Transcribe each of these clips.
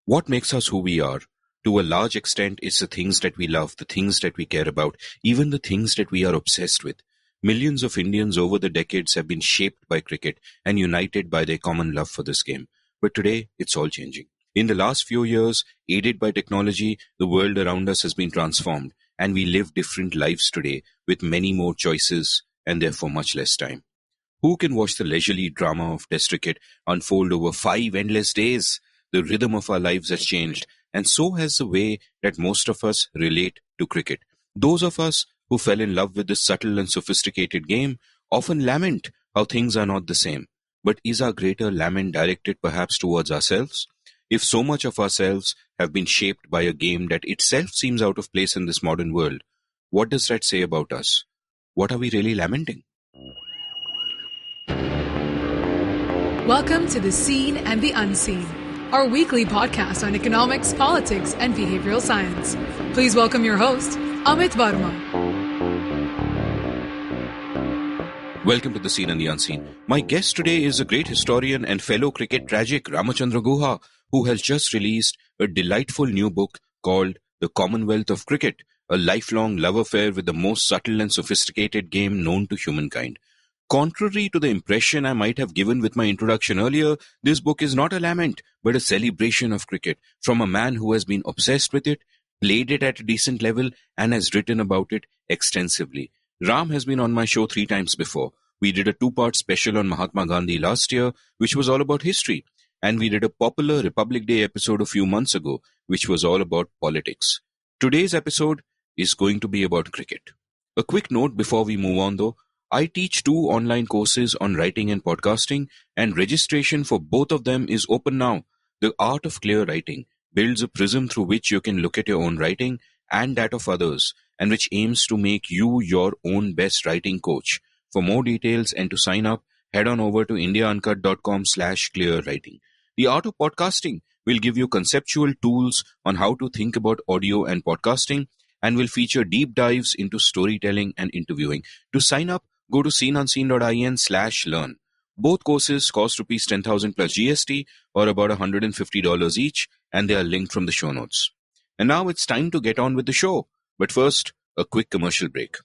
What makes us who we are, to a large extent, is the things that we love, the things that we care about, even the things that we are obsessed with. Millions of Indians over the decades have been shaped by cricket and united by their common love for this game. But today, it's all changing. In the last few years, aided by technology, the world around us has been transformed, and we live different lives today with many more choices and therefore much less time. Who can watch the leisurely drama of Test cricket unfold over 5 endless days? The rhythm of our lives has changed, and so has the way that most of us relate to cricket. Those of us who fell in love with this subtle and sophisticated game often lament how things are not the same. But is our greater lament directed perhaps towards ourselves? If so much of ourselves have been shaped by a game that itself seems out of place in this modern world, what does that say about us? What are we really lamenting? Welcome to The Seen and the Unseen, our weekly podcast on economics, politics, and behavioral science. Please welcome your host, Amit Verma. Welcome to The Seen and the Unseen. My guest today is a great historian and fellow cricket tragic Ramachandra Guha, who has just released a delightful new book called The Commonwealth of Cricket, a lifelong love affair with the most subtle and sophisticated game known to humankind. Contrary to the impression I might have given with my introduction earlier, this book is not a lament, but a celebration of cricket from a man who has been obsessed with it, played it at a decent level, and has written about it extensively. Ram has been on my show 3 times before. We did a 2-part special on Mahatma Gandhi last year, which was all about history. And we did a popular Republic Day episode a few months ago, which was all about politics. Today's episode is going to be about cricket. A quick note before we move on though. I teach 2 online courses on writing and podcasting, and registration for both of them is open now. The Art of Clear Writing builds a prism through which you can look at your own writing and that of others, and which aims to make you your own best writing coach. For more details and to sign up, head on over to indiauncut.com/clearwriting. The Art of Podcasting will give you conceptual tools on how to think about audio and podcasting, and will feature deep dives into storytelling and interviewing. To sign up, go to seenunseen.in/learn. Both courses cost rupees 10,000 plus GST, or about $150 each, and they are linked from the show notes. And now it's time to get on with the show. But first, a quick commercial break.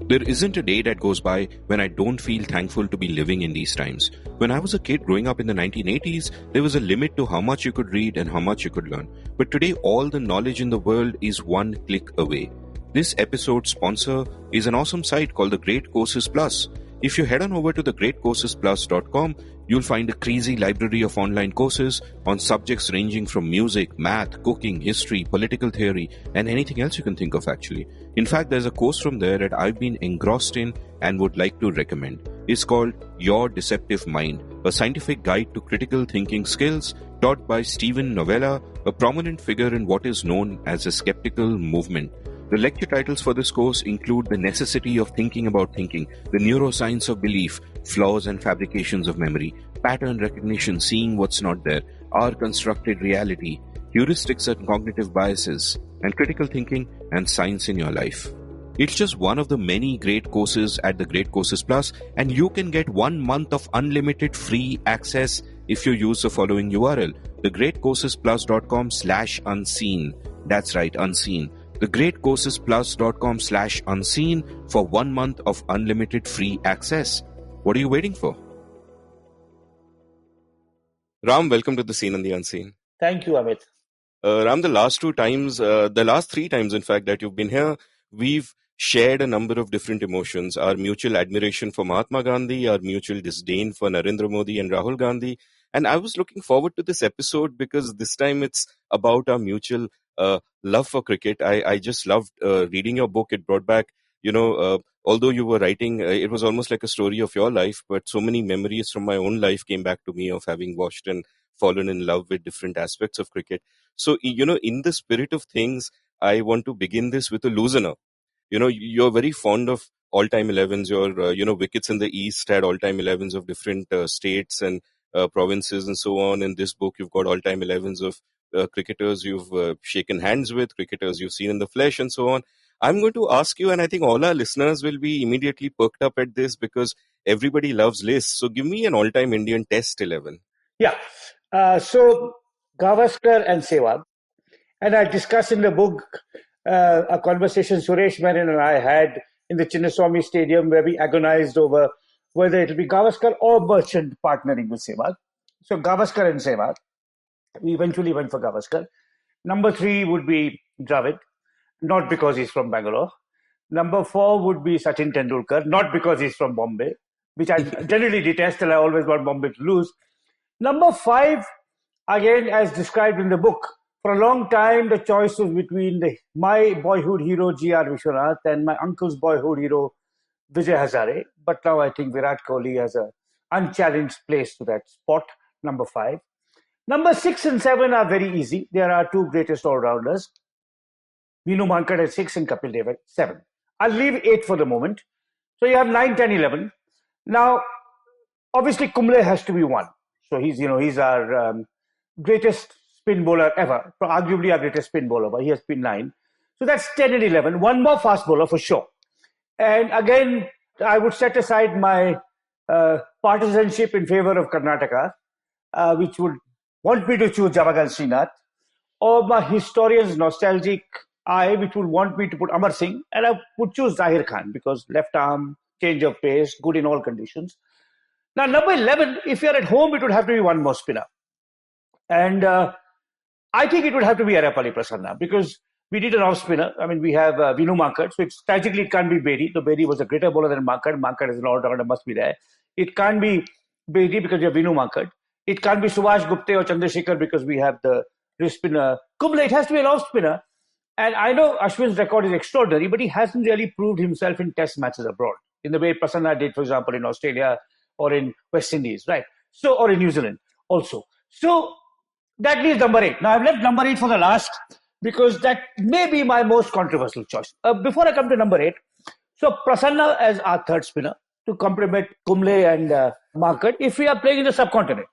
There isn't a day that goes by when I don't feel thankful to be living in these times. When I was a kid growing up in the 1980s, there was a limit to how much you could read and how much you could learn. But today, all the knowledge in the world is one click away. This episode's sponsor is an awesome site called the Great Courses Plus. If you head on over to thegreatcoursesplus.com, you'll find a crazy library of online courses on subjects ranging from music, math, cooking, history, political theory, and anything else you can think of actually. In fact, there's a course from there that I've been engrossed in and would like to recommend. It's called Your Deceptive Mind, a scientific guide to critical thinking skills, taught by Stephen Novella, a prominent figure in what is known as the skeptical movement. The lecture titles for this course include The Necessity of Thinking About Thinking, The Neuroscience of Belief, Flaws and Fabrications of Memory, Pattern Recognition, Seeing What's Not There, Our Constructed Reality, Heuristics and Cognitive Biases, and Critical Thinking and Science in Your Life. It's just one of the many great courses at the Great Courses Plus, and you can get 1 month of unlimited free access if you use the following URL, thegreatcoursesplus.com/unseen. That's right, unseen. thegreatcoursesplus.com/unseen for 1 month of unlimited free access. What are you waiting for? Ram, welcome to The Seen and the Unseen. Thank you, Amit. Ram, the last 3 times in fact, that you've been here, we've shared a number of different emotions. Our mutual admiration for Mahatma Gandhi, our mutual disdain for Narendra Modi and Rahul Gandhi. And I was looking forward to this episode because this time it's about our mutual love for cricket. I just loved reading your book. It brought back, although you were writing, it was almost like a story of your life, but so many memories from my own life came back to me of having watched and fallen in love with different aspects of cricket. So, in the spirit of things, I want to begin this with a loosener. You're very fond of all-time 11s. Your, Wickets in the East had all-time 11s of different states and provinces and so on. In this book, you've got all-time 11s of cricketers you've shaken hands with, cricketers you've seen in the flesh, and so on. I'm going to ask you, and I think all our listeners will be immediately perked up at this because everybody loves lists. So give me an all-time Indian Test 11. Yeah. So Gavaskar and Sehwag, and I discussed in the book a conversation Suresh Menon and I had in the Chinnaswamy Stadium where we agonized over whether it will be Gavaskar or Merchant partnering with Sehwag. So Gavaskar and Sehwag. We eventually went for Gavaskar. Number three would be Dravid, not because he's from Bangalore. Number four would be Sachin Tendulkar, not because he's from Bombay, which I generally detest and I always want Bombay to lose. Number five, again, as described in the book, for a long time the choice was between my boyhood hero G.R. Vishwanath and my uncle's boyhood hero Vijay Hazare. But now I think Virat Kohli has an unchallenged place to that spot, number five. Number six and seven are very easy. There are two greatest all-rounders, Vinu Mankad at 6 and Kapil Dev at 7. I'll leave 8 for the moment. So you have 9, 10, 11. Now, obviously, Kumble has to be 1. So he's our greatest spin bowler ever, arguably our greatest spin bowler, but he has been 9. So that's 10 and 11. One more fast bowler for sure. And again, I would set aside my partisanship in favor of Karnataka, which would want me to choose Javagal Srinath, or my historian's nostalgic eye, which would want me to put Amar Singh, and I would choose Zahir Khan because left arm, change of pace, good in all conditions. Now, number 11, if you're at home, it would have to be one more spinner. And I think it would have to be Arapali Prasanna because we need an off spinner. I mean, we have Vinu Mankad, so tragically it can't be Bedi. So Bedi was a greater bowler than Mankad. Mankad is an all-rounder, must be there. It can't be Bedi because you have Vinu Mankad. It can't be Subhash Gupte or Chandrasekhar because we have the wrist spinner. Kumble, it has to be an off spinner. And I know Ashwin's record is extraordinary, but he hasn't really proved himself in test matches abroad in the way Prasanna did, for example, in Australia or in West Indies, right? So, or in New Zealand also. So that leaves number 8. Now I've left number 8 for the last because that may be my most controversial choice. Before I come to number 8, so Prasanna as our third spinner to complement Kumble and Mankad if we are playing in the subcontinent.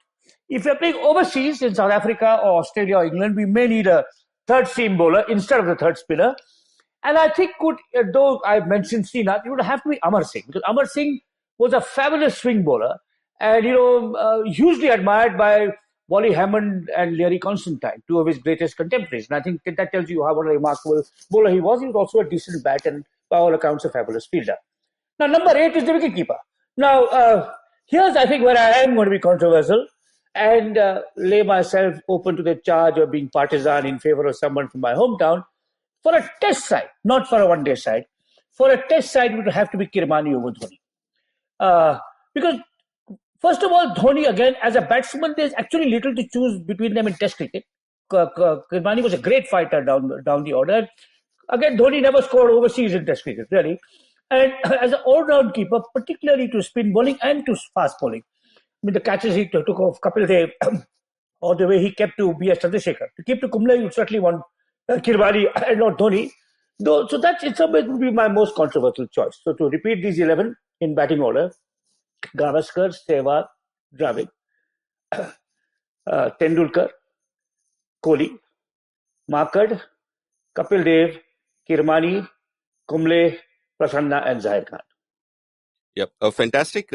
If we are playing overseas in South Africa or Australia or England, we may need a third seam bowler instead of the third spinner. And I think though I mentioned Srinath, it would have to be Amar Singh because Amar Singh was a fabulous swing bowler and, hugely admired by Wally Hammond and Larry Constantine, two of his greatest contemporaries. And I think that tells you how what a remarkable bowler he was. He was also a decent bat and by all accounts a fabulous fielder. Now, number 8 is the wicketkeeper. Now, here's I think where I am going to be controversial and lay myself open to the charge of being partisan in favor of someone from my hometown. For a test side, not for a one-day side, for a test side, it would have to be Kirmani over Dhoni. Because, first of all, Dhoni, again, as a batsman, there's actually little to choose between them in test cricket. Kirmani was a great fighter down the order. Again, Dhoni never scored overseas in test cricket, really. And as an all-round keeper, particularly to spin bowling and to fast bowling, I mean, the catches he took off Kapil Dev, or the way he kept to B.S. Chandrasekhar. To keep to Kumble, you certainly want Kirmani and not Dhoni. So that in some ways would be my most controversial choice. So to repeat these 11 in batting order, Gavaskar, Sehwag, Dravid, Tendulkar, Kohli, Mankad, Kapil Dev, Kirmani, Kumble, Prasanna and Zahir Khan. Yep, a fantastic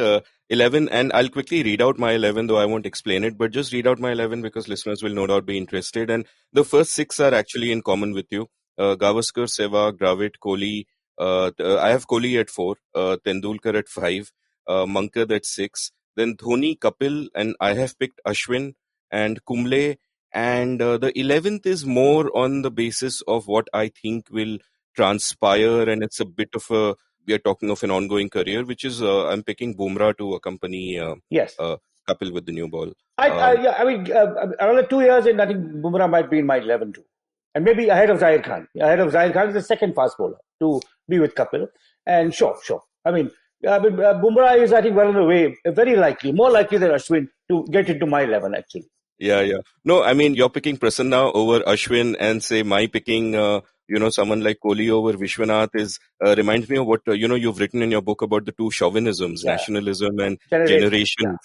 11, and I'll quickly read out my 11, though I won't explain it, but just read out my 11 because listeners will no doubt be interested. And the first 6 are actually in common with you. Gavaskar, Sehwag, Dravid, Kohli. I have Kohli at 4, Tendulkar at 5, Mankad at 6, then Dhoni, Kapil, and I have picked Ashwin and Kumble. And the 11th is more on the basis of what I think will transpire, and it's a bit of we are talking of an ongoing career, which is I'm picking Bumrah to accompany Kapil with the new ball. Another 2 years and I think Bumrah might be in my 11 too. And maybe ahead of Zahir Khan. Ahead of Zahir Khan is the second fast bowler to be with Kapil. And sure. I mean, Bumrah is, I think, well on the way, very likely, more likely than Ashwin to get into my 11 actually. Yeah. No, I mean, you're picking Prasanna over Ashwin and say my picking someone like Kohli over Vishwanath is reminds me of what you've written in your book about the two chauvinisms, nationalism and generations.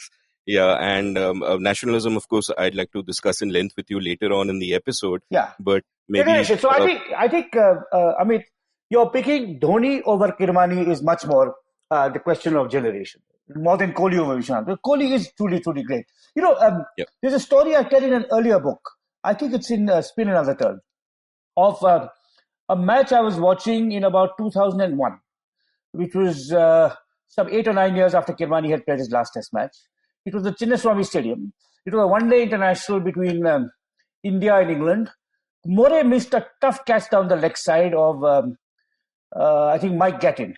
And nationalism, of course, I'd like to discuss in length with you later on in the episode. Yeah, but maybe. So I think, Amit, you're picking Dhoni over Kirmani is much more the question of generation. more than Kohli over Vishwanath. But Kohli is truly, truly great. Yeah. There's a story I tell in an earlier book. I think it's in Spin Another Turn, of a match I was watching in about 2001, which was some 8 or 9 years after Kirmani had played his last Test match. It was the Chinnaswamy Stadium. It was a one-day international between India and England. More missed a tough catch down the leg side of, I think, Mike Gattin.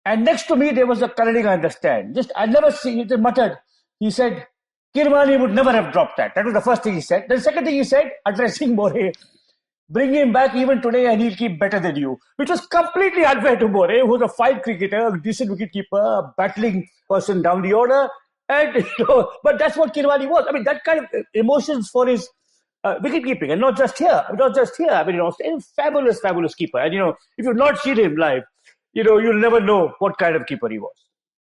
And next to me, there was a Kannadiga on the stand. I never see it muttered. He said, Kirmani would never have dropped that. That was the first thing he said. The second thing he said, addressing More, bring him back even today and he'll keep better than you. Which was completely unfair to More, who was a fine cricketer, a decent wicketkeeper, a battling person down the order. And, but that's what Kirmani was. I mean, that kind of emotions for his wicket keeping, and not just here. I mean, a fabulous, fabulous keeper. And, if you've not seen him live, you'll never know what kind of keeper he was.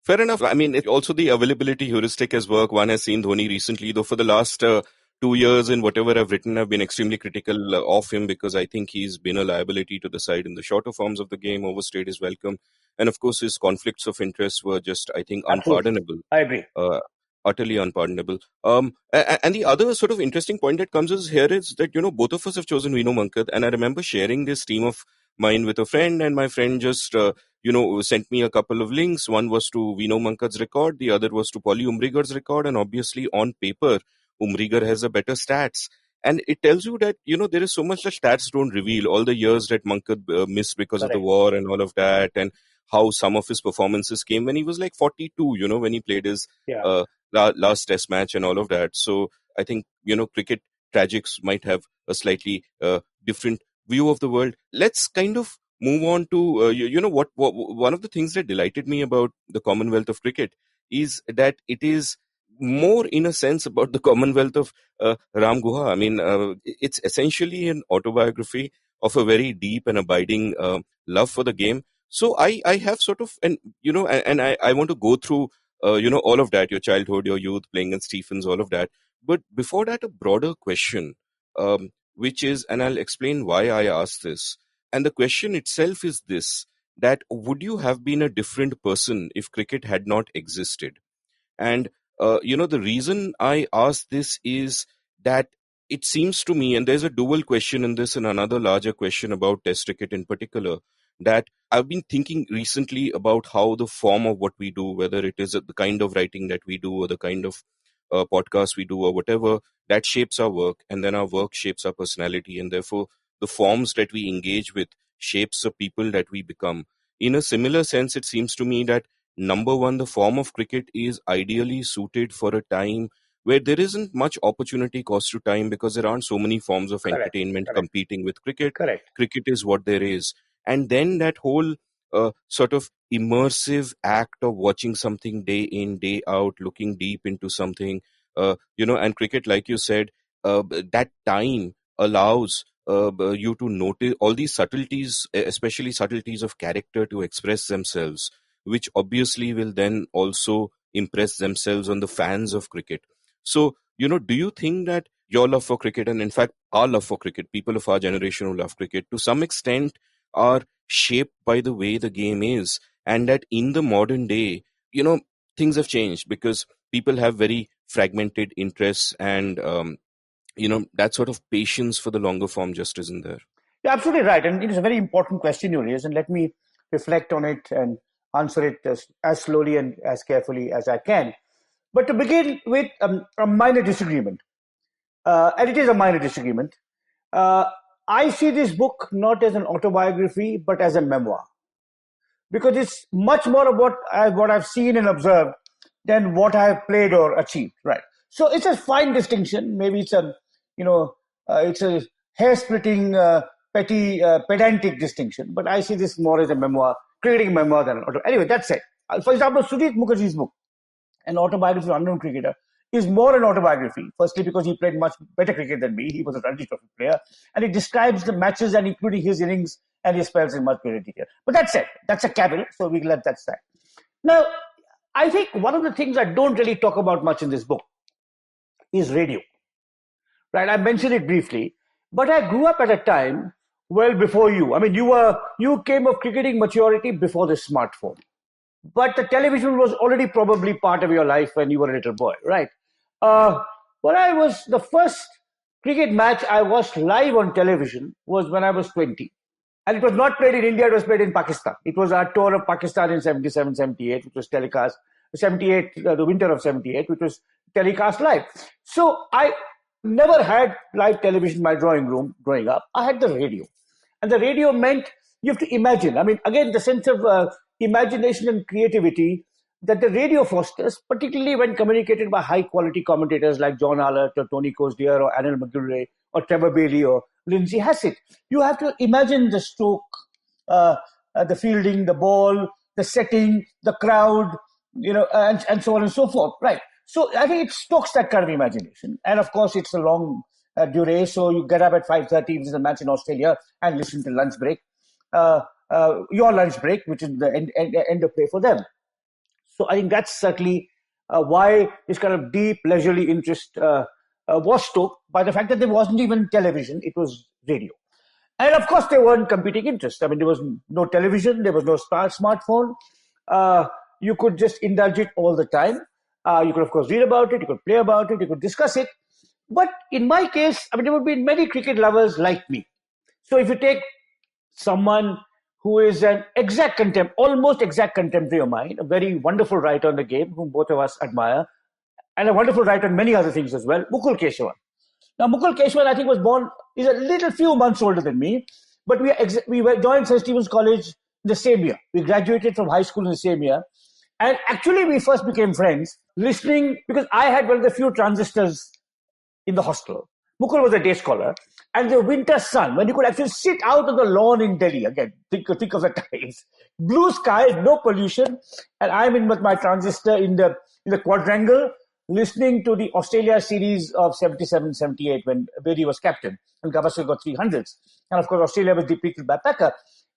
Fair enough. I mean, also the availability heuristic has worked. One has seen Dhoni recently, though for the last 2 years in whatever I've written, I've been extremely critical of him because I think he's been a liability to the side in the shorter forms of the game, overstayed his welcome. And of course, his conflicts of interest were just, I think, unpardonable. I agree. Utterly unpardonable. And the other sort of interesting point that comes here is that, both of us have chosen Vino Mankad. And I remember sharing this team of mine with a friend, and my friend just, sent me a couple of links. One was to Vino Mankad's record, the other was to Polly Umrigar's record. And obviously, on paper, Umrigar has a better stats. And it tells you that, there is so much that stats don't reveal. All the years that Mankad missed because of the war and all of that, and how some of his performances came when he was like 42, when he played his last Test match and all of that. So I think, cricket tragics might have a slightly different view of the world. Let's kind of move on to, what one of the things that delighted me about the Commonwealth of Cricket is that it is more in a sense about the Commonwealth of Ram Guha. I mean, it's essentially an autobiography of a very deep and abiding love for the game. So I have sort of, and I want to go through, all of that, your childhood, your youth, playing in Stephens, all of that. But before that, a broader question, which is, and I'll explain why I asked this. And the question itself is this, that would you have been a different person if cricket had not existed? And, the reason I ask this is that it seems to me, and there's a dual question in this and another larger question about Test cricket in particular, that I've been thinking recently about how the form of what we do, whether it is the kind of writing that we do or the kind of podcast we do or whatever, that shapes our work, and then our work shapes our personality, and therefore the forms that we engage with shapes the people that we become. In a similar sense, it seems to me that number one, the form of cricket is ideally suited for a time where there isn't much opportunity cost to time because there aren't so many forms of entertainment competing with cricket. Cricket is what there is. And then that whole sort of immersive act of watching something day in, day out, looking deep into something, and cricket, like you said, that time allows you to notice all these subtleties, especially subtleties of character to express themselves, which obviously will then also impress themselves on the fans of cricket. So, do you think that your love for cricket, and in fact, our love for cricket, people of our generation who love cricket, to some extent are shaped by the way the game is, and that in the modern day, things have changed because people have very fragmented interests, and, that sort of patience for the longer form just isn't there. You're absolutely right. And it is a very important question you raise, and let me reflect on it and answer it as slowly and as carefully as I can. But to begin with a minor disagreement, and it is a minor disagreement, I see this book not as an autobiography, but as a memoir. Because it's much more about what I've seen and observed than what I've played or achieved, right? So it's a fine distinction. Maybe it's it's a hair-splitting, petty, pedantic distinction. But I see this more as a memoir, creating memoir than an auto. Anyway, that said, for example, Sudhir Mukherjee's book, An Autobiography of an Unknown Cricketer, is more an autobiography. Firstly, because he played much better cricket than me. He was a Ranji Trophy player. And it describes the matches and including his innings and his spells in much greater detail. But that said, that's a caveat, so we can let that slide. Now, I think one of the things I don't really talk about much in this book is radio. Right? I mentioned it briefly, but I grew up at a time well before you. I mean, you came of cricketing maturity before the smartphone. but the television was already probably part of your life when you were a little boy, right? Uh, the first cricket match I watched live on television was when I was 20. And it was not played in India, it was played in Pakistan. It was our tour of Pakistan in 77, 78, which was telecast, 78, the winter of 78, which was telecast live. So I never had live television in my drawing room growing up. I had the radio. And the radio meant you have to imagine. I mean, again, the sense of imagination and creativity that the radio fosters, particularly when communicated by high quality commentators like John Allott or Tony Kosdier or Anil McGillray or Trevor Bailey or Lindsay Hassett. You have to imagine the stroke, the fielding, the ball, the setting, the crowd, and so on and so forth. Right. So I think it stokes that kind of imagination. And of course, it's a long durée. So you get up at 5:30, which is a match in Australia, and listen to lunch break, your lunch break, which is the end of play for them. So I think that's certainly why this kind of deep leisurely interest was stoked by the fact that there wasn't even television, it was radio. And of course, there weren't competing interests. I mean, there was no television, there was no smartphone. You could just indulge it all the time. You could, of course, read about it, you could play about it, you could discuss it. But in my case, I mean, there would be many cricket lovers like me. So if you take someone who is an almost exact contemporary of mine, a very wonderful writer on the game, whom both of us admire, and a wonderful writer on many other things as well, Mukul Keshavan. Now, Mukul Keshavan, I think, is a little few months older than me, but we were joined St. Stephen's College the same year. We graduated from high school in the same year. And actually, we first became friends listening because I had one of the few transistors in the hostel. Mukul was a day scholar. And the winter sun, when you could actually sit out on the lawn in Delhi, again, think of the times. Blue skies, no pollution, and I'm in with my transistor in the quadrangle, listening to the Australia series of 77, 78 when Bedi was captain and Gavaskar got 300s. And of course, Australia was defeated by Packer.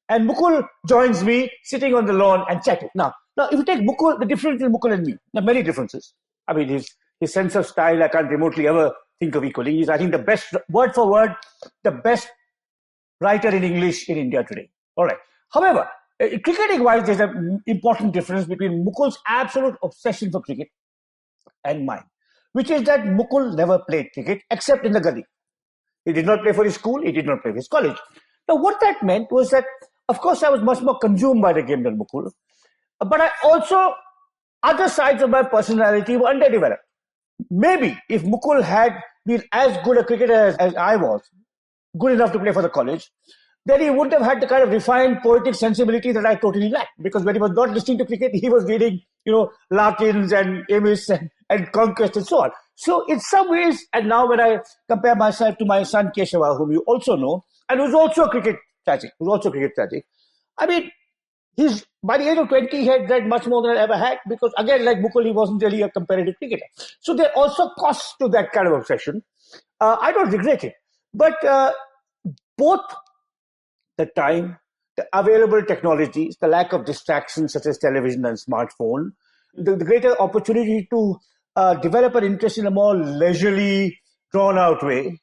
And Mukul joins me sitting on the lawn and chatting. Now, if you take Mukul, the difference between Mukul and me, there are many differences. I mean, his sense of style, I can't remotely ever think of equally. He's, I think, the best, word for word, the best writer in English in India today. All right. However, cricketing-wise, there's an important difference between Mukul's absolute obsession for cricket and mine, which is that Mukul never played cricket except in the gully. He did not play for his school. He did not play for his college. Now, what that meant was that, of course, I was much more consumed by the game than Mukul. But I also, other sides of my personality were underdeveloped. Maybe if Mukul had been as good a cricketer as I was, good enough to play for the college, then he wouldn't have had the kind of refined poetic sensibility that I totally lacked. Because when he was not listening to cricket, he was reading, Larkins and Amis and Conquest and so on. So in some ways, and now when I compare myself to my son Keshava, whom you also know, and who's also cricket tragic, I mean, by the age of 20, he had read much more than I ever had because, again, like Mukul, he wasn't really a competitive cricketer. So there are also costs to that kind of obsession. I don't regret it. But both the time, the available technologies, the lack of distractions such as television and smartphone, the greater opportunity to develop an interest in a more leisurely, drawn-out way,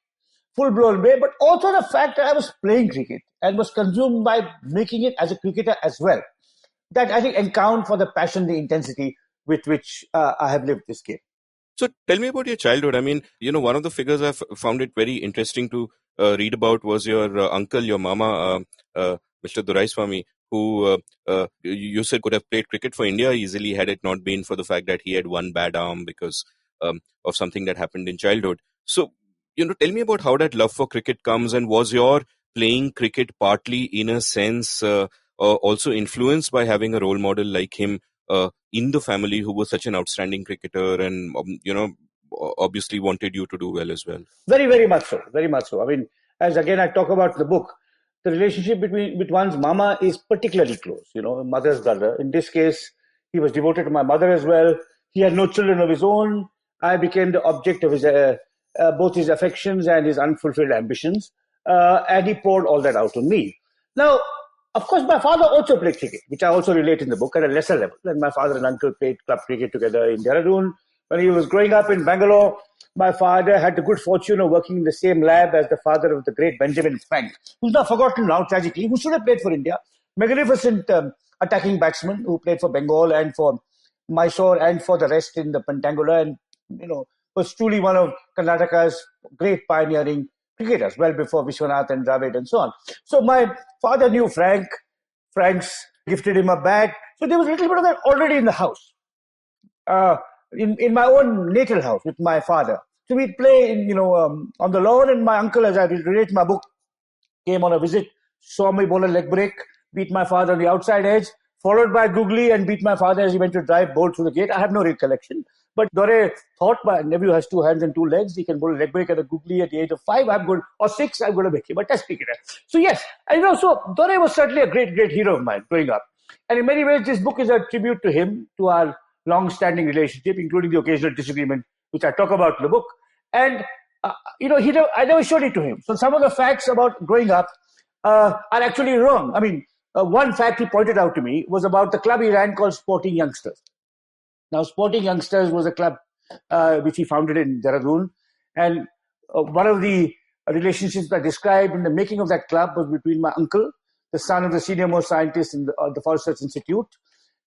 full-blown way, but also the fact that I was playing cricket and was consumed by making it as a cricketer as well. That I think account for the passion, the intensity with which I have lived this game. So tell me about your childhood. I mean, one of the figures I've found it very interesting to read about was your uncle, your mama, Mr. Duraiswamy, who you said could have played cricket for India easily had it not been for the fact that he had one bad arm because of something that happened in childhood. So, tell me about how that love for cricket comes, and was your playing cricket partly in a sense also influenced by having a role model like him in the family who was such an outstanding cricketer and, obviously wanted you to do well as well? Very, very much so. Very much so. I mean, as again I talk about in the book, the relationship with one's mama is particularly close, mother's brother. In this case, he was devoted to my mother as well. He had no children of his own. I became the object of his both his affections and his unfulfilled ambitions. And he poured all that out on me. Now, of course, my father also played cricket, which I also relate in the book at a lesser level. And my father and uncle played club cricket together in Dehradun. When he was growing up in Bangalore, my father had the good fortune of working in the same lab as the father of the great Benjamin Frank, who's now forgotten now, tragically, who should have played for India. Magnificent attacking batsman who played for Bengal and for Mysore and for the rest in the Pentangula, and was truly one of Karnataka's great pioneering cricketers, well before Vishwanath and Dravid and so on. So my father knew Frank's gifted him a bat. So there was a little bit of that already in the house, in my own natal house with my father. So we'd play, on the lawn, and my uncle, as I relate my book, came on a visit, saw me bowl a leg break, beat my father on the outside edge, followed by googly, and beat my father as he went to drive, bowled through the gate. I have no recollection. But Dore thought my nephew has 2 hands and 2 legs. He can bowl a leg break at a googly at the age of 5. I'm going, or 6, I'm going to make him a test cricketer. So yes, and so Dore was certainly a great, great hero of mine growing up. And in many ways, this book is a tribute to him, to our long-standing relationship, including the occasional disagreement, which I talk about in the book. And, I never showed it to him. So some of the facts about growing up are actually wrong. I mean, one fact he pointed out to me was about the club he ran called Sporting Youngsters. Now, Sporting Youngsters was a club which he founded in Dehradun. And one of the relationships I described in the making of that club was between my uncle, the son of the senior most scientist in the Forest Research Institute,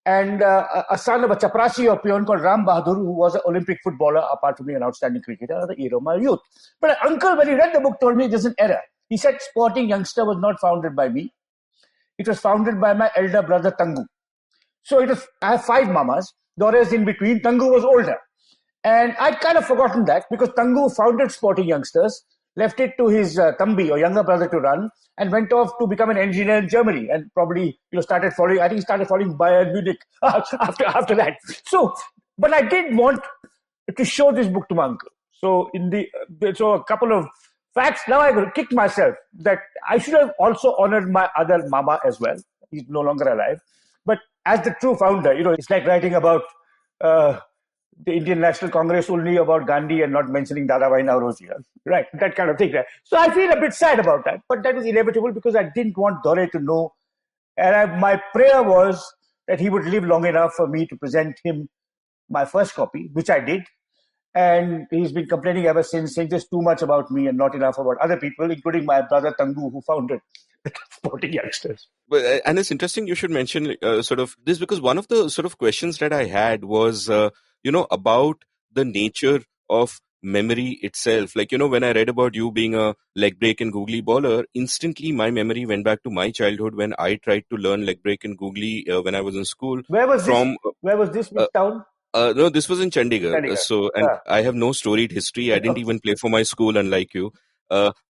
and a son of a chaprasi or peon called Ram Bahadur, who was an Olympic footballer, apart from being an outstanding cricketer of the era of my youth. But uncle, when he read the book, told me there's an error. He said Sporting Youngster was not founded by me. It was founded by my elder brother, Tangu. So I have 5 mamas. Dora's in between. Tangu was older. And I'd kind of forgotten that because Tangu founded Sporting Youngsters, left it to his Tambi or younger brother to run, and went off to become an engineer in Germany, and probably started following. I think he started following Bayern Munich after that. So, but I did want to show this book to my uncle. So so a couple of facts. Now I kicked myself that I should have also honored my other mama as well. He's no longer alive, but as the true founder, it's like writing about the Indian National Congress only about Gandhi and not mentioning Dadabhai Nauroji, right? That kind of thing. Right? So I feel a bit sad about that, but that was inevitable because I didn't want Dore to know. And my prayer was that he would live long enough for me to present him my first copy, which I did. And he's been complaining ever since, saying there's too much about me and not enough about other people, including my brother Tangu, who founded Sporting Youngsters. And it's interesting you should mention sort of this, because one of the sort of questions that I had was, about the nature of memory itself. Like, when I read about you being a leg break and googly bowler, instantly my memory went back to my childhood when I tried to learn leg break and googly when I was in school. Where was this? Which town? No, this was in Chandigarh. So, and I have no storied history. I didn't even play for my school, unlike you.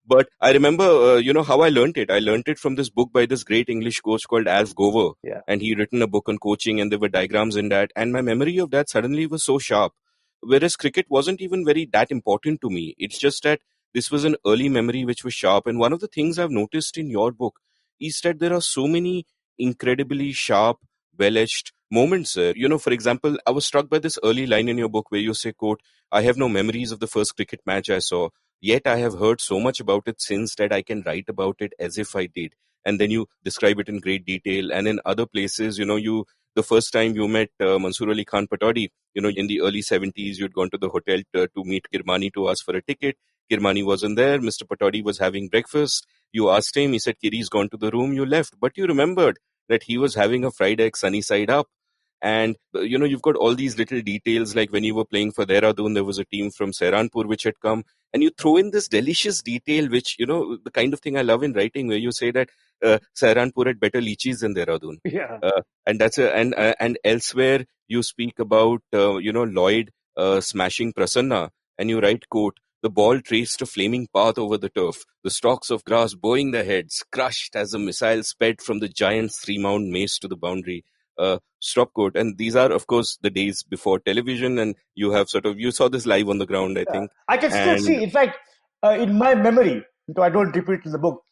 But I remember, how I learned it. I learned it from this book by this great English coach called Alf Gover. Yeah. And he written a book on coaching, and there were diagrams in that. And my memory of that suddenly was so sharp. Whereas cricket wasn't even very that important to me. It's just that this was an early memory which was sharp. And one of the things I've noticed in your book is that there are so many incredibly sharp, well-etched moments. For example, I was struck by this early line in your book where you say, quote, "I have no memories of the first cricket match I saw. Yet I have heard so much about it since that I can write about it as if I did." And then you describe it in great detail. And in other places, the first time you met Mansoor Ali Khan Patodi, in the early 70s, you'd gone to the hotel to meet Kirmani to ask for a ticket. Kirmani wasn't there. Mr. Patodi was having breakfast. You asked him. He said, "Kiri's gone to the room." You left. But you remembered that he was having a fried egg sunny side up. And, you've got all these little details, like when you were playing for Dehradun, there was a team from Sehranpur which had come, and you throw in this delicious detail, which, the kind of thing I love in writing, where you say that Sehranpur had better lychees than Dehradun. Yeah. And that's and elsewhere you speak about, Lloyd smashing Prasanna, and you write, quote, "The ball traced a flaming path over the turf, the stalks of grass bowing their heads, crushed as a missile sped from the giant's 3-mound mace to the boundary." Stop quote. And these are, of course, the days before television, and you saw this live on the ground, I think. I can still see, in fact, in my memory, though I don't repeat in the book,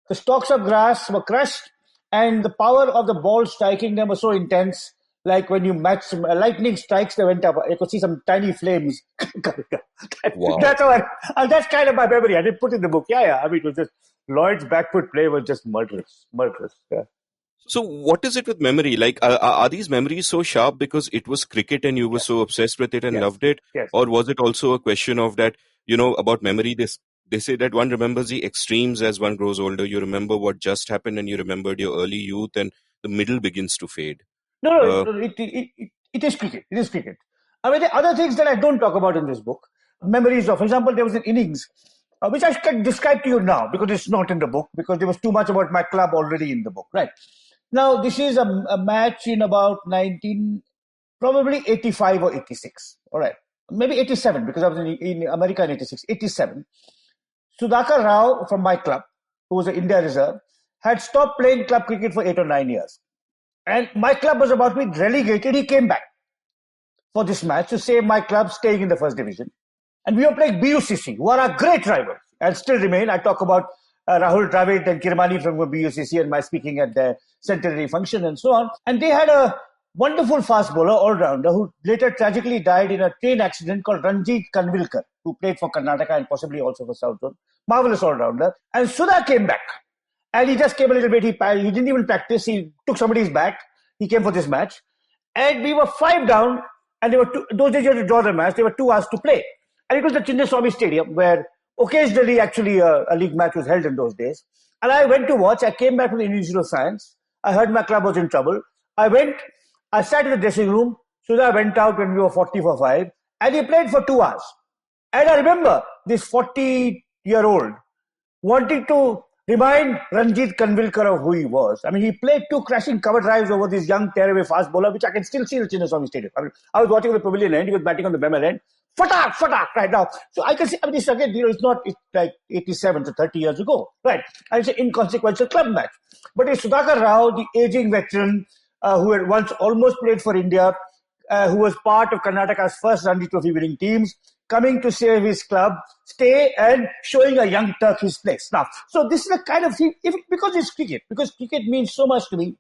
the stalks of grass were crushed, and the power of the ball striking them was so intense, like when you match lightning strikes, they went up. I could see some tiny flames. Wow. That's kind of my memory. I didn't put in the book. Yeah. I mean, it was just Lloyd's backfoot play was just murderous. Yeah. So what is it with memory? Like, are these memories so sharp because it was cricket and you were so obsessed with it and loved it? Yes. Or was it also a question of that, about memory, they say that one remembers the extremes as one grows older. You remember what just happened and you remembered your early youth, and the middle begins to fade. No, it is cricket. It is cricket. I mean, the other things that I don't talk about in this book, memories of, for example, there was an innings which I can describe to you now because it's not in the book because there was too much about my club already in the book, right? Now, this is a match in about 19, probably 85 or 86, all right? Maybe 87 because I was in America in 86, 87. Sudhakar Rao from my club, who was an India reserve, had stopped playing club cricket for 8 or 9 years. And my club was about to be relegated. He came back for this match to save my club staying in the first division. And we were playing BUCC, who are our great rivals and still remain. I talk about Rahul Dravid and Kirmani from BUCC and my speaking at their centenary function and so on. And they had a wonderful fast bowler, all-rounder, who later tragically died in a train accident called Ranjit Kanvilkar, who played for Karnataka and possibly also for South Zone. Marvelous all-rounder. And Sudha came back. And he just came a little bit. He didn't even practice. He took somebody's bat. He came for this match. And we were 5 down. And they were those days you had to draw the match. There were 2 hours to play. And it was the Chinnaswamy Stadium where occasionally actually a league match was held in those days. And I went to watch. I came back from the Institute of Science. I heard my club was in trouble. I sat in the dressing room. Sudha went out when we were 40 for 5. And he played for 2 hours. And I remember this 40-year-old wanting to remind Ranjit Kanvilkar of who he was. I mean, he played 2 crashing cover drives over this young tearaway fast bowler, which I can still see in the Chinnaswamy Stadium. I mean, I was watching the pavilion end. He was batting on the Bemal end. Fatak, right now. So I can see, I mean, this again, it's like 87 to 30 years ago, right? And it's an inconsequential club match. But it's Sudhakar Rao, the aging veteran, who had once almost played for India, who was part of Karnataka's first Ranji Trophy winning teams, coming to save his club, stay and showing a young Turk his place. Now, so this is the kind of thing, because it's cricket, because cricket means so much to me,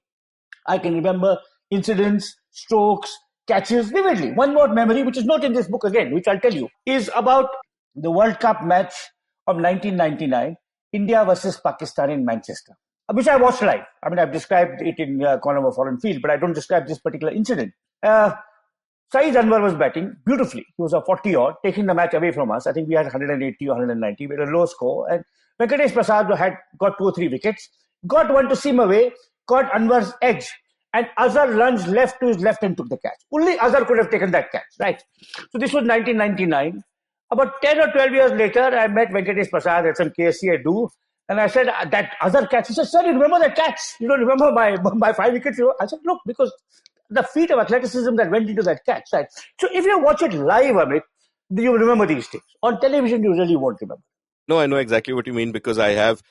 I can remember incidents, strokes, catches vividly. One more memory, which is not in this book again, which I'll tell you, is about the World Cup match of 1999, India versus Pakistan in Manchester, which I watched live. I mean, I've described it in Column of Foreign Field, but I don't describe this particular incident. Saeed Anwar was batting beautifully. He was a 40-odd, taking the match away from us. I think we had 180 or 190. We had a low score. And Venkatesh Prasad had got 2 or 3 wickets, got one to seam away, caught Anwar's edge. And Azhar lunged left to his left and took the catch. Only Azhar could have taken that catch, right? So this was 1999. About 10 or 12 years later, I met Venkatesh Prasad at some KSC I do. And I said, that Azhar catch. He said, sir, you remember that catch? You don't remember my 5 wickets? I said, look, because the feat of athleticism that went into that catch, right? So if you watch it live, Amit, you remember these things. On television, you really won't remember. No, I know exactly what you mean because I have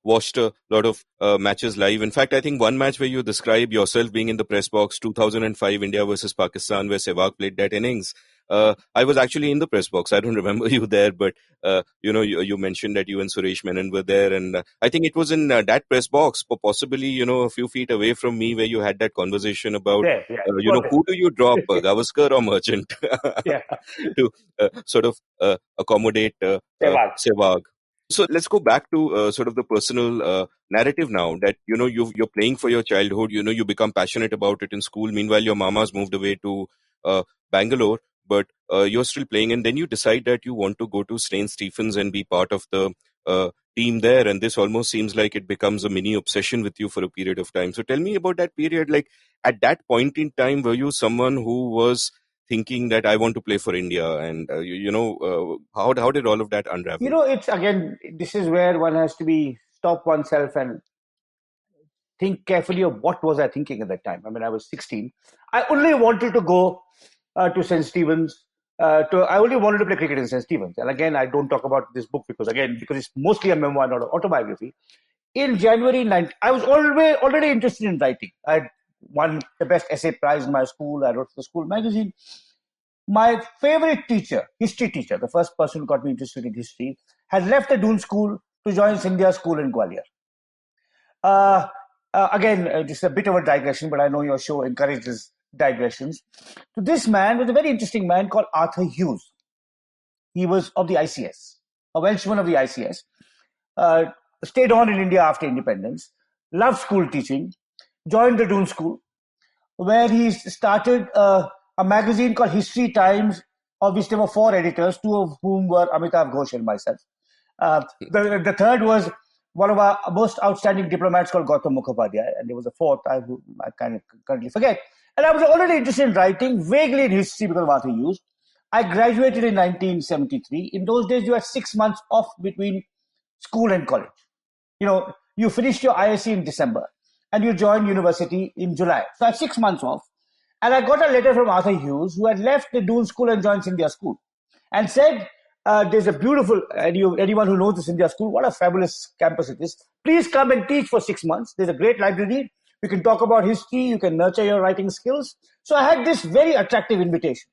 watched a lot of matches live. In fact, I think one match where you describe yourself being in the press box, 2005 India versus Pakistan, where Sehwag played that innings. I was actually in the press box. I don't remember you there, but you mentioned that you and Suresh Menon were there, and I think it was in that press box, possibly a few feet away from me, where you had that conversation about who do you drop, Gavaskar or Merchant, to sort of accommodate Sehwag. So let's go back to sort of the personal narrative now that, you're playing for your childhood, you become passionate about it in school. Meanwhile, your mama's moved away to Bangalore, but you're still playing. And then you decide that you want to go to St. Stephen's and be part of the team there. And this almost seems like it becomes a mini obsession with you for a period of time. So tell me about that period. Like at that point in time, were you someone who was thinking that I want to play for India, and how did all of that unravel? It's again, this is where one has to stop oneself and think carefully of what was I thinking at that time. I mean, I was 16. I only wanted to go to St. Stephen's. I only wanted to play cricket in St. Stephen's. And again, I don't talk about this book because it's mostly a memoir, not an autobiography. In January 19, I was already interested in writing. I had won the best essay prize in my school. I wrote for the school magazine. My favorite teacher, history teacher, the first person who got me interested in history, had left the Doon School to join Scindia School in Gwalior. Again, just a bit of a digression, but I know your show encourages digressions. So this man was a very interesting man called Arthur Hughes. He was of the ICS, a Welshman of the ICS. Stayed on in India after independence, loved school teaching, joined the Doon School, where he started a magazine called History Times, of which there were 4 editors, 2 of whom were Amitav Ghosh and myself. The third was one of our most outstanding diplomats called Gautam Mukhopadhyay, and there was a fourth who I kind of currently forget. And I was already interested in writing, vaguely in history because of Arthur Hughes. I graduated in 1973. In those days, you had 6 months off between school and college. You finished your ISc in December and you joined university in July. So I had 6 months off. And I got a letter from Arthur Hughes, who had left the Doon School and joined India School, and said, there's a beautiful, anyone who knows this India School, what a fabulous campus it is. Please come and teach for 6 months. There's a great library. You can talk about history. You can nurture your writing skills. So I had this very attractive invitation,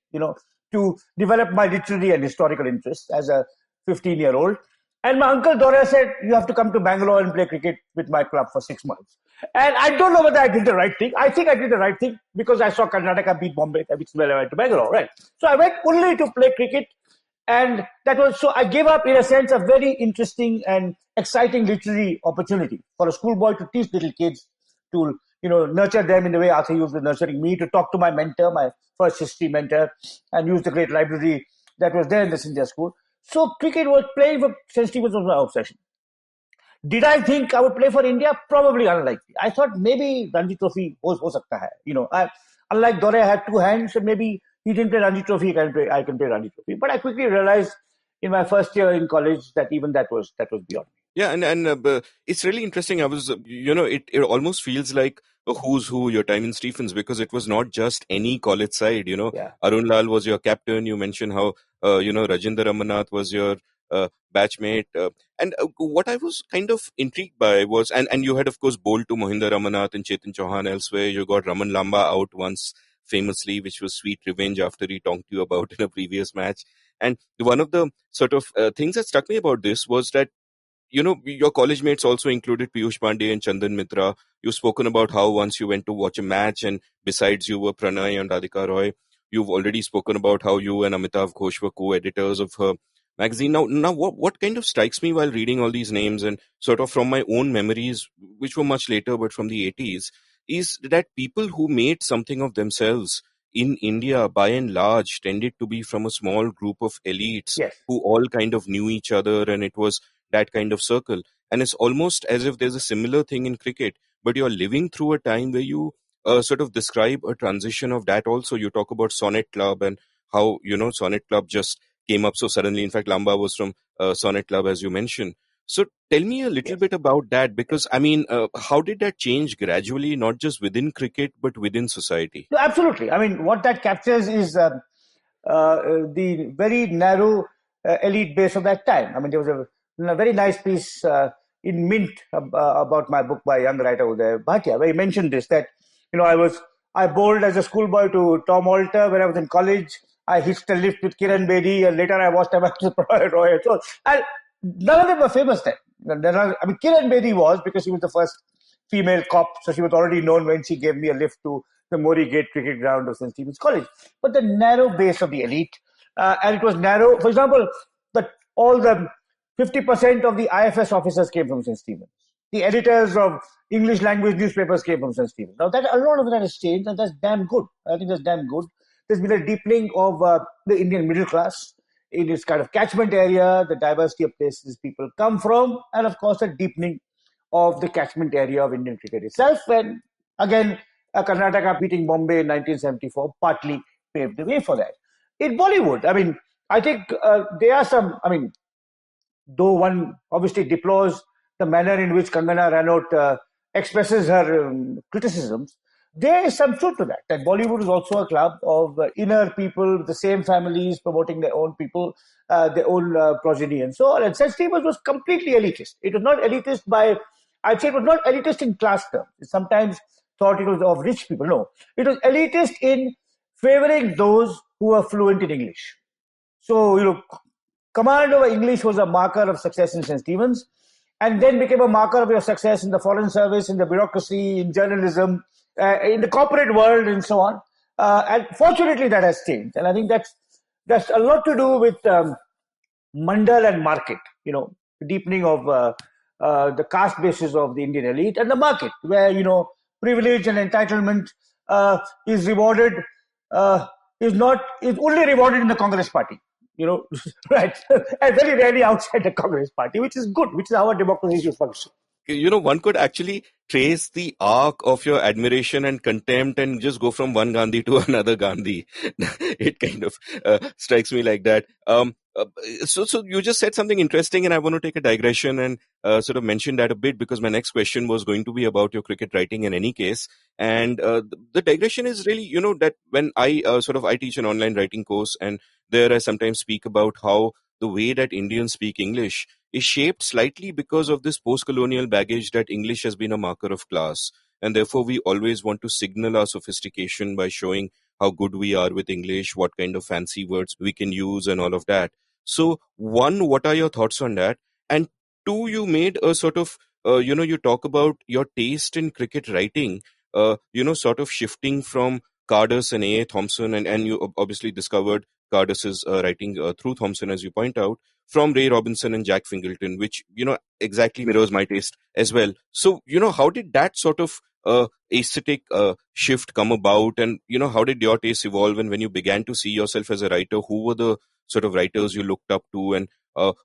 to develop my literary and historical interests as a 15-year-old. And my uncle Dora said, you have to come to Bangalore and play cricket with my club for 6 months. And I don't know whether I did the right thing. I think I did the right thing because I saw Karnataka beat Bombay, which is where I went to Bangalore, right? So I went only to play cricket. And so I gave up, in a sense, a very interesting and exciting literary opportunity for a schoolboy to teach little kids, to nurture them in the way Arthur Hughes was nurturing me, to talk to my mentor, my first history mentor, and use the great library that was there in the India School. So cricket was playing for St. Stephen's was my obsession. Did I think I would play for India? Probably unlikely. I thought maybe Ranji Trophy ho sakta hai. Unlike Dore, I had two hands, so maybe he didn't play Ranji Trophy, I can play Ranji Trophy. But I quickly realized in my first year in college that even that was beyond me. Yeah, and it's really interesting. I was, it almost feels like a who's who your time in Stephens, because it was not just any college side. Yeah. Arun Lal was your captain. You mentioned how Rajendra Ramanath was your batchmate, and what I was kind of intrigued by was, and you had of course bowled to Mohinder Ramanath and Chetan Chauhan elsewhere. You got Raman Lamba out once famously, which was sweet revenge after he tonked you about in a previous match. And one of the sort of things that struck me about this was that your college mates also included Piyush Pandey and Chandan Mitra. You've spoken about how once you went to watch a match and besides you were Pranay and Radhika Roy. You've already spoken about how you and Amitav Ghosh were co-editors of her magazine. Now, what kind of strikes me while reading all these names and sort of from my own memories, which were much later, but from the 80s, is that people who made something of themselves in India, by and large, tended to be from a small group of elites. Yes. Who all kind of knew each other, and it was that kind of circle. And it's almost as if there's a similar thing in cricket, but you're living through a time where you sort of describe a transition of that also. You talk about Sonnet Club and how, Sonnet Club just came up so suddenly. In fact, Lamba was from Sonnet Club, as you mentioned. So tell me a little bit about that, because, how did that change gradually, not just within cricket, but within society? No, absolutely. What that captures is the very narrow elite base of that time. There was a very nice piece in Mint about my book by a young writer Uday Bhatia, where he mentioned this, that I bowled as a schoolboy to Tom Alter when I was in college. I hitched a lift with Kiran Bedi, and later I watched a match with Roy. So, and none of them were famous then. Kiran Bedi was, because she was the first female cop, so she was already known when she gave me a lift to the Mori Gate cricket ground of St. Stephen's College. But the narrow base of the elite, and it was narrow. For example, all the 50% of the IFS officers came from St. Stephen's. The editors of English language newspapers came from St. Stephen's. Now, a lot of that has changed, and that's damn good. I think that's damn good. There's been a deepening of the Indian middle class in its kind of catchment area, the diversity of places people come from, and of course, a deepening of the catchment area of Indian cricket itself. And again, Karnataka beating Bombay in 1974 partly paved the way for that. In Bollywood, I think there are some, though one obviously deplores the manner in which Kangana Ranaut expresses her criticisms, there is some truth to that Bollywood is also a club of inner people with the same families promoting their own people, their own progeny and so on. And St. Stephen's was completely elitist. It was not elitist I'd say it was not elitist in class terms. It sometimes thought it was of rich people. No, it was elitist in favoring those who were fluent in English. So, command over English was a marker of success in St. Stephen's, and then became a marker of your success in the foreign service, in the bureaucracy, in journalism, in the corporate world, and so on. And fortunately, that has changed. And I think that's a lot to do with Mandal and market, the deepening of the caste basis of the Indian elite, and the market, where, privilege and entitlement is rewarded, is only rewarded in the Congress party. right, and very rarely outside the Congress party, which is good, which is how a democracy should function. One could actually trace the arc of your admiration and contempt and just go from one Gandhi to another Gandhi. It kind of strikes me like that. So you just said something interesting, and I want to take a digression and sort of mention that a bit, because my next question was going to be about your cricket writing in any case. And the digression is really, that when I teach an online writing course, and there I sometimes speak about how the way that Indians speak English is shaped slightly because of this post-colonial baggage that English has been a marker of class. And therefore, we always want to signal our sophistication by showing how good we are with English, what kind of fancy words we can use, and all of that. So, one, what are your thoughts on that? And two, you made a sort of, you talk about your taste in cricket writing, sort of shifting from Cardus and A. Thompson, and you obviously discovered Cardus's writing through Thompson, as you point out, from Ray Robinson and Jack Fingleton, which, exactly mirrors my taste as well. So, how did that sort of aesthetic shift come about? And, how did your taste evolve? And when you began to see yourself as a writer, who were the sort of writers you looked up to? And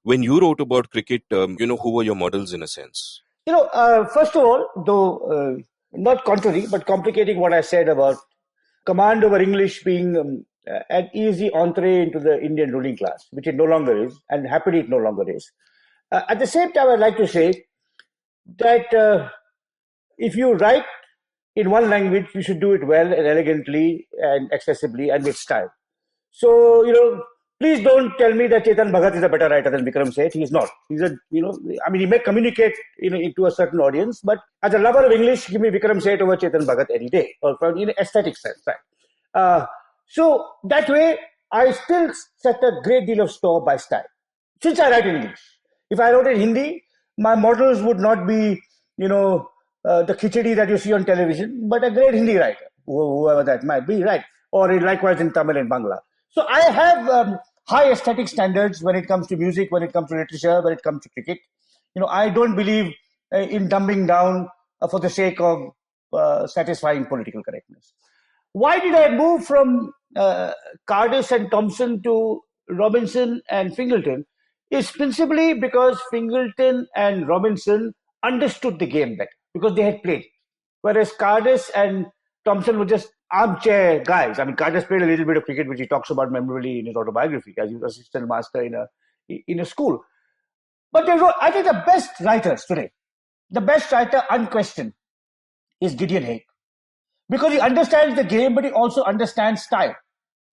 when you wrote about cricket, who were your models in a sense? First of all, though not contrary, but complicating what I said about command over English being an easy entree into the Indian ruling class, which it no longer is, and happily it no longer is. At the same time, I'd like to say that if you write in one language, you should do it well and elegantly and accessibly and with style. So, please don't tell me that Chetan Bhagat is a better writer than Vikram Seth. He is not. He's he may communicate, to a certain audience, but as a lover of English, give me Vikram Seth over Chetan Bhagat any day, or from aesthetic sense, right? So that way, I still set a great deal of store by style. Since I write in English, if I wrote in Hindi, my models would not be, the khichdi that you see on television, but a great Hindi writer, whoever that might be, right? Or likewise in Tamil and Bangla. So I have high aesthetic standards when it comes to music, when it comes to literature, when it comes to cricket. I don't believe in dumbing down for the sake of satisfying political correctness. Why did I move from Cardus and Thompson to Robinson and Fingleton? Is principally because Fingleton and Robinson understood the game better because they had played. Whereas Cardus and Thompson were just armchair guys. I mean, Cardus played a little bit of cricket, which he talks about memorably in his autobiography, as he was assistant master in a school. But I think the best writers today, the best writer unquestioned, is Gideon Haigh. Because he understands the game, but he also understands style.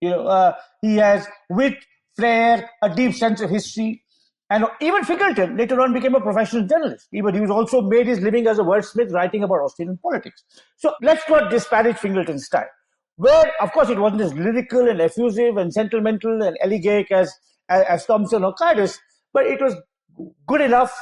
He has wit, flair, a deep sense of history. And even Fingleton later on became a professional journalist. He was also made his living as a wordsmith writing about Australian politics. So let's not disparage Fingleton's style. Where, of course, it wasn't as lyrical and effusive and sentimental and elegiac as Thompson or Cardus, but it was good enough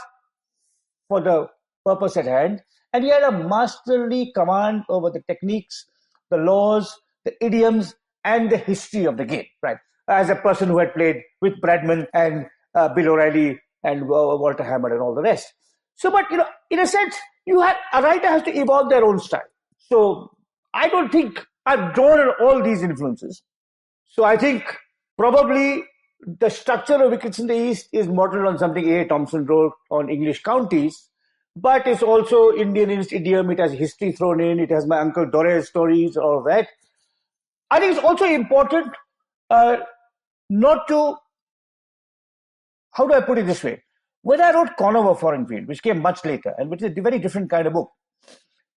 for the purpose at hand. And he had a masterly command over the techniques, the laws, the idioms, and the history of the game, right? As a person who had played with Bradman and Bill O'Reilly and Walter Hammond and all the rest. So, but, in a sense, a writer has to evolve their own style. So, I don't think I've drawn on all these influences. So, I think probably the structure of Wickets in the East is modeled on something A. Thompson wrote on English counties, but it's also Indian idiom. It has history thrown in. It has my Uncle Dore's stories, all of that. I think it's also important not to, how do I put it this way? When I wrote Corner of a Foreign Field, which came much later, and which is a very different kind of book,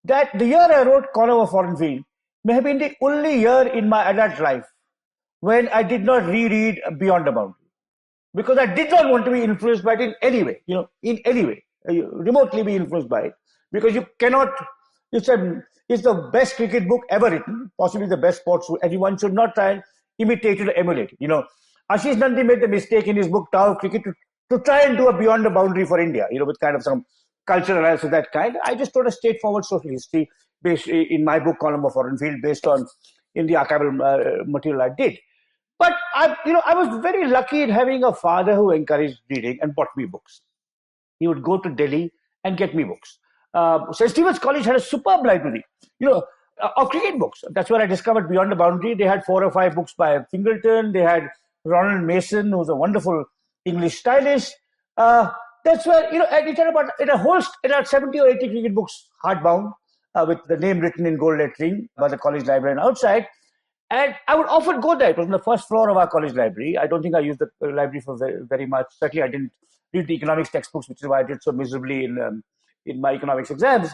that the year I wrote Corner of a Foreign Field may have been the only year in my adult life when I did not reread Beyond the Boundary. Because I did not want to be influenced by it in any way, remotely be influenced by it. Because you cannot, it's the best cricket book ever written, possibly the best sports book. Everyone should not try and imitate it or emulate it. Ashish Nandi made the mistake in his book Tao of Cricket to try and do a Beyond the Boundary for India, with kind of some cultural analysis of that kind. I just wrote a straightforward social history based in my book Column of Foreign Field, based on in the archival material I did. But I was very lucky in having a father who encouraged reading and bought me books. He would go to Delhi and get me books. St. Stephen's College had a superb library, of cricket books. That's where I discovered Beyond the Boundary. They had 4 or 5 books by Fingleton. They had Ronald Mason, who's a wonderful English stylist. That's where, and it had about it had 70 or 80 cricket books hardbound with the name written in gold lettering by the college librarian outside. And I would often go there. It was on the first floor of our college library. I don't think I used the library for very much. Certainly, I didn't read the economics textbooks, which is why I did so miserably in my economics exams.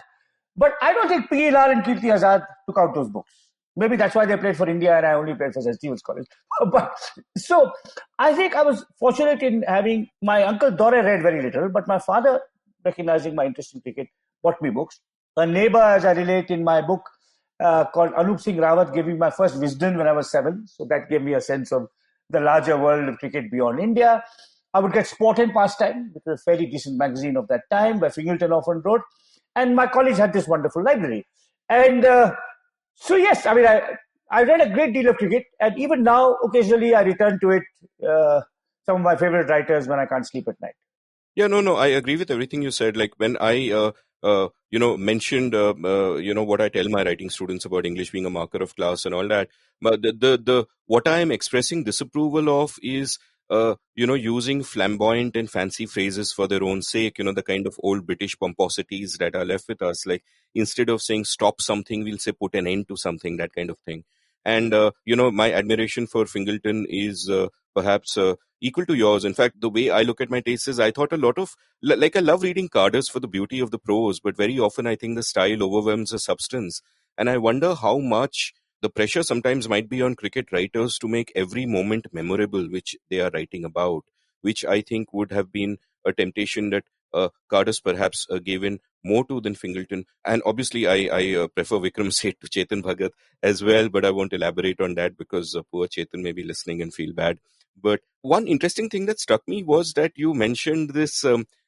But I don't think P. Lal and Kirti Azad took out those books. Maybe that's why they played for India and I only played for St. Stephen's College. But so I think I was fortunate in having my uncle Dore read very little, but my father, recognizing my interest in cricket, bought me books. A neighbor, as I relate in my book, called Anup Singh Rawat, gave me my first Wisden when I was 7. So that gave me a sense of the larger world of cricket beyond India. I would get Sport and Pastime, which was a fairly decent magazine of that time, where Fingleton often wrote. And my college had this wonderful library. And so, yes, I mean, I read a great deal of cricket. And even now, occasionally, I return to it, some of my favorite writers when I can't sleep at night. Yeah, no, I agree with everything you said. Like when I, mentioned, what I tell my writing students about English being a marker of class and all that. But the what I am expressing disapproval of is, using flamboyant and fancy phrases for their own sake. The kind of old British pomposities that are left with us. Like instead of saying stop something, we'll say put an end to something. That kind of thing. And my admiration for Fingleton is perhaps equal to yours. In fact, the way I look at my tastes is I thought a lot of, like I love reading Cardus for the beauty of the prose, but very often I think the style overwhelms the substance. And I wonder how much the pressure sometimes might be on cricket writers to make every moment memorable which they are writing about, which I think would have been a temptation that Cardus perhaps gave in more to than Fingleton. And obviously, I prefer Vikram Seth to Chetan Bhagat as well, but I won't elaborate on that because poor Chetan may be listening and feel bad. But one interesting thing that struck me was that you mentioned this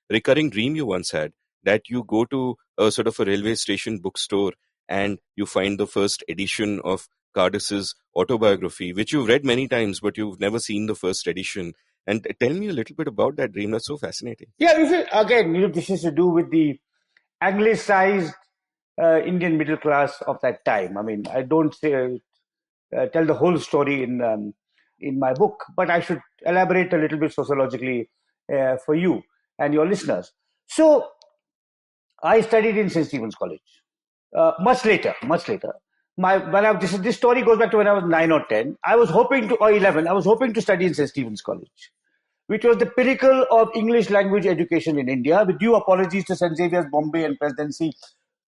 recurring dream you once had, that you go to a sort of a railway station bookstore and you find the first edition of Cardus's autobiography, which you've read many times, but you've never seen the first edition. And tell me a little bit about that dream. That's so fascinating. Yeah, this is to do with the anglicized Indian middle class of that time. I mean, I don't tell the whole story in my book, but I should elaborate a little bit sociologically for you and your listeners. So, I studied in St. Stephen's College. Much later. This story goes back to when I was 9 or 10. I was hoping to, or 11, I was hoping to study in St. Stephen's College, which was the pinnacle of English language education in India, with due apologies to St. Xavier's Bombay and Presidency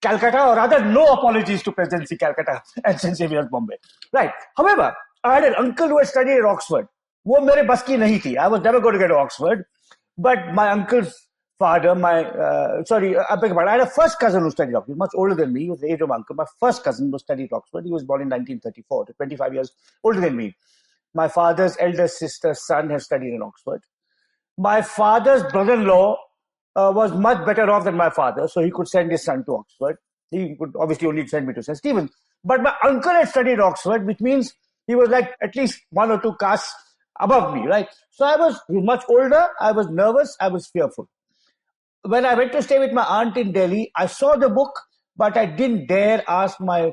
Calcutta, or rather no apologies to Presidency Calcutta and St. Xavier's Bombay. Right. However, I had an uncle who had studied at Oxford. वो मेरे बस की नहीं थी. I was never going to get to Oxford. But my uncle's father, I beg your pardon, I had a first cousin who studied Oxford. He was much older than me. He was the age of my uncle. My first cousin who studied Oxford. He was born in 1934, 25 years older than me. My father's elder sister's son has studied in Oxford. My father's brother-in-law was much better off than my father, so he could send his son to Oxford. He could obviously only send me to St. Stephen's. But my uncle had studied Oxford, which means he was like at least 1 or 2 castes above me, right? So he was much older. I was nervous. I was fearful. When I went to stay with my aunt in Delhi, I saw the book, but I didn't dare ask my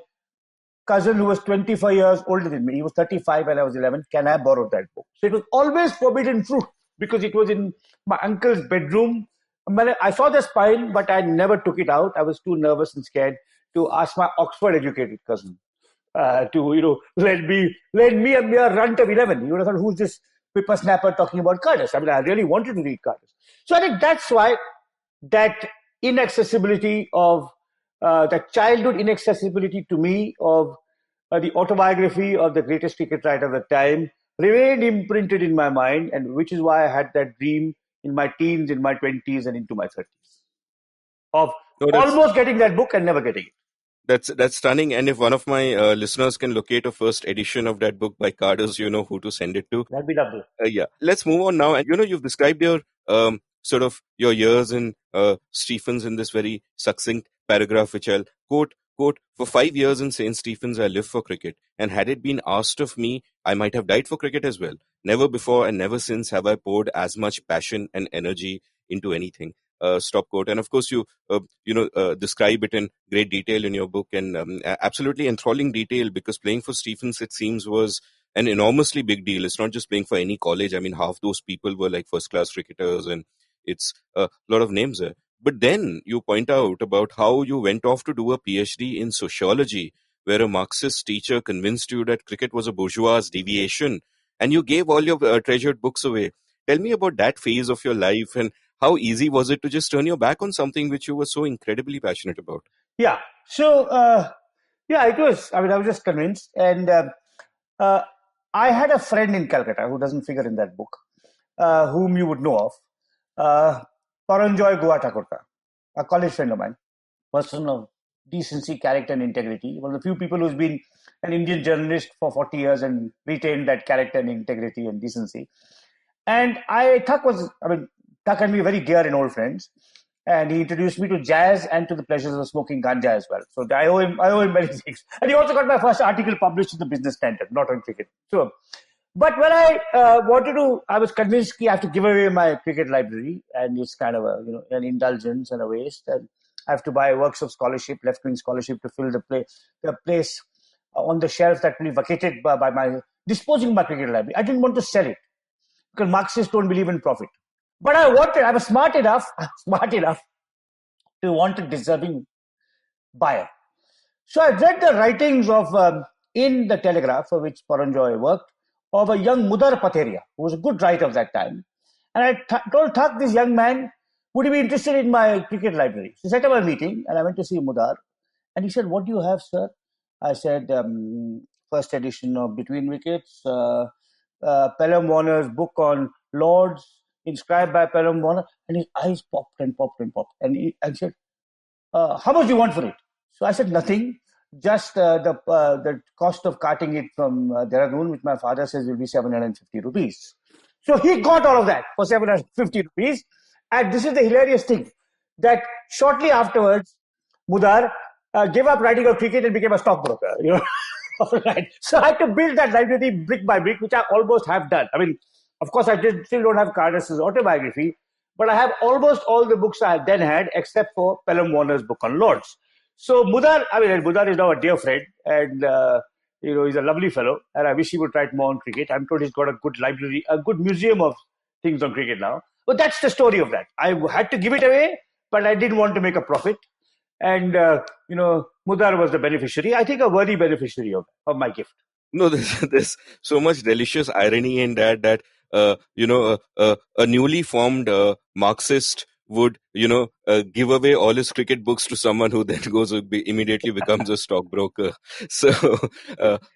cousin who was 25 years older than me. He was 35 when I was 11. Can I borrow that book? So it was always forbidden fruit because it was in my uncle's bedroom. I saw the spine, but I never took it out. I was too nervous and scared to ask my Oxford-educated cousin to lend me a mere runt of 11. You would have thought, who's this whippersnapper talking about Cardus? I mean, I really wanted to read Cardus. So I think that's why that inaccessibility of that childhood inaccessibility to me of the autobiography of the greatest cricket writer of the time remained imprinted in my mind, and which is why I had that dream in my teens, in my 20s, and into my 30s of almost getting that book and never getting it. That's stunning. And if one of my listeners can locate a first edition of that book by Cardus, you know who to send it to. That'd be lovely. Yeah. Let's move on now. And you've described your sort of your years in Stephens in this very succinct paragraph, which I'll quote, for 5 years in St. Stephen's, I lived for cricket. And had it been asked of me, I might have died for cricket as well. Never before and never since have I poured as much passion and energy into anything. Stop quote. And of course, you describe it in great detail in your book, and absolutely enthralling detail, because playing for Stephens, it seems, was an enormously big deal. It's not just playing for any college. I mean, half those people were like first class cricketers, and it's a lot of names there. But then you point out about how you went off to do a PhD in sociology, where a Marxist teacher convinced you that cricket was a bourgeois deviation, and you gave all your treasured books away. Tell me about that phase of your life, and how easy was it to just turn your back on something which you were so incredibly passionate about? Yeah. So, yeah, it was. I mean, I was just convinced. And uh, I had a friend in Calcutta who doesn't figure in that book, whom you would know of, Paranjoy Guatakurta, a college friend of mine, person of decency, character, and integrity. One of the few people who's been an Indian journalist for 40 years and retained that character and integrity and decency. And Thak and me very dear and old friends. And he introduced me to jazz and to the pleasures of smoking ganja as well. So I owe him many things. And he also got my first article published in the Business Standard, not on cricket. So, but when I I was convinced I have to give away my cricket library, and it's kind of an indulgence and a waste. And I have to buy works of scholarship, left-wing scholarship, to fill the place on the shelf that will be vacated by my disposing my cricket library. I didn't want to sell it because Marxists don't believe in profit. But I was smart enough to want a deserving buyer. So I read the writings of, in the Telegraph, for which Paranjoy worked, of a young Mudar Patheria, who was a good writer of that time. And I told Thak, this young man, would he be interested in my cricket library? So set up a meeting, and I went to see Mudar. And he said, what do you have, sir? I said, first edition of Between Wickets, Pelham Warner's book on Lords, inscribed by Pelham Warner. And his eyes popped and popped and popped. And I said, how much do you want for it? So I said, nothing, just the cost of carting it from Dehradun, which my father says will be 750 rupees. So he got all of that for 750 rupees. And this is the hilarious thing, that shortly afterwards, Mudar gave up writing of cricket and became a stockbroker. All right. So I had to build that library brick by brick, which I almost have done. I mean, of course, still don't have Carness's autobiography, but I have almost all the books I then had, except for Pelham Warner's book on Lords. So Mudar is now a dear friend, and he's a lovely fellow, and I wish he would write more on cricket. I'm told he's got a good library, a good museum of things on cricket now. But that's the story of that. I had to give it away, but I didn't want to make a profit. And, Mudar was the beneficiary, I think a worthy beneficiary of my gift. No, there's so much delicious irony in that a newly formed Marxist would give away all his cricket books to someone who then immediately becomes a stockbroker. So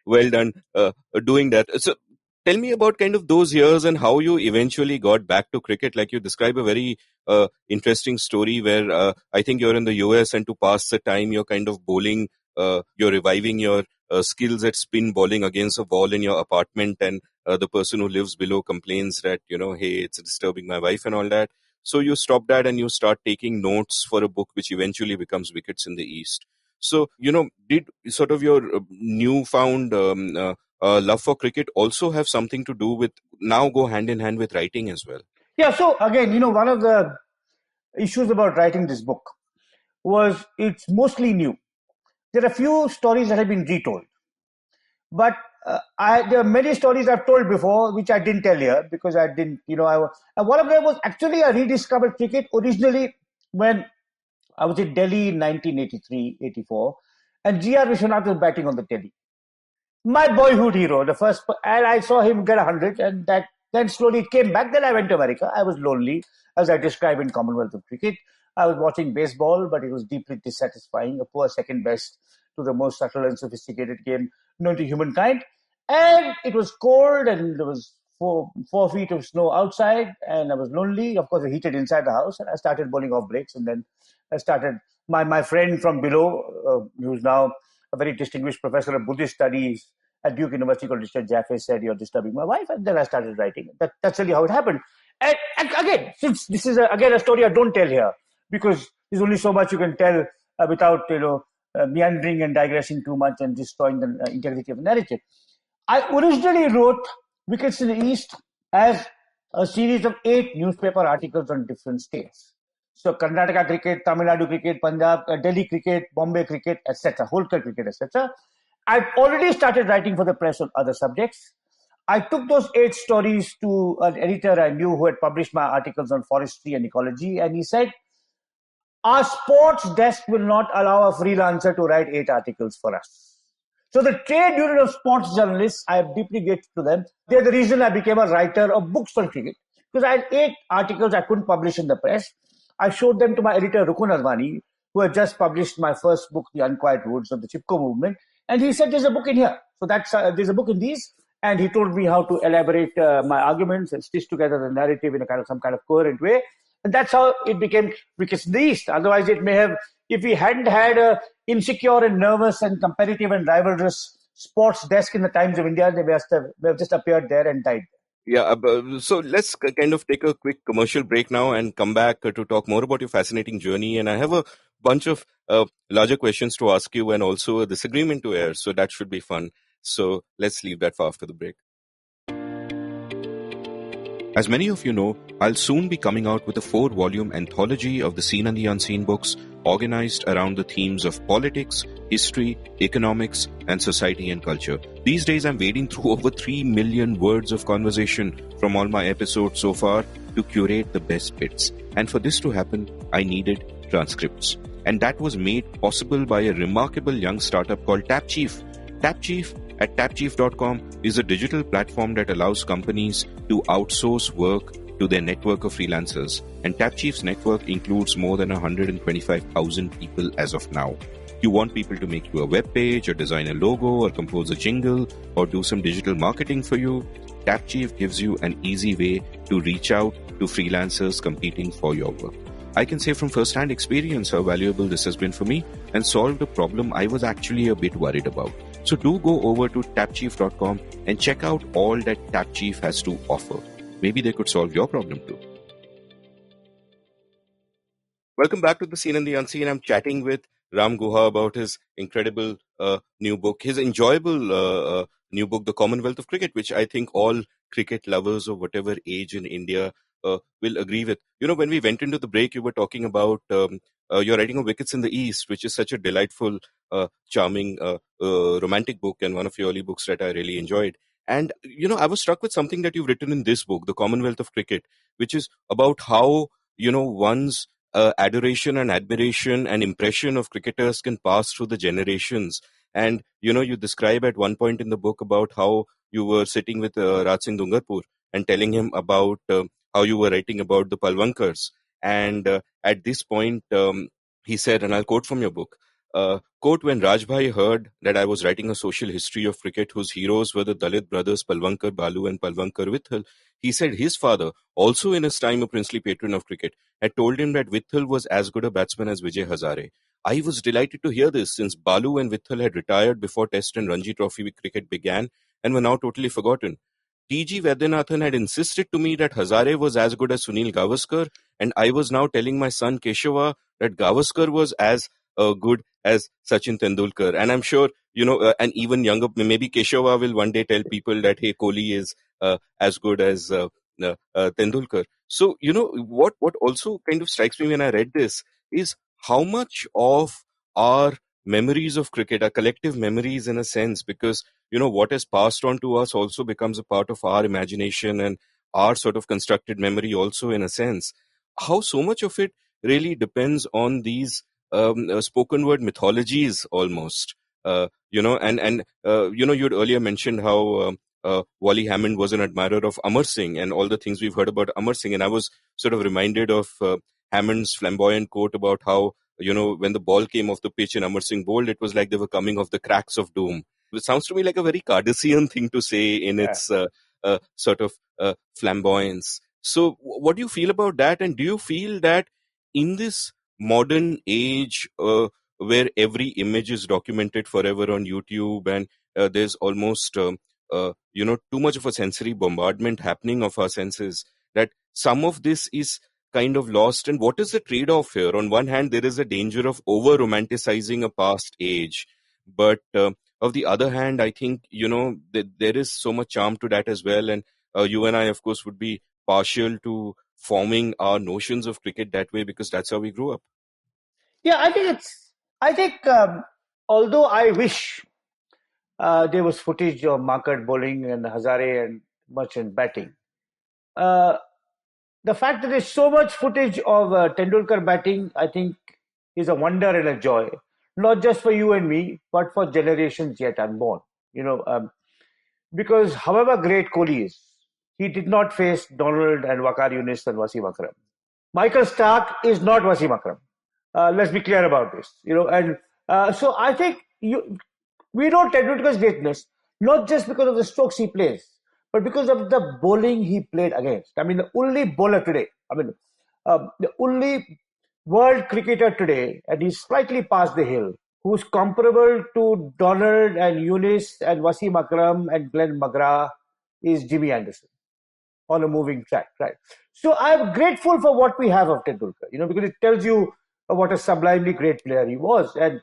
well done doing that. So tell me about kind of those years and how you eventually got back to cricket. Like, you describe a very interesting story where I think you're in the US, and to pass the time you're kind of bowling, you're reviving your skills at spin bowling against a wall in your apartment, and the person who lives below complains that, hey, it's disturbing my wife and all that. So you stop that and you start taking notes for a book which eventually becomes Wickets in the East. So, did sort of your newfound love for cricket also have something to do with, now go hand in hand with writing as well? Yeah, so again, one of the issues about writing this book was it's mostly new. There are a few stories that have been retold, but there are many stories I've told before which I didn't tell here because I didn't, and one of them was actually I rediscovered cricket originally when I was in Delhi in 1983-84, and G.R. Vishwanath was batting on the Delhi. My boyhood hero, and I saw him get 100, and then slowly it came back. Then I went to America. I was lonely, as I described in Commonwealth of Cricket. I was watching baseball, but it was deeply dissatisfying, a poor second best to the most subtle and sophisticated game known to humankind. And it was cold, and there was 4 feet of snow outside, and I was lonely. Of course, I heated inside the house, and I started bowling off breaks. And then I started, my friend from below, who's now a very distinguished professor of Buddhist studies at Duke University called Richard Jaffe, said, you're disturbing my wife. And then I started writing. That's really how it happened. And again, since this is again a story I don't tell here, because there's only so much you can tell without meandering and digressing too much and destroying the integrity of the narrative. I originally wrote Wickets in the East as a series of 8 newspaper articles on different states. So Karnataka cricket, Tamil Nadu cricket, Punjab, Delhi cricket, Bombay cricket, etc., Holkar cricket, etc. I've already started writing for the press on other subjects. I took those 8 stories to an editor I knew who had published my articles on forestry and ecology, and he said, our sports desk will not allow a freelancer to write 8 articles for us. So the trade union of sports journalists, I am deeply grateful to them. They're the reason I became a writer of books for cricket. Because I had 8 articles I couldn't publish in the press. I showed them to my editor, Rukun Arvani, who had just published my first book, The Unquiet Woods of the Chipko Movement. And he said, there's a book in here. So there's a book in these. And he told me how to elaborate my arguments and stitch together the narrative in some kind of coherent way. And that's how it became Wickets in the East. Otherwise, it may have, if we hadn't had a insecure and nervous and competitive and rivalrous sports desk in the Times of India, they may have just appeared there and died. Yeah, so let's kind of take a quick commercial break now and come back to talk more about your fascinating journey. And I have a bunch of larger questions to ask you and also a disagreement to air. So that should be fun. So let's leave that for after the break. As many of you know, I'll soon be coming out with a 4-volume anthology of the Seen and the Unseen books organized around the themes of politics, history, economics, and society and culture. These days, I'm wading through over 3 million words of conversation from all my episodes so far to curate the best bits. And for this to happen, I needed transcripts. And that was made possible by a remarkable young startup called TapChief. TapChief at tapchief.com is a digital platform that allows companies to outsource work to their network of freelancers. And TapChief's network includes more than 125,000 people as of now. You want people to make you a web page or design a logo or compose a jingle or do some digital marketing for you. TapChief gives you an easy way to reach out to freelancers competing for your work. I can say from first-hand experience how valuable this has been for me and solved a problem I was actually a bit worried about. So do go over to tapchief.com and check out all that TapChief has to offer. Maybe they could solve your problem too. Welcome back to The Seen and the Unseen. I'm chatting with Ram Guha about his incredible new book, his enjoyable new book, The Commonwealth of Cricket, which I think all cricket lovers of whatever age in India will agree with. You know, when we went into the break, you were talking about your writing of Wickets in the East, which is such a delightful, charming, romantic book and one of your early books that I really enjoyed. And, you know, I was struck with something that you've written in this book, The Commonwealth of Cricket, which is about how, you know, one's adoration and admiration and impression of cricketers can pass through the generations. And, you know, you describe at one point in the book about how you were sitting with Raj Singh Dungarpur and telling him about how you were writing about the Palwankars. And at this point, he said, and I'll quote from your book, quote, when Rajbhai heard that I was writing a social history of cricket whose heroes were the Dalit brothers Palwankar Balu and Palwankar Vithal, he said his father, also in his time a princely patron of cricket, had told him that Vithal was as good a batsman as Vijay Hazare. I was delighted to hear this since Balu and Vithal had retired before Test and Ranji Trophy cricket began and were now totally forgotten. T.G. Vaidyanathan had insisted to me that Hazare was as good as Sunil Gavaskar, and I was now telling my son Keshava that Gavaskar was as good as Sachin Tendulkar. And I'm sure, you know, and even younger, maybe Keshava will one day tell people that, hey, Kohli is as good as Tendulkar. So, you know, what also kind of strikes me when I read this is how much of our memories of cricket are collective memories in a sense, because, you know, what is passed on to us also becomes a part of our imagination and our sort of constructed memory also in a sense. How so much of it really depends on these spoken word mythologies almost, you know, and you know, you'd earlier mentioned how Wally Hammond was an admirer of Amar Singh and all the things we've heard about Amar Singh. And I was sort of reminded of Hammond's flamboyant quote about how, you know, when the ball came off the pitch and Amar Singh bowled, it was like they were coming off the cracks of doom. It sounds to me like a very Cardassian thing to say in its sort of flamboyance. So what do you feel about that? And do you feel that in this modern age where every image is documented forever on YouTube and there's almost, you know, too much of a sensory bombardment happening of our senses, that some of this is kind of lost? And what is the trade-off here? On one hand, there is a danger of over-romanticizing a past age. But of the other hand, I think, you know, there is so much charm to that as well. And you and I, of course, would be partial to forming our notions of cricket that way because that's how we grew up. Yeah, I think although I wish there was footage of Market bowling and Hazare and Merchant batting. Uh, the fact that there's so much footage of Tendulkar batting, I think, is a wonder and a joy, not just for you and me, but for generations yet unborn. Because however great Kohli is, he did not face Donald and Wakar Yunis and Wasim Akram. Michael Stark is not Wasim Akram. Let's be clear about this. And so I think we know Tendulkar's greatness not just because of the strokes he plays, but because of the bowling he played against. I mean, the only bowler today. The only world cricketer today, and he's slightly past the hill, who's comparable to Donald and Yunis and Wasim Akram and Glenn McGrath is Jimmy Anderson on a moving track, right? So I'm grateful for what we have of Tendulkar, because it tells you what a sublimely great player he was. And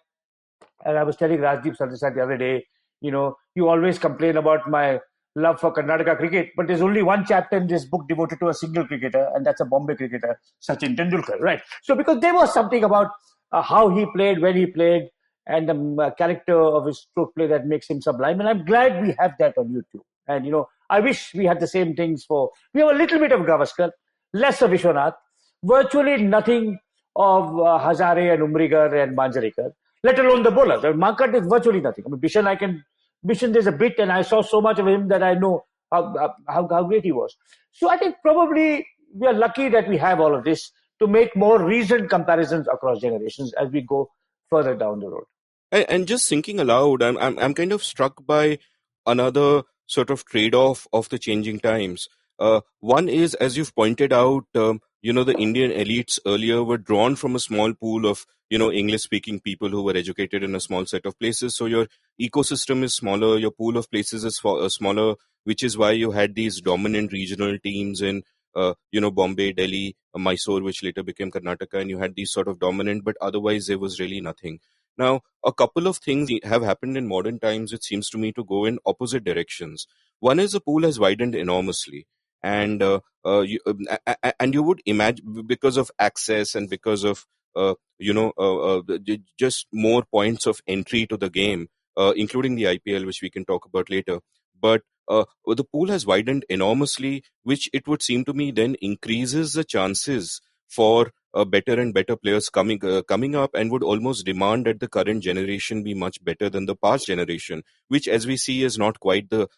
I was telling Rajdeep Sardesai the other day, you always complain about my love for Karnataka cricket, but there's only one chapter in this book devoted to a single cricketer, and that's a Bombay cricketer, Sachin Tendulkar, right? So because there was something about how he played, when he played, and the character of his stroke play that makes him sublime. And I'm glad we have that on YouTube. And, I wish we had the same things we have a little bit of Gavaskar, less of Vishwanath, virtually nothing of Hazare and Umrigar and Manjrekar, let alone the bowler. The market is virtually nothing. I mean, Bishan, there's a bit, and I saw so much of him that I know how great he was. So I think probably we are lucky that we have all of this to make more reasoned comparisons across generations as we go further down the road. And just thinking aloud, I'm kind of struck by another sort of trade-off of the changing times. One is, as you've pointed out, the Indian elites earlier were drawn from a small pool of, English-speaking people who were educated in a small set of places. So your ecosystem is smaller, your pool of places is smaller, which is why you had these dominant regional teams in, Bombay, Delhi, Mysore, which later became Karnataka, and you had these sort of dominant, but otherwise there was really nothing. Now, a couple of things have happened in modern times, which seems to me to go in opposite directions. One is the pool has widened enormously, and you would imagine, because of access and because of just more points of entry to the game, including the IPL, which we can talk about later. But the pool has widened enormously, which it would seem to me then increases the chances for better and better players coming up, and would almost demand that the current generation be much better than the past generation, which, as we see, is not quite the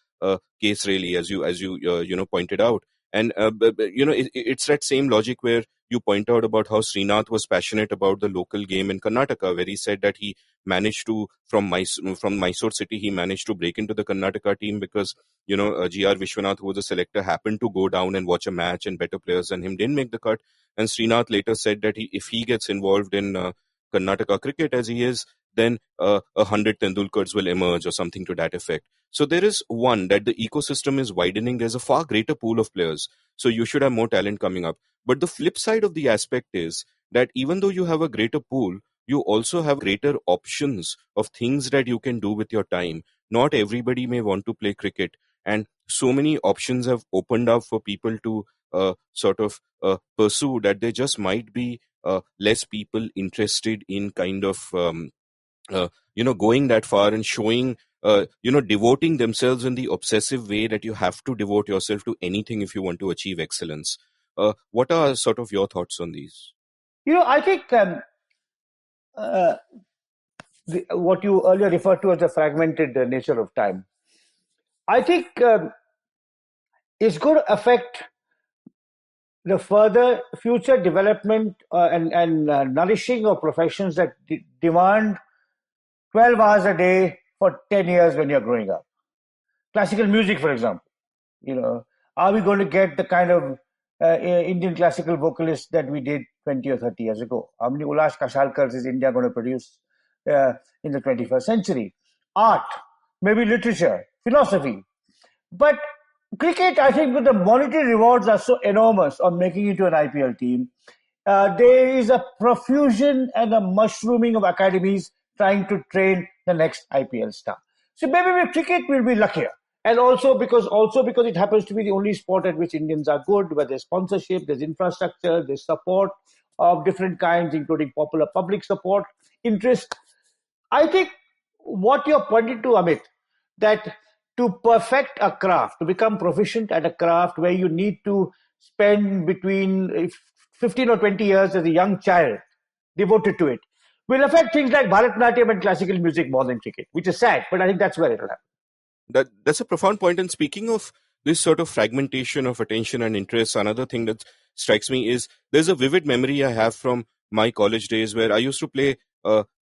case really, as you pointed out. And it's that same logic where you point out about how Srinath was passionate about the local game in Karnataka, where he said that he managed to, from Mysore city, he managed to break into the Karnataka team because G.R. Vishwanath, who was a selector, happened to go down and watch a match, and better players than him didn't make the cut. And Srinath later said that if he gets involved in Karnataka cricket as he is, then 100 Tendulkars will emerge, or something to that effect. So there is one, that the ecosystem is widening. There's a far greater pool of players. So you should have more talent coming up. But the flip side of the aspect is that even though you have a greater pool, you also have greater options of things that you can do with your time. Not everybody may want to play cricket, and so many options have opened up for people to sort of pursue, that there just might be less people interested in kind of going that far and showing devoting themselves in the obsessive way that you have to devote yourself to anything if you want to achieve excellence. What are sort of your thoughts on these? I think what you earlier referred to as the fragmented nature of time, I think is going to affect the further future development and nourishing of professions that demand 12 hours a day for 10 years when you're growing up. Classical music, for example. Are we going to get the kind of Indian classical vocalists that we did 20 or 30 years ago? How many Ulash Kashalkars is India going to produce in the 21st century? Art, maybe literature, philosophy. But cricket, I think, with the monetary rewards are so enormous on making it to an IPL team, there is a profusion and a mushrooming of academies trying to train the next IPL star. So maybe with cricket we'll be luckier. And also because it happens to be the only sport at which Indians are good, where there's sponsorship, there's infrastructure, there's support of different kinds, including popular public support, interest. I think what you're pointing to, Amit, that to perfect a craft, to become proficient at a craft where you need to spend between 15 or 20 years as a young child devoted to it, will affect things like Bharatanatyam and classical music more than cricket, which is sad, but I think that's where it'll happen. That's a profound point. And speaking of this sort of fragmentation of attention and interest, another thing that strikes me is there's a vivid memory I have from my college days where I used to play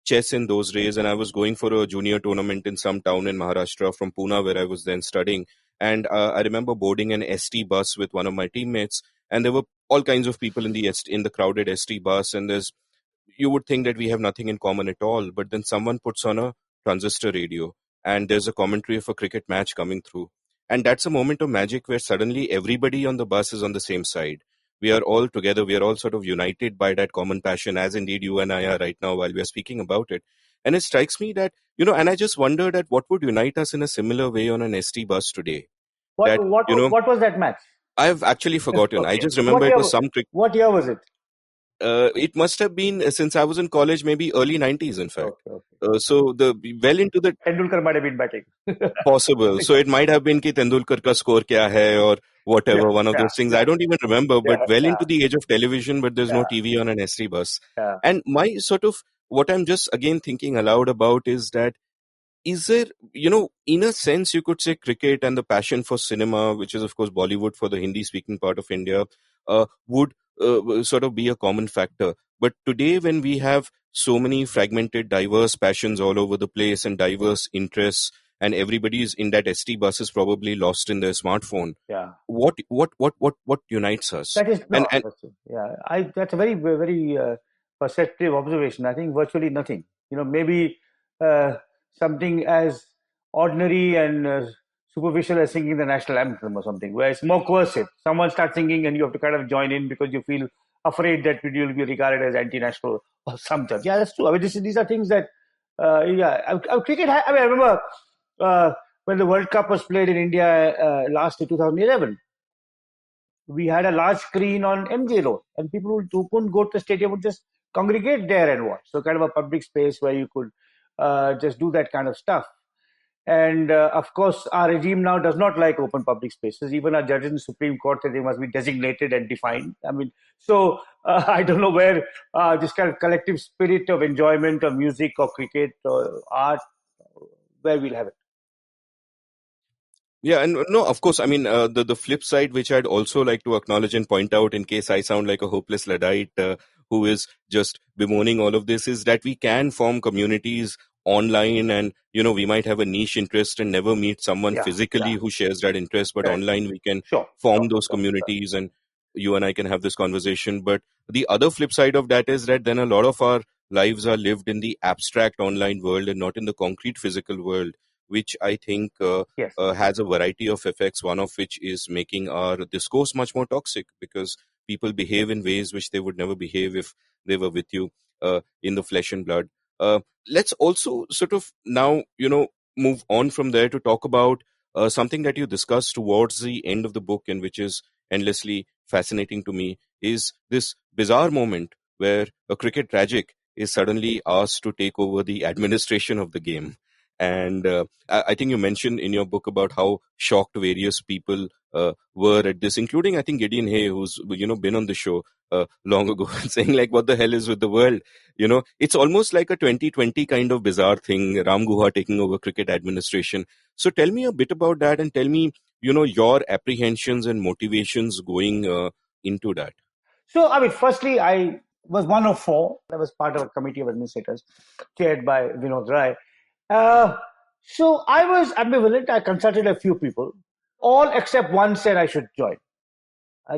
chess in those days, and I was going for a junior tournament in some town in Maharashtra from Pune, where I was then studying. And I remember boarding an ST bus with one of my teammates, and there were all kinds of people in the crowded ST bus, and you would think that we have nothing in common at all, but then someone puts on a transistor radio and there's a commentary of a cricket match coming through. And that's a moment of magic where suddenly everybody on the bus is on the same side. We are all together, we are all sort of united by that common passion, as indeed you and I are right now while we are speaking about it. And it strikes me that, and I just wonder that what would unite us in a similar way on an ST bus today. What what was that match? I've actually forgotten. I Okay. just remember it was some cricket. What year was it? It must have been since I was in college, maybe early 90s, in fact. Okay. So well into the Tendulkar might have been batting. possible. So it might have been ki Tendulkar ka score kya hai or whatever, one of those things. I don't even remember, but well into the age of television, but there's no TV on an ST bus. And my sort of, what I'm just again thinking aloud about is that, is there, in a sense, you could say cricket and the passion for cinema, which is, of course, Bollywood for the Hindi speaking part of India, would sort of be a common factor. But today, when we have so many fragmented, diverse passions all over the place and diverse interests, and everybody is in that ST bus is probably lost in their smartphone. Yeah. What unites us? That is that's a very, very perceptive observation. I think virtually nothing. Maybe something as ordinary and superficial as singing the national anthem or something, where it's more coercive. Someone starts singing and you have to kind of join in because you feel afraid that you'll be regarded as anti-national or something. Yeah, that's true. I mean, these are things that, cricket. I remember when the World Cup was played in India last in 2011. We had a large screen on MJ Road, and people who couldn't go to the stadium would just congregate there and watch. So, kind of a public space where you could just do that kind of stuff. And of course, our regime now does not like open public spaces. Even our judges in the Supreme Court say they must be designated and defined. I mean, so I don't know where this kind of collective spirit of enjoyment of music or cricket or art, where we'll have it. Yeah, and no, of course, I mean, the flip side, which I'd also like to acknowledge and point out in case I sound like a hopeless Luddite who is just bemoaning all of this, is that we can form communities online and, we might have a niche interest and never meet someone physically who shares that interest, but online we can form those communities and you and I can have this conversation. But the other flip side of that is that then a lot of our lives are lived in the abstract online world and not in the concrete physical world, which I think has a variety of effects, one of which is making our discourse much more toxic because people behave in ways which they would never behave if they were with you in the flesh and blood. Let's also sort of now, move on from there to talk about something that you discussed towards the end of the book and which is endlessly fascinating to me, is this bizarre moment where a cricket tragic is suddenly asked to take over the administration of the game. And I think you mentioned in your book about how shocked various people were at this, including I think Gideon Hay, who's been on the show long ago, saying like, "What the hell is with the world?" It's almost like a 2020 kind of bizarre thing. Ram Guha taking over cricket administration. So tell me a bit about that, and tell me, your apprehensions and motivations going into that. So, I mean, firstly, I was one of four. I was part of a committee of administrators chaired by Vinod Rai. So I was ambivalent. I consulted a few people. All except one said I should join.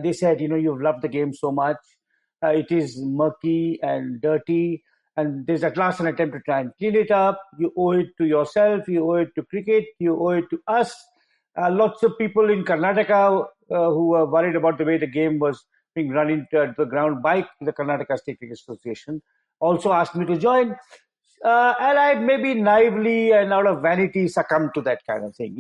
They said, you've loved the game so much. It is murky and dirty. And there's at last an attempt to try and clean it up. You owe it to yourself. You owe it to cricket. You owe it to us. Lots of people in Karnataka who were worried about the way the game was being run into the ground by the Karnataka State Cricket Association also asked me to join. And I maybe naively and out of vanity succumbed to that kind of thing.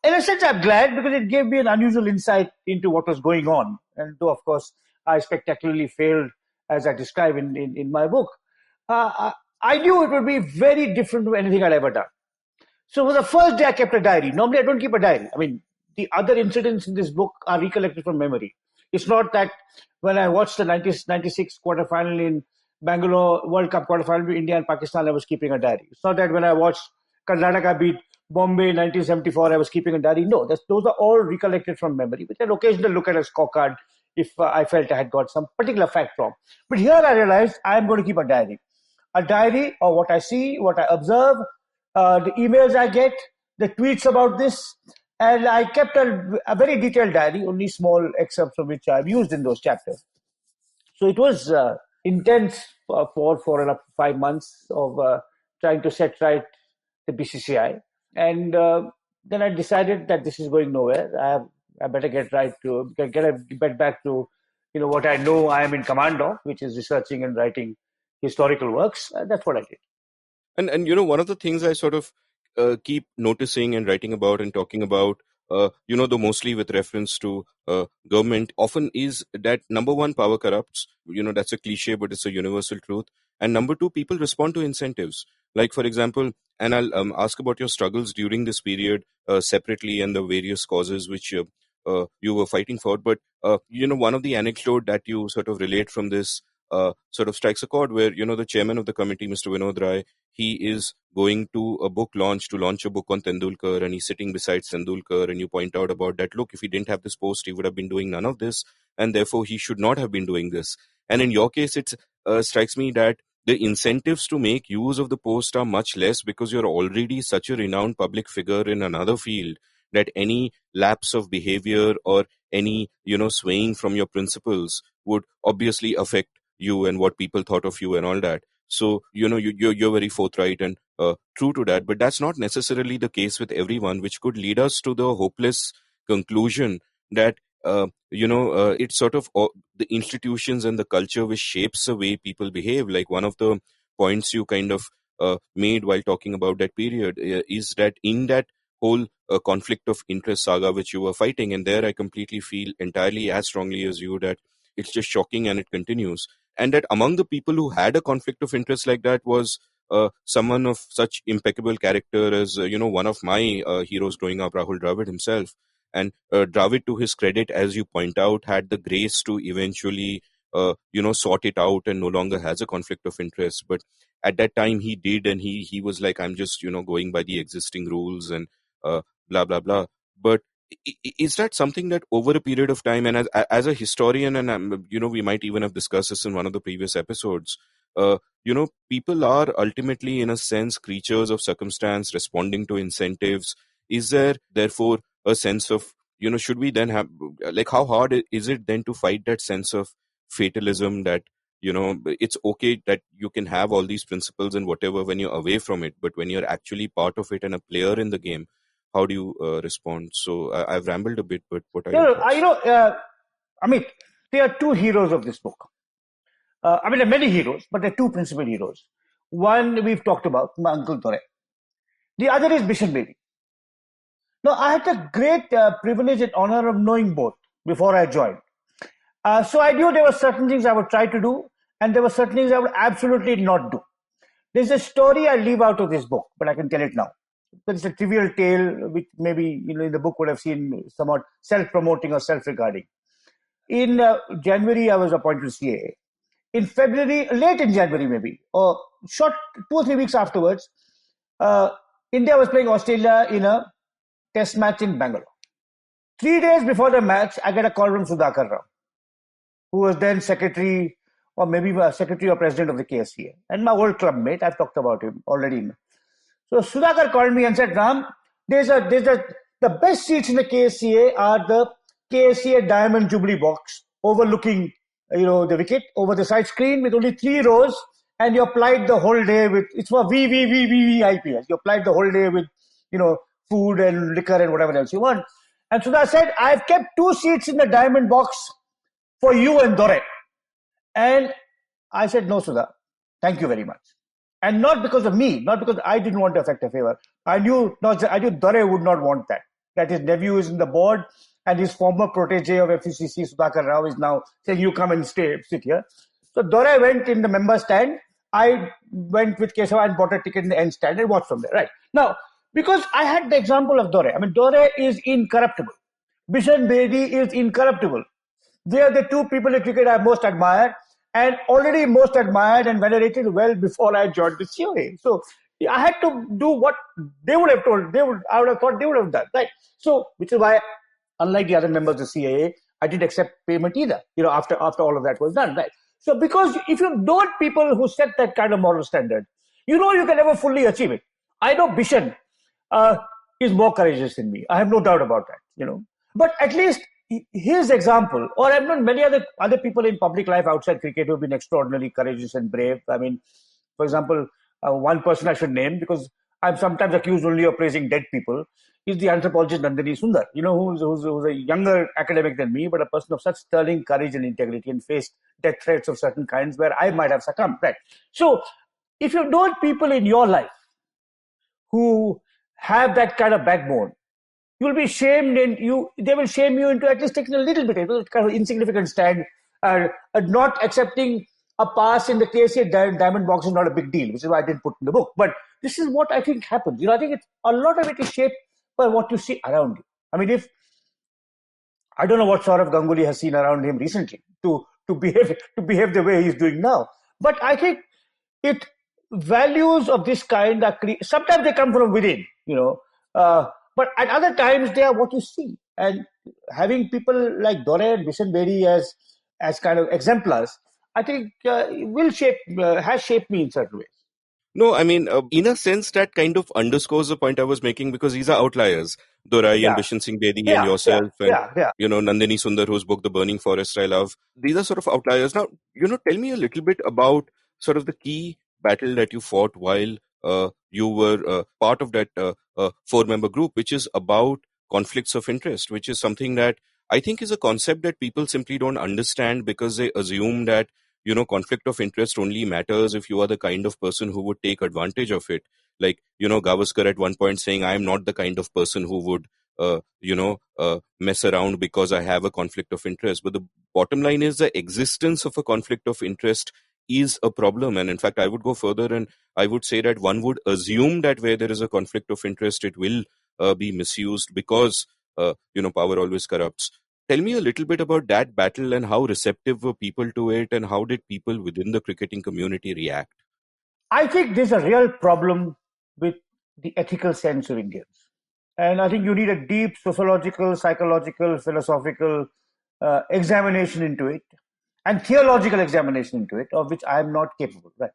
In a sense, I'm glad because it gave me an unusual insight into what was going on. And though, of course, I spectacularly failed, as I describe in my book, I knew it would be very different from anything I'd ever done. So for the first day, I kept a diary. Normally, I don't keep a diary. I mean, the other incidents in this book are recollected from memory. It's not that when I watched the 1996 quarterfinal in Bangalore World Cup quarterfinal with India and Pakistan, I was keeping a diary. It's not that when I watched Karnataka beat Bombay in 1974, I was keeping a diary. No, those are all recollected from memory, which I'd occasionally look at a scorecard if I felt I had got some particular fact wrong. But here I realized I am going to keep a diary of what I see, what I observe, the emails I get, the tweets about this. And I kept a very detailed diary, only small excerpts of which I've used in those chapters. So it was intense for 4.5 months of trying to set right the BCCI. And then I decided that this is going nowhere. I better get back to what I know I am in command of, which is researching and writing historical works. That's what I did. And one of the things I sort of keep noticing and writing about and talking about, though mostly with reference to government, often is that number one, power corrupts. That's a cliche, but it's a universal truth. And number two, people respond to incentives. Like, for example, and I'll ask about your struggles during this period separately and the various causes which you were fighting for. But, one of the anecdote that you sort of relate from this sort of strikes a chord where, the chairman of the committee, Mr. Vinod Rai, he is going to a book launch to launch a book on Tendulkar, and he's sitting beside Tendulkar, and you point out about that, look, if he didn't have this post, he would have been doing none of this, and therefore he should not have been doing this. And in your case, it strikes me that the incentives to make use of the post are much less because you're already such a renowned public figure in another field that any lapse of behavior or any, swaying from your principles would obviously affect you and what people thought of you and all that. So, you're very forthright and true to that. But that's not necessarily the case with everyone, which could lead us to the hopeless conclusion that, it's sort of the institutions and the culture which shapes the way people behave. Like one of the points you kind of made while talking about that period is that in that whole conflict of interest saga which you were fighting, and there I completely feel entirely as strongly as you that it's just shocking and it continues. And that among the people who had a conflict of interest like that was someone of such impeccable character as, one of my heroes growing up, Rahul Dravid himself. And Dravid, to his credit, as you point out, had the grace to eventually, sort it out and no longer has a conflict of interest. But at that time he did, and he was like, I'm just, going by the existing rules and blah, blah, blah. But is that something that over a period of time, and as a historian, and we might even have discussed this in one of the previous episodes, people are ultimately, in a sense, creatures of circumstance responding to incentives. Is there therefore a sense of, should we then have, like, how hard is it then to fight that sense of fatalism that, it's okay that you can have all these principles and whatever when you're away from it, but when you're actually part of it and a player in the game, how do you respond? So I've rambled a bit, but what are your thoughts? Amit, there are two heroes of this book. There are many heroes, but there are two principal heroes. One we've talked about, my Uncle Dore. The other is Bishan Bedi. Now, I had the great privilege and honor of knowing both before I joined. So I knew there were certain things I would try to do, and there were certain things I would absolutely not do. There's a story I leave out of this book, but I can tell it now. It's a trivial tale, which maybe in the book would have seen somewhat self-promoting or self-regarding. In January, I was appointed to CAA. In February, late in January maybe, or short 2 or 3 weeks afterwards, India was playing Australia in a test match in Bangalore. 3 days before the match, I get a call from Sudhakar Rao, who was then secretary or maybe secretary or president of the KSCA, and my old club mate. I've talked about him already. So Sudhakar called me and said, Ram, the best seats in the KSCA are the KSCA Diamond Jubilee box overlooking, the wicket over the side screen with only 3 rows, and you applied the whole day with, it's for VVVVVIPs. You applied the whole day with, food and liquor and whatever else you want. And Sudha said, I've kept 2 seats in the diamond box for you and Dore. And I said, no, Sudha, thank you very much. And not because of me, not because I didn't want to affect a favor. I knew Dore would not want that. That his nephew is in the board, and his former protege of FCCC, Sudhakar Rao, is now saying, you come and sit here. So Dore went in the member stand. I went with Kesava and bought a ticket in the end stand and watched from there. Right. Now, Because I had the example of Dore. I mean, Dore is incorruptible. Bishan Bedi is incorruptible. They are the two people in cricket I most admire, and already most admired and venerated well before I joined the COA. So I had to do what they would have told. I would have thought they would have done, right? So, which is why, unlike the other members of the CAA, I didn't accept payment either. After all of that was done, right? So, because if you know people who set that kind of moral standard, you can never fully achieve it. I know Bishan uh, is more courageous than me. I have no doubt about that. But at least his example, or I've known many other people in public life outside cricket who have been extraordinarily courageous and brave. I mean, for example, one person I should name, because I'm sometimes accused only of praising dead people, is the anthropologist Nandini Sundar, who's a younger academic than me, but a person of such sterling courage and integrity, and faced death threats of certain kinds where I might have succumbed. Right. So, if you've known people in your life who have that kind of backbone, you'll be shamed, and they will shame you into at least taking a little bit of kind of insignificant stand, not accepting a pass in the KCA diamond box is not a big deal, which is why I didn't put in the book. But this is what I think happens. I think a lot of it is shaped by what you see around you. I mean, if I don't know what Saurav Ganguly has seen around him recently to behave the way he's doing now, but I think it values of this kind are sometimes they come from within, but at other times they are what you see. And having people like Dore and Bishan Bedi as kind of exemplars, I think has shaped me in certain ways. No, I mean, in a sense, that kind of underscores the point I was making, because these are outliers. Dorai and Yeah, Bishan Singh Bedi and yeah, yeah, yourself, and yeah, yeah. Nandini Sundar, whose book The Burning Forest I love. These are sort of outliers. Now, tell me a little bit about sort of the key battle that you fought while you were part of that 4-member group, which is about conflicts of interest, which is something that I think is a concept that people simply don't understand, because they assume that conflict of interest only matters if you are the kind of person who would take advantage of it. Like, Gavaskar at one point saying, I am not the kind of person who would, mess around because I have a conflict of interest. But the bottom line is the existence of a conflict of interest is a problem. And in fact, I would go further and I would say that one would assume that where there is a conflict of interest, it will be misused, because, power always corrupts. Tell me a little bit about that battle and how receptive were people to it, and how did people within the cricketing community react? I think there's a real problem with the ethical sense of Indians. And I think you need a deep sociological, psychological, philosophical examination into it, and theological examination into it, of which I am not capable. Right?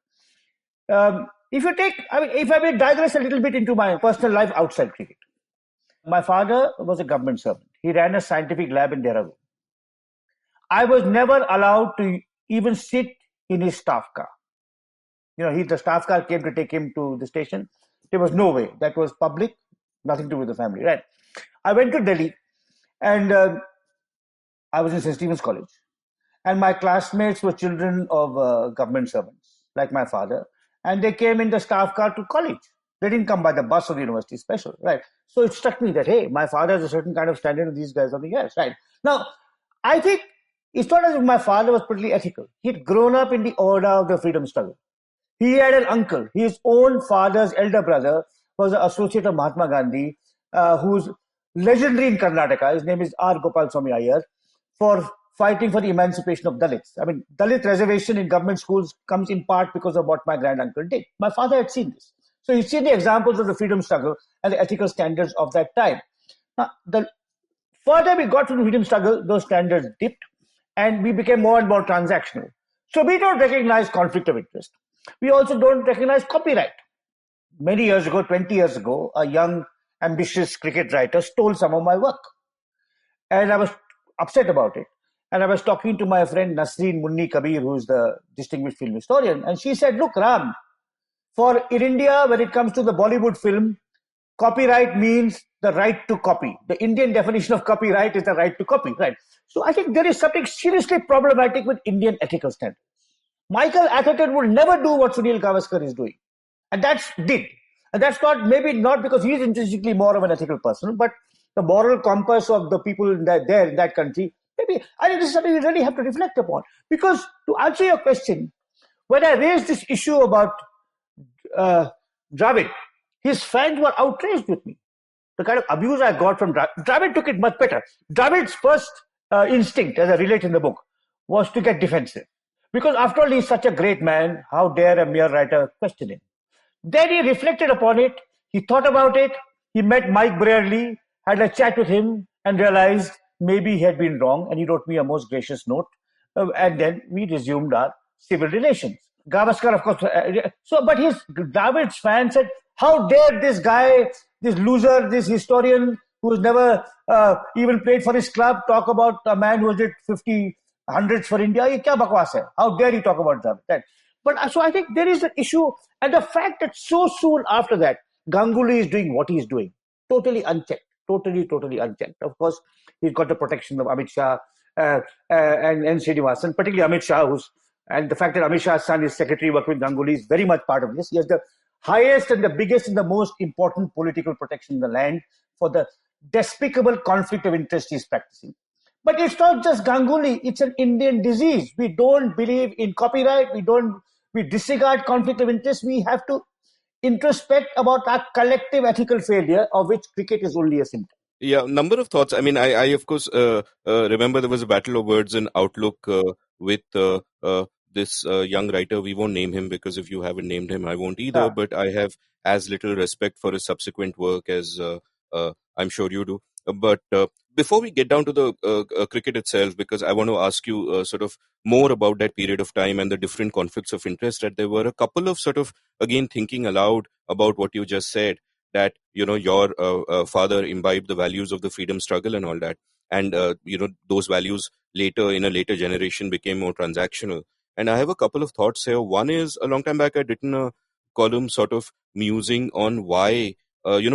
If I may digress a little bit into my personal life outside cricket. My father was a government servant. He ran a scientific lab in Dehradun. I was never allowed to even sit in his staff car. The staff car came to take him to the station. There was no way. That was public, nothing to do with the family, right? I went to Delhi, and I was in St. Stephen's College. And my classmates were children of government servants, like my father. And they came in the staff car to college. They didn't come by the bus of the university special, right? So it struck me that, hey, my father has a certain kind of standard, and these guys are the else, right? Now, I think it's not as if my father was pretty ethical. He'd grown up in the order of the freedom struggle. He had an uncle. His own father's elder brother was an associate of Mahatma Gandhi, who's legendary in Karnataka. His name is R. Gopal Swami Iyer, for fighting for the emancipation of Dalits. I mean, Dalit reservation in government schools comes in part because of what my grand uncle did. My father had seen this. So he's seen the examples of the freedom struggle and the ethical standards of that time. Now, the further we got to the freedom struggle, those standards dipped, and we became more and more transactional. So we don't recognize conflict of interest. We also don't recognize copyright. Many years ago, 20 years ago, a young, ambitious cricket writer stole some of my work. And I was upset about it. And I was talking to my friend Nasreen Munni Kabir, who is the distinguished film historian. And she said, look, Ram, in India, when it comes to the Bollywood film, copyright means the right to copy. The Indian definition of copyright is the right to copy. Right? So I think there is something seriously problematic with Indian ethical standards. Michael Atherton would never do what Sunil Gavaskar is doing. And that's did. And that's maybe not because he's intrinsically more of an ethical person, but the moral compass of the people in that country, maybe, I think this is something we really have to reflect upon. Because to answer your question, when I raised this issue about Dravid, His fans were outraged with me. The kind of abuse I got from Dravid took it much better. Dravid's first instinct, as I relate in the book, was to get defensive. Because after all, he's such a great man. How dare a mere writer question him? Then he reflected upon it. He thought about it. He met Mike Brearley, had a chat with him, and realized maybe he had been wrong. And he wrote me a most gracious note. And then we resumed our civil relations. Gavaskar, of course. But his David's fans said, "How dare this guy, this loser, this historian who's never even played for his club, talk about a man who did 50 hundreds for India? Ye kya bakwas hai? How dare he talk about that?" But so I think there is an issue, and the fact that so soon after that, Ganguly is doing what he's doing, totally unchecked, totally unchecked. Of course, he's got the protection of Amit Shah and Srinivasan, particularly Amit Shah, and the fact that Amit Shah's son is secretary working with Ganguly is very much part of this. He has the highest and the biggest and the most important political protection in the land for the despicable conflict of interest he's practicing. But it's not just Ganguly, it's an Indian disease. We don't believe in copyright, we disregard conflict of interest. We have to introspect about our collective ethical failure, of which cricket is only a symptom. Yeah, number of thoughts. I mean, I of course remember there was a battle of words in Outlook with this young writer. We won't name him because if you haven't named him, I won't either. But I have as little respect for his subsequent work as I'm sure you do. But before we get down to the cricket itself, because I want to ask you sort of more about that period of time and the different conflicts of interest, that there were a couple of sort of, again, thinking aloud about what you just said, that your father imbibed the values of the freedom struggle and all that, and those values later in a later generation became more transactional. And I have a couple of thoughts here. One is, a long time back I'd written a column sort of musing on why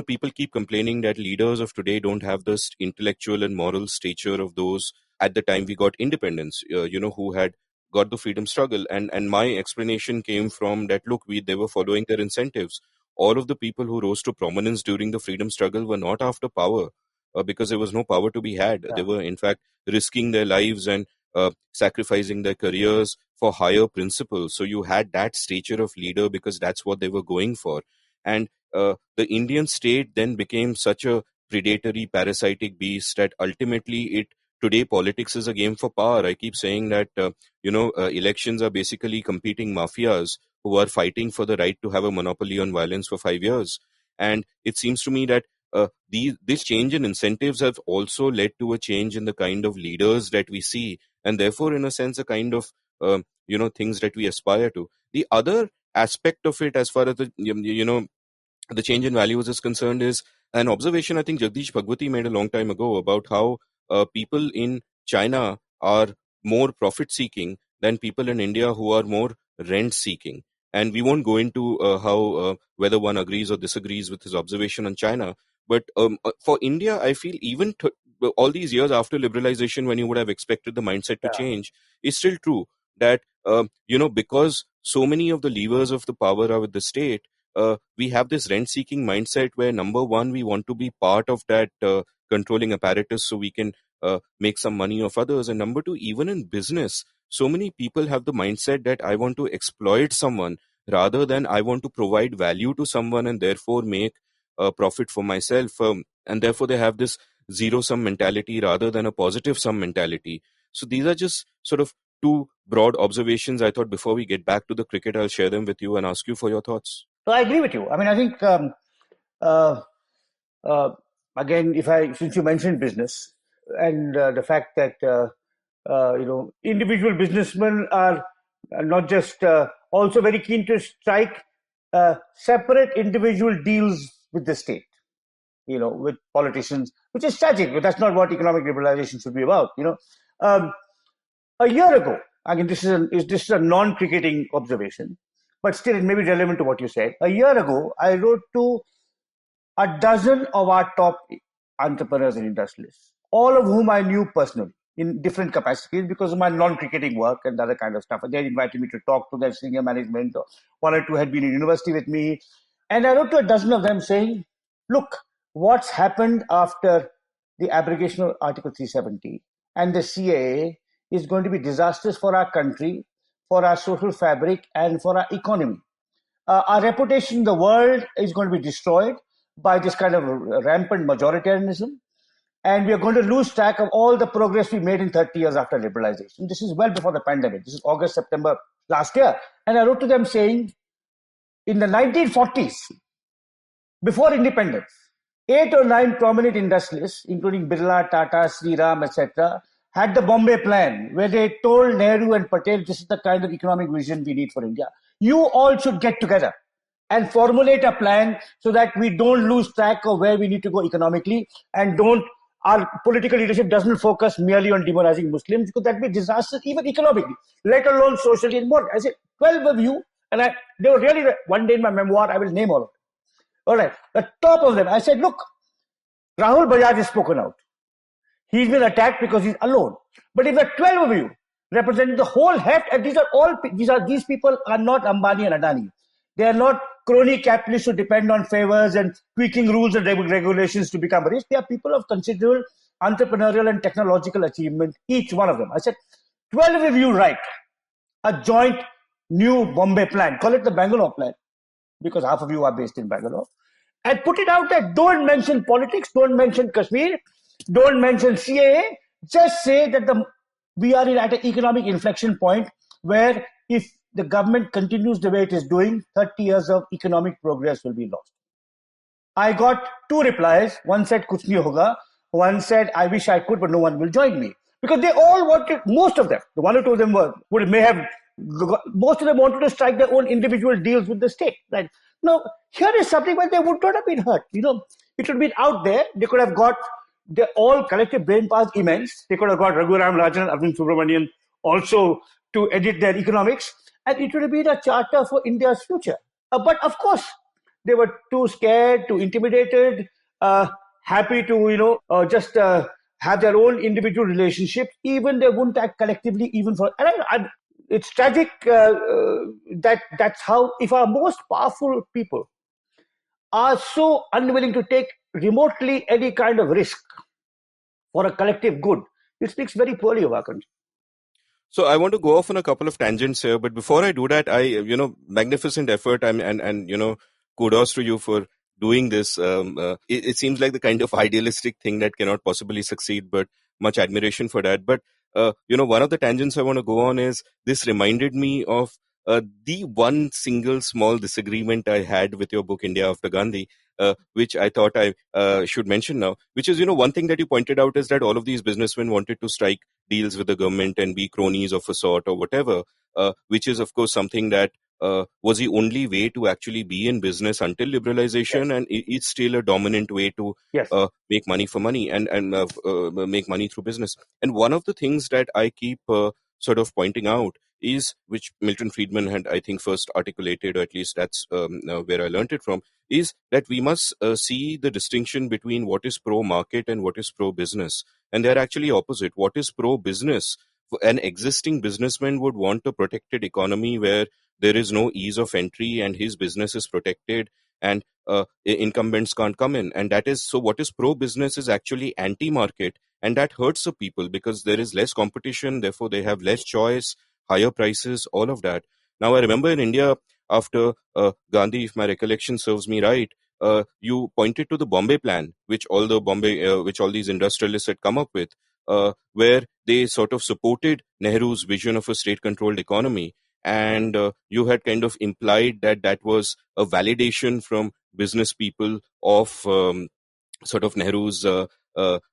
people keep complaining that leaders of today don't have this intellectual and moral stature of those at the time we got independence, who had got the freedom struggle. And my explanation came from that, look, they were following their incentives. All of the people who rose to prominence during the freedom struggle were not after power, because there was no power to be had. They were, in fact, risking their lives and sacrificing their careers for higher principles. So you had that stature of leader because that's what they were going for. And the Indian state then became such a predatory, parasitic beast that ultimately today politics is a game for power. I keep saying that, elections are basically competing mafias who are fighting for the right to have a monopoly on violence for 5 years. And it seems to me that this change in incentives have also led to a change in the kind of leaders that we see, and therefore, in a sense, a kind of things that we aspire to. The other aspect of it, as far as the change in values is concerned, is an observation I think Jagdish Bhagwati made a long time ago about how people in China are more profit-seeking than people in India who are more rent-seeking. And we won't go into how whether one agrees or disagrees with his observation on China. But for India, I feel even all these years after liberalization, when you would have expected the mindset to change, is still true that, because so many of the levers of the power are with the state, we have this rent-seeking mindset where, number one, we want to be part of that controlling apparatus so we can make some money off others. And number two, even in business, so many people have the mindset that I want to exploit someone rather than I want to provide value to someone and therefore make a profit for myself. And therefore, they have this zero-sum mentality rather than a positive-sum mentality. So these are just sort of two broad observations. I thought before we get back to the cricket, I'll share them with you and ask you for your thoughts. So I agree with you. I mean, I think, again, since you mentioned business and the fact that, individual businessmen are not just also very keen to strike separate individual deals with the state, with politicians, which is tragic, but that's not what economic liberalization should be about. A year ago, again, this is a non-cricketing observation, but still it may be relevant to what you said. A year ago, I wrote to a dozen of our top entrepreneurs and industrialists, all of whom I knew personally in different capacities because of my non-cricketing work and other kind of stuff. And they invited me to talk to their senior management. One or two had been in university with me. And I wrote to a dozen of them saying, look, what's happened after the abrogation of Article 370 and the CAA is going to be disastrous for our country, for our social fabric, and for our economy. Our reputation in the world is going to be destroyed by this kind of rampant majoritarianism. And we are going to lose track of all the progress we made in 30 years after liberalization. This is well before the pandemic. This is August, September last year. And I wrote to them saying, in the 1940s, before independence, 8 or 9 prominent industrialists, including Birla, Tata, Sriram, etc., had the Bombay Plan, where they told Nehru and Patel, this is the kind of economic vision we need for India. You all should get together and formulate a plan so that we don't lose track of where we need to go economically, and our political leadership doesn't focus merely on demonizing Muslims, because that would be disastrous even economically, let alone socially and morally. I said 12 of you, and they were really, one day in my memoir, I will name all of them. All right, the top of them, I said, look, Rahul Bajaj is spoken out. He's been attacked because he's alone. But if there are 12 of you representing the whole heft, and these people are not Ambani and Adani. They are not crony capitalists who depend on favors and tweaking rules and regulations to become rich. They are people of considerable entrepreneurial and technological achievement, each one of them. I said, 12 of you write a joint new Bombay plan. Call it the Bangalore plan, because half of you are based in Bangalore. And put it out there. Don't mention politics. Don't mention Kashmir. Don't mention CAA. Just say that we are at an economic inflection point where if the government continues the way it is doing, 30 years of economic progress will be lost. I got 2 replies. One said, kuch nahi hoga. One said, I wish I could, but no one will join me. Because they all wanted, most of them, the 1 or 2 of them most of them wanted to strike their own individual deals with the state. Right? Now, here is something where they would not have been hurt. It would have been out there. They could have got their all collective brain powers immense. They could have got Raghuram Rajan, Arvind Subramanian also to edit their economics. And it would have been a charter for India's future. But of course, they were too scared, too intimidated, happy to, just have their own individual relationships. Even they wouldn't act collectively, even for. It's tragic that's how, if our most powerful people are so unwilling to take remotely any kind of risk for a collective good, it speaks very poorly of our country. So I want to go off on a couple of tangents here, but before I do that, magnificent effort, and kudos to you for doing this. It seems like the kind of idealistic thing that cannot possibly succeed, but much admiration for that. But one of the tangents I want to go on is this reminded me of the one single small disagreement I had with your book, India After Gandhi, which I thought I should mention now, which is, one thing that you pointed out is that all of these businessmen wanted to strike deals with the government and be cronies of a sort or whatever, which is, of course, something that was the only way to actually be in business until liberalization, yes. And it's still a dominant way to yes. Make money for money and make money through business. And one of the things that I keep sort of pointing out is, which Milton Friedman had, I think, first articulated, or at least that's where I learned it from, is that we must see the distinction between what is pro-market and what is pro-business. And they're actually opposite. What is pro-business? An existing businessman would want a protected economy where there is no ease of entry and his business is protected and incumbents can't come in. And that is, so what is pro-business is actually anti-market, and that hurts the people because there is less competition, therefore they have less choice, higher prices, all of that. Now, I remember in India, after Gandhi, if my recollection serves me right, you pointed to the Bombay Plan, which all these industrialists had come up with, where they sort of supported Nehru's vision of a state-controlled economy. And you had kind of implied that that was a validation from business people of sort of Nehru's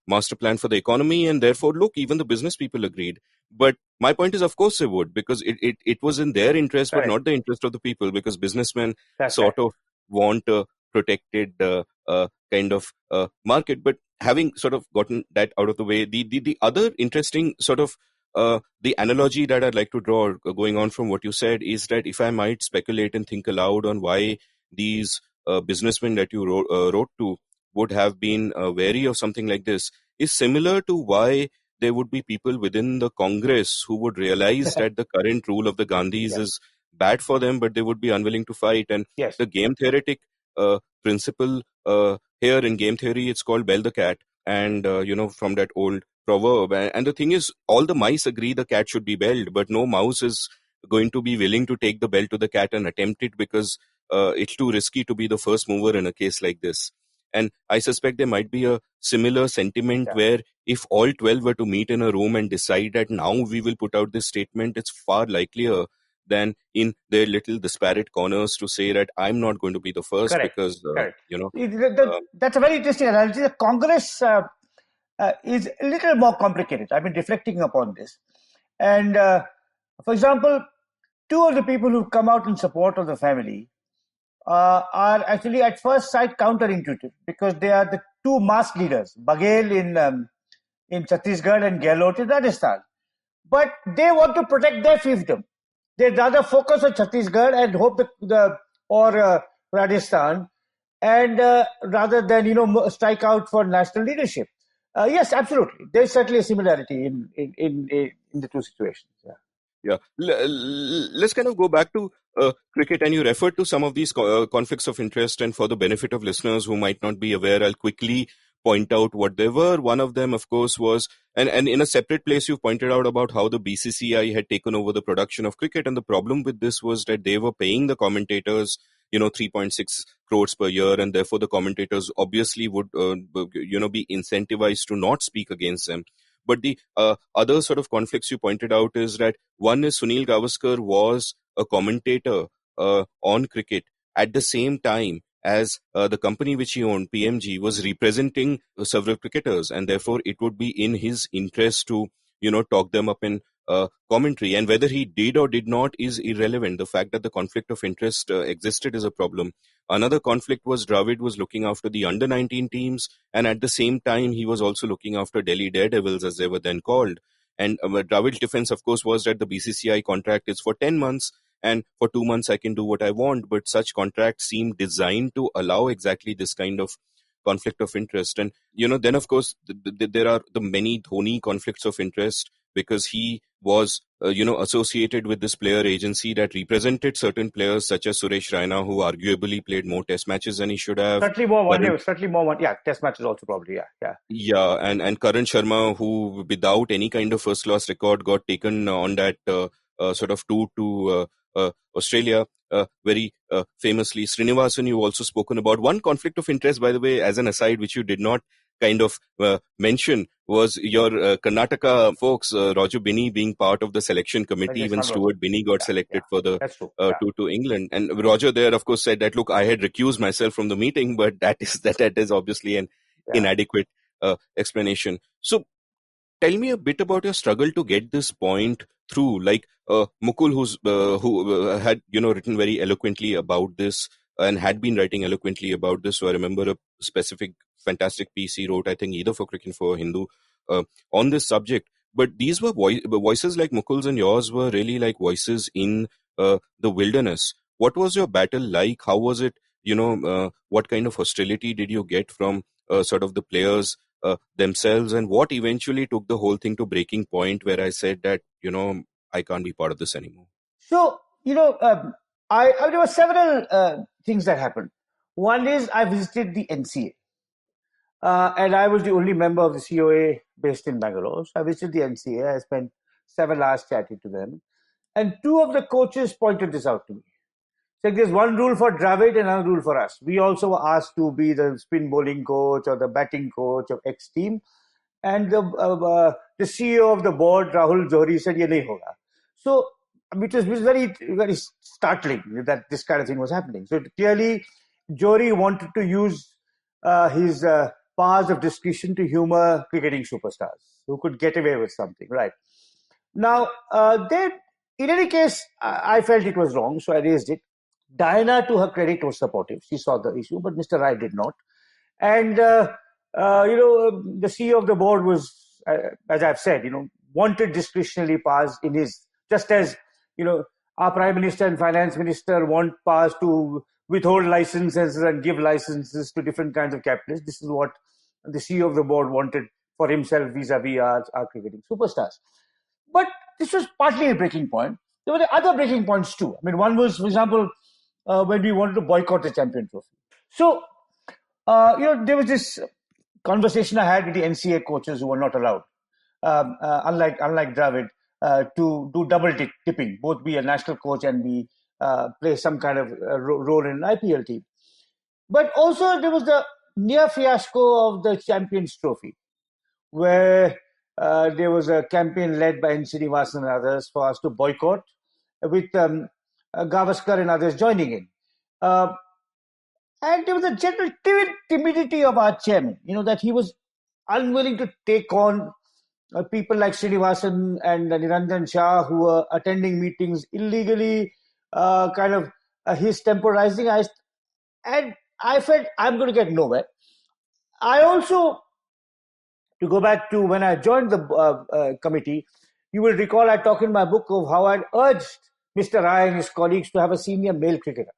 master plan for the economy, and therefore, look, even the business people agreed. But my point is, of course they would, because it was in their interest, but not the interest of the people, because businessmen sort of want a protected kind of market. But having sort of gotten that out of the way, the other interesting sort of the analogy that I'd like to draw, going on from what you said, is that if I might speculate and think aloud on why these businessmen that you wrote to would have been wary of something like this, is similar to why there would be people within the Congress who would realize that the current rule of the Gandhis is bad for them, but they would be unwilling to fight. And the game theoretic principle here in game theory, it's called bell the cat. And, from that old proverb. And the thing is, all the mice agree the cat should be belled, but no mouse is going to be willing to take the bell to the cat and attempt it, because it's too risky to be the first mover in a case like this. And I suspect there might be a similar sentiment where if all 12 were to meet in a room and decide that now we will put out this statement, it's far likelier than in their little disparate corners to say that I'm not going to be the first Correct. because, Correct. uh, That's a very interesting analogy. The Congress is a little more complicated. I've been reflecting upon this. And for example, two of the people who've come out in support of the family are actually at first sight counterintuitive because they are the two mass leaders, Baghel in Chhattisgarh and Gehlot in Rajasthan. But they want to protect their fiefdom. They'd rather focus on Chhattisgarh and hope or Rajasthan, and rather than strike out for national leadership. Yes, absolutely. There's certainly a similarity in the two situations. Yeah. Yeah, let's kind of go back to cricket, and you referred to some of these conflicts of interest. And for the benefit of listeners who might not be aware, I'll quickly point out what they were. One of them, of course, was, and in a separate place, you've pointed out about how the BCCI had taken over the production of cricket, and the problem with this was that they were paying the commentators, 3.6 crores per year, and therefore the commentators obviously would, be incentivized to not speak against them. But the other sort of conflicts you pointed out is that one is Sunil Gavaskar was a commentator on cricket at the same time as the company which he owned, PMG, was representing several cricketers, and therefore it would be in his interest to, talk them up in commentary. And whether he did or did not is irrelevant. The fact that the conflict of interest existed is a problem. Another conflict was Dravid was looking after the under-19 teams, and at the same time, he was also looking after Delhi Daredevils, as they were then called. And Dravid's defense, of course, was that the BCCI contract is for 10 months, and for 2 months I can do what I want. But such contracts seem designed to allow exactly this kind of conflict of interest. And, then, of course, there are the many Dhoni conflicts of interest because he was, associated with this player agency that represented certain players such as Suresh Raina, who arguably played more test matches than he should have. Certainly more one. Yeah, test matches also probably. Yeah. Yeah, and Karan Sharma, who without any kind of first class record got taken on that sort of tour to Australia, very famously. Srinivasan, you also spoken about. One conflict of interest, by the way, as an aside, which you did not kind of mention, was your Karnataka folks, Roger Binney being part of the selection committee when Stuart Binney got selected for the tour to England. And Roger there, of course, said that, look, I had recused myself from the meeting, but that is obviously an inadequate explanation. So tell me a bit about your struggle to get this point through. Like Mukul, who had written very eloquently about this and had been writing eloquently about this. So I remember a specific fantastic piece he wrote, I think either for Cricket for Hindu, on this subject. But these were voices like Mukul's and yours were really like voices in the wilderness. What was your battle like? How was it? What kind of hostility did you get from sort of the players themselves, and what eventually took the whole thing to breaking point where I said that, I can't be part of this anymore? So, there were several things that happened. One is I visited the NCA. And I was the only member of the COA based in Bangalore. So I visited the NCA. I spent several hours chatting to them. And two of the coaches pointed this out to me. So there's one rule for Dravid and another rule for us. We also were asked to be the spin bowling coach or the batting coach of X team. And the CEO of the board, Rahul Johri, said, "Ye nahi hoga." So, which was very, very startling that this kind of thing was happening. So clearly, Johri wanted to use his powers of discretion to humor cricketing superstars who could get away with something, right? Now, then, in any case, I felt it was wrong, so I raised it. Diana, to her credit, was supportive. She saw the issue, but Mr. Rai did not. And, the CEO of the board was, as I've said, wanted discretionary powers in his, just as, our Prime Minister and Finance Minister want powers to withhold licenses and give licenses to different kinds of capitalists. This is what the CEO of the board wanted for himself vis-a-vis our cricketing superstars. But this was partly a breaking point. There were other breaking points too. I mean, one was, for example, when we wanted to boycott the champion trophy. So, there was this conversation I had with the NCA coaches who were not allowed, unlike Dravid, to do double tipping, both be a national coach and be play some kind of role in an IPL team. But also there was the near fiasco of the Champions Trophy, where there was a campaign led by N. Srinivasan and others for us to boycott, with Gavaskar and others joining in. Uh, and there was a general timidity of our chairman, that he was unwilling to take on people like Srinivasan and Niranjan Shah, who were attending meetings illegally, kind of his temporizing. And I felt I'm going to get nowhere. I also, to go back to when I joined the committee, you will recall I talked in my book of how I'd urged Mr. Rai and his colleagues to have a senior male cricketer.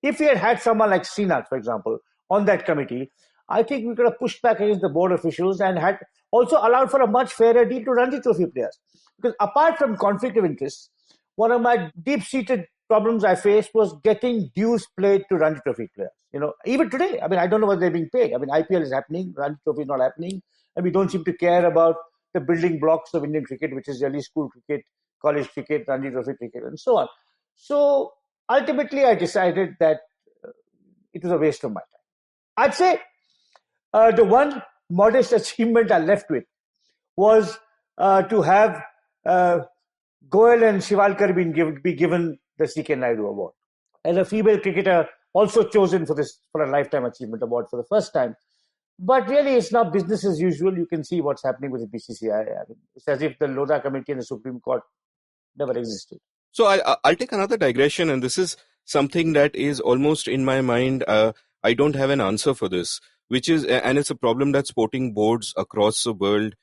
If we had had someone like Srinath, for example, on that committee, I think we could have pushed back against the board officials and had also allowed for a much fairer deal to Ranji Trophy players. Because apart from conflict of interest, one of my deep-seated problems I faced was getting dues played to Ranji Trophy players. Even today, I don't know whether they're being paid. IPL is happening, Ranji Trophy is not happening, and we don't seem to care about the building blocks of Indian cricket, which is really school cricket, college cricket, Ranji Trophy cricket, and so on. So ultimately, I decided that it was a waste of my time. I'd say the one modest achievement I left with was to have Goel and Shivalkar be given the C.K. Naidu Award, and a female cricketer also chosen for a lifetime achievement award for the first time. But really, it's not business as usual. You can see what's happening with the BCCI. It's as if the Lodha Committee and the Supreme Court never existed. So I'll take another digression, and this is something that is almost in my mind. I don't have an answer for this, and it's a problem that sporting boards across the world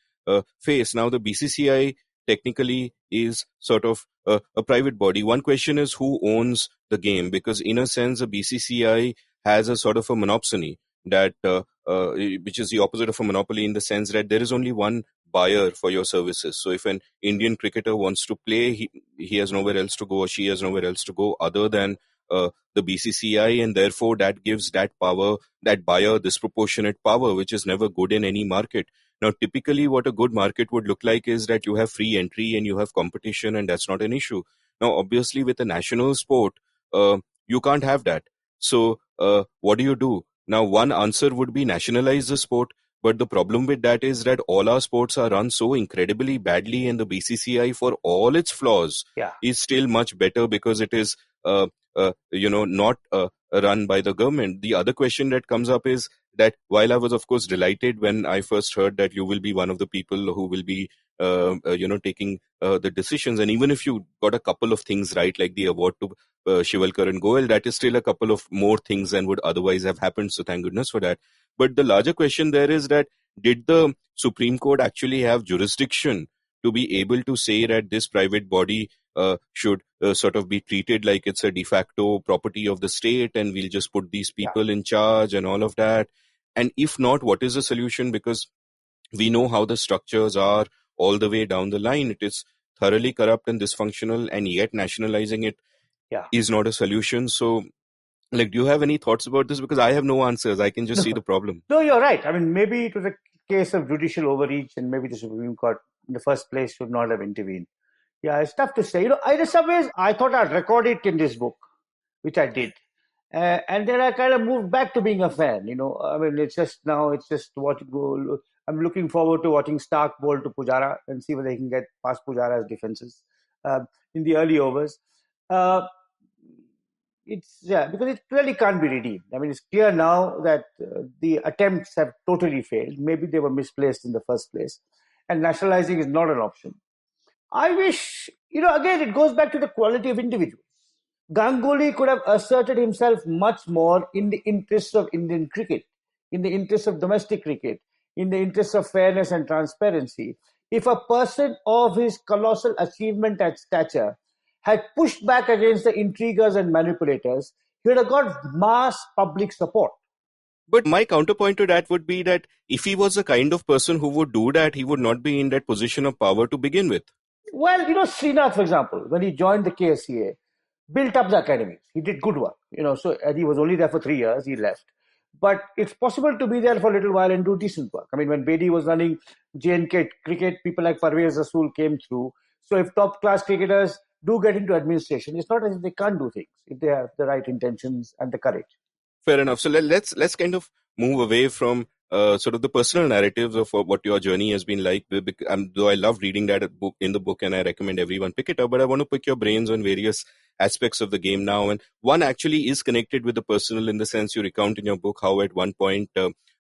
face. Now, the BCCI technically is sort of a private body. One question is who owns the game, because in a sense, the BCCI has a sort of a monopsony which is the opposite of a monopoly, in the sense that there is only one buyer for your services. So if an Indian cricketer wants to play, he has nowhere else to go, or she has nowhere else to go other than the BCCI, and therefore that gives that buyer disproportionate power, which is never good in any market. Now, typically what a good market would look like is that you have free entry and you have competition, and that's not an issue. Now, obviously with a national sport, you can't have that. So what do? Now, one answer would be nationalize the sport. But the problem with that is that all our sports are run so incredibly badly, and the BCCI, for all its flaws, is still much better because it is, not run by the government. The other question that comes up is that while I was, of course, delighted when I first heard that you will be one of the people who will be, taking the decisions, and even if you got a couple of things right, like the award to Shivalkar and Goel, that is still a couple of more things than would otherwise have happened. So thank goodness for that. But the larger question there is that did the Supreme Court actually have jurisdiction to be able to say that this private body should sort of be treated like it's a de facto property of the state, and we'll just put these people in charge and all of that? And if not, what is the solution? Because we know how the structures are all the way down the line. It is thoroughly corrupt and dysfunctional, and yet nationalizing it is not a solution. So, do you have any thoughts about this? Because I have no answers. I can just see the problem. No, you're right. Maybe it was a case of judicial overreach, and maybe the Supreme Court in the first place should not have intervened. Yeah, it's tough to say. In some ways, I thought I'd record it in this book, which I did. And then I kind of moved back to being a fan. It's just I'm looking forward to watching Stark bowl to Pujara and see whether he can get past Pujara's defenses in the early overs. Because it really can't be redeemed. It's clear now that the attempts have totally failed. Maybe they were misplaced in the first place, and nationalizing is not an option. I wish, again, it goes back to the quality of individuals. Ganguly could have asserted himself much more in the interests of Indian cricket, in the interests of domestic cricket, in the interests of fairness and transparency, if a person of his colossal achievement and stature had pushed back against the intriguers and manipulators, he would have got mass public support. But my counterpoint to that would be that if he was the kind of person who would do that, he would not be in that position of power to begin with. Well, Srinath, for example, when he joined the KSCA, built up the academies. He did good work, so he was only there for 3 years, he left. But it's possible to be there for a little while and do decent work. When Bedi was running J&K cricket, people like Parvez Rasool came through. So if top-class cricketers do get into administration, it's not as if they can't do things if they have the right intentions and the courage. Fair enough. So let's kind of move away from sort of the personal narratives of what your journey has been like. Though I love reading that book in the book, and I recommend everyone pick it up. But I want to pick your brains on various aspects of the game now, and one actually is connected with the personal in the sense you recount in your book how at one point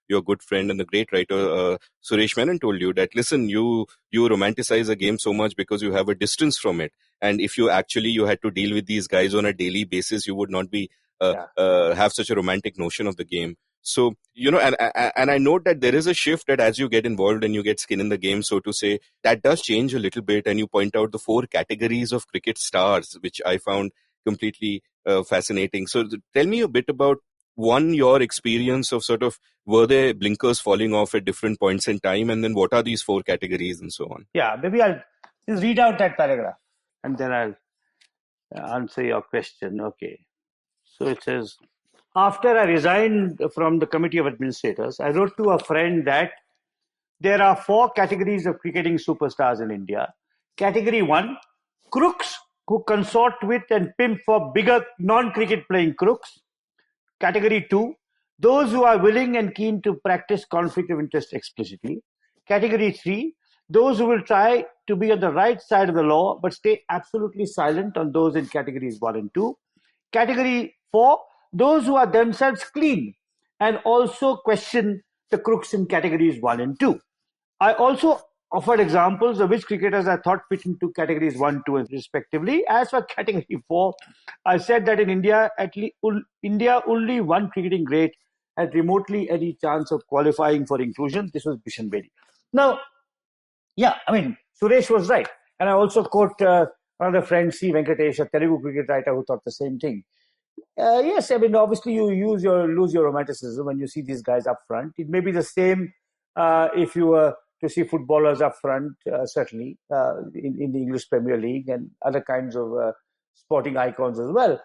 your good friend and the great writer Suresh Menon told you that listen, you romanticize a game so much because you have a distance from it, and if you had to deal with these guys on a daily basis, you would not be have such a romantic notion of the game. So, and I note that there is a shift that as you get involved and you get skin in the game, so to say, that does change a little bit. And you point out the 4 categories of cricket stars, which I found completely fascinating. So tell me a bit about your experience of sort of, were there blinkers falling off at different points in time? And then what are these 4 categories and so on? Yeah, maybe I'll just read out that paragraph and then I'll answer your question. Okay. So it says, after I resigned from the Committee of Administrators, I wrote to a friend that there are 4 categories of cricketing superstars in India. Category 1, crooks who consort with and pimp for bigger non-cricket playing crooks. Category 2, those who are willing and keen to practice conflict of interest explicitly. Category 3, those who will try to be on the right side of the law but stay absolutely silent on those in categories 1 and 2. Category 4, those who are themselves clean and also question the crooks in categories 1 and 2. I also offered examples of which cricketers I thought fit into categories 1, 2, and respectively. As for category 4, I said that in India, only one cricketing great had remotely any chance of qualifying for inclusion. This was Bishan Bedi. Now, yeah, I mean, Suresh was right. And I also quote another friend, C. Venkatesh, a Telugu cricket writer who thought the same thing. Yes, I mean, obviously you lose your romanticism when you see these guys up front. It may be the same if you were to see footballers up front, certainly, in the English Premier League and other kinds of sporting icons as well.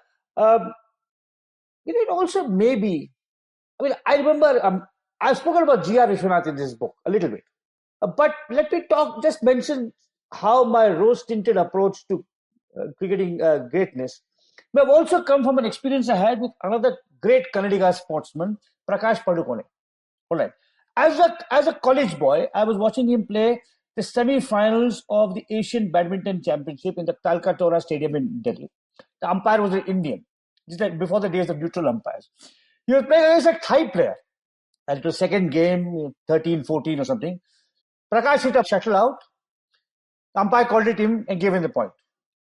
It also may be, I mean, I remember, I've spoken about G.R. Vishwanath in this book a little bit. But let me just mention how my rose-tinted approach to cricketing greatness may have also come from an experience I had with another great Kannadiga sportsman, Prakash Padukone. All right. As a college boy, I was watching him play the semi-finals of the Asian Badminton Championship in the Talkatora Stadium in Delhi. The umpire was an Indian, just like before the days of neutral umpires. He was playing against a Thai player. And it was second game, 13-14 or something. Prakash hit a shuttle out. The umpire called it in and gave him the point.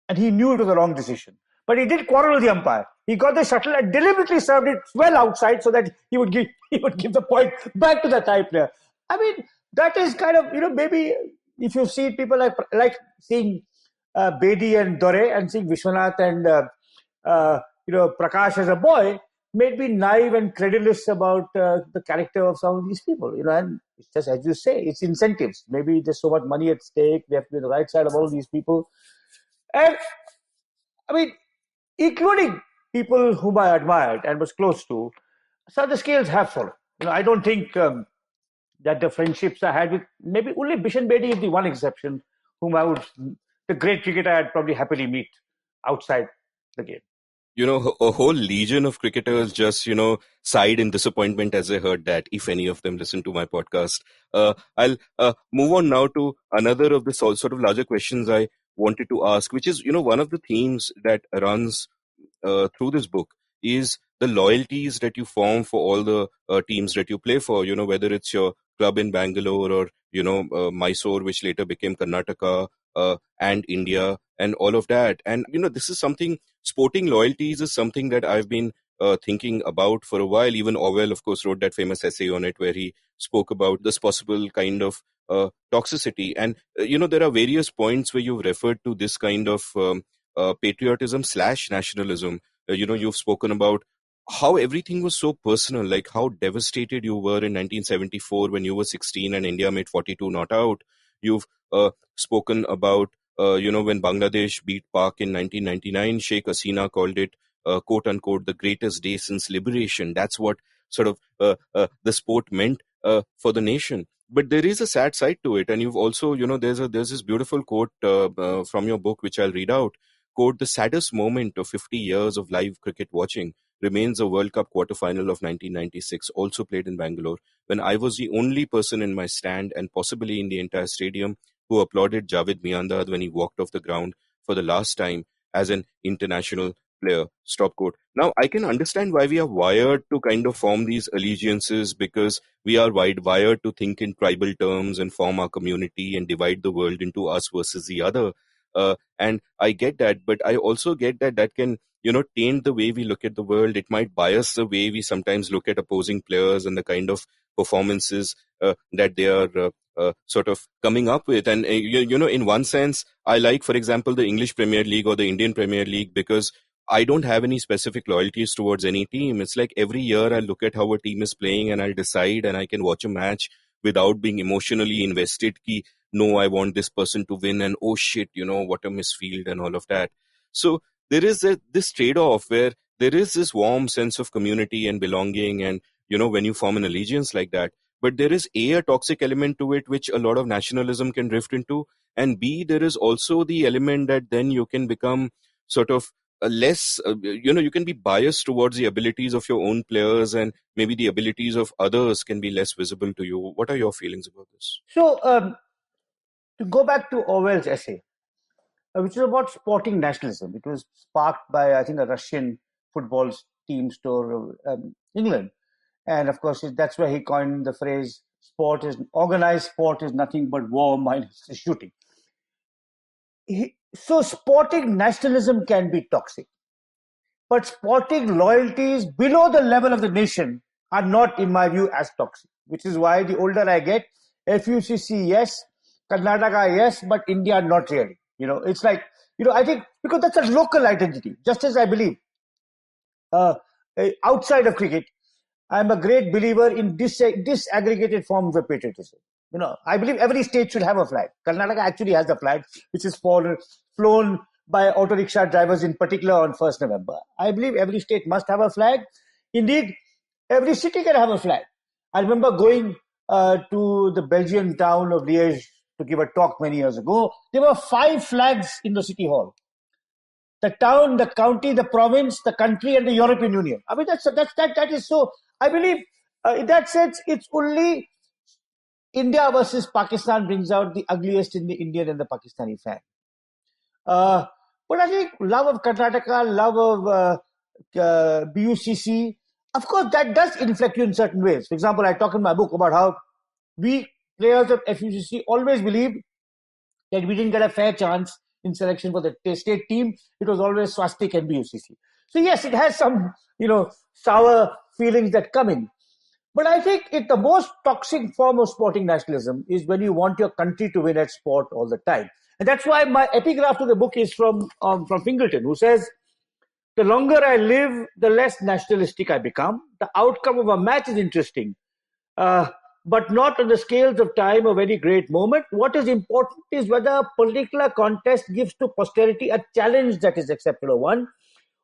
And he knew it was the wrong decision. But he did quarrel with the umpire. He got the shuttle and deliberately served it well outside so that he would give the point back to the Thai player. I mean, that is kind of, maybe if you see people like seeing Bedi and Dore and seeing Vishwanath and Prakash as a boy, made me naive and credulous about the character of some of these people. And it's just as you say, it's incentives. Maybe there's so much money at stake. They have to be on the right side of all these people. And I mean, including people whom I admired and was close to, so the scales have fallen. I don't think that the friendships I had with maybe only Bishan Bedi is the one exception, whom the great cricketer I'd probably happily meet outside the game. A whole legion of cricketers just, sighed in disappointment as they heard that, if any of them listen to my podcast. I'll move on now to another of the sort of larger questions I wanted to ask, which is, one of the themes that runs through this book is the loyalties that you form for all the teams that you play for, whether it's your club in Bangalore or, Mysore, which later became Karnataka, and India and all of that. And, this is something, sporting loyalties is something that I've been thinking about for a while. Even Orwell, of course, wrote that famous essay on it where he spoke about this possible kind of toxicity. And, there are various points where you've referred to this kind of patriotism / nationalism. You've spoken about how everything was so personal, like how devastated you were in 1974 when you were 16 and India made 42 not out. You've spoken about, when Bangladesh beat Pak in 1999, Sheikh Hasina called it, quote unquote, the greatest day since liberation. That's what sort of the sport meant for the nation. But there is a sad side to it. And you've also, there's this beautiful quote from your book, which I'll read out, quote, the saddest moment of 50 years of live cricket watching remains a World Cup quarter-final of 1996, also played in Bangalore, when I was the only person in my stand and possibly in the entire stadium who applauded Javed Miandad when he walked off the ground for the last time as an international player. Stop quote. Now, I can understand why we are wired to kind of form these allegiances, because we are wired to think in tribal terms and form our community and divide the world into us versus the other. And I get that, but I also get that that can, taint the way we look at the world. It might bias the way we sometimes look at opposing players and the kind of performances that they are sort of coming up with. And, in one sense, I like, for example, the English Premier League or the Indian Premier League, because I don't have any specific loyalties towards any team. It's like every year I look at how a team is playing and I'll decide, and I can watch a match without being emotionally invested. Ki, no, I want this person to win, and oh shit, what a misfield and all of that. So there is this trade-off where there is this warm sense of community and belonging, and when you form an allegiance like that. But there is a toxic element to it, which a lot of nationalism can drift into, and B, there is also the element that then you can become sort of less, you can be biased towards the abilities of your own players, and maybe the abilities of others can be less visible to you. What are your feelings about this? So, to go back to Orwell's essay, which is about sporting nationalism, it was sparked by, I think, a Russian football team store, England. And of course, that's where he coined the phrase, organized sport is nothing but war minus the shooting. So sporting nationalism can be toxic, but sporting loyalties below the level of the nation are not, in my view, as toxic, which is why the older I get, FUCC, yes, Karnataka, yes, but India, not really. It's like, I think because that's a local identity, just as I believe outside of cricket, I'm a great believer in disaggregated forms of patriotism. I believe every state should have a flag. Karnataka actually has a flag, which is flown by auto rickshaw drivers in particular on 1st November. I believe every state must have a flag. Indeed, every city can have a flag. I remember going to the Belgian town of Liège to give a talk many years ago. There were 5 flags in the city hall: the town, the county, the province, the country, and the European Union. I mean, that is so. I believe in that sense, it's only India versus Pakistan brings out the ugliest in the Indian and the Pakistani fan. But I think love of Karnataka, love of BUCC, of course, that does inflect you in certain ways. For example, I talk in my book about how we players of FUCC always believed that we didn't get a fair chance in selection for the state team. It was always Swastik and BUCC. So yes, it has some, sour feelings that come in. But I think the most toxic form of sporting nationalism is when you want your country to win at sport all the time. And that's why my epigraph to the book is from Fingleton, who says, "The longer I live, the less nationalistic I become. The outcome of a match is interesting, but not on the scales of time a very great moment. What is important is whether a particular contest gives to posterity a challenge that is acceptable one,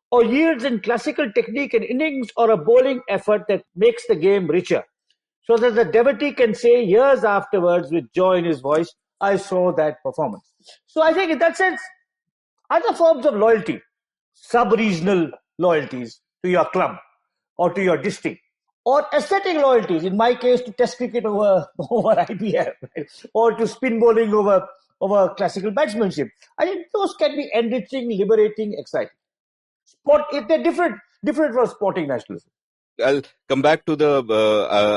or yields in classical technique and innings, or a bowling effort that makes the game richer, so that the devotee can say years afterwards with joy in his voice, I saw that performance." So I think in that sense, other forms of loyalty, sub-regional loyalties to your club or to your district, or aesthetic loyalties, in my case, to test cricket over IPL, right? Or to spin bowling over classical batsmanship. I think those can be enriching, liberating, exciting. They're different from sporting nationalism. I'll come back to the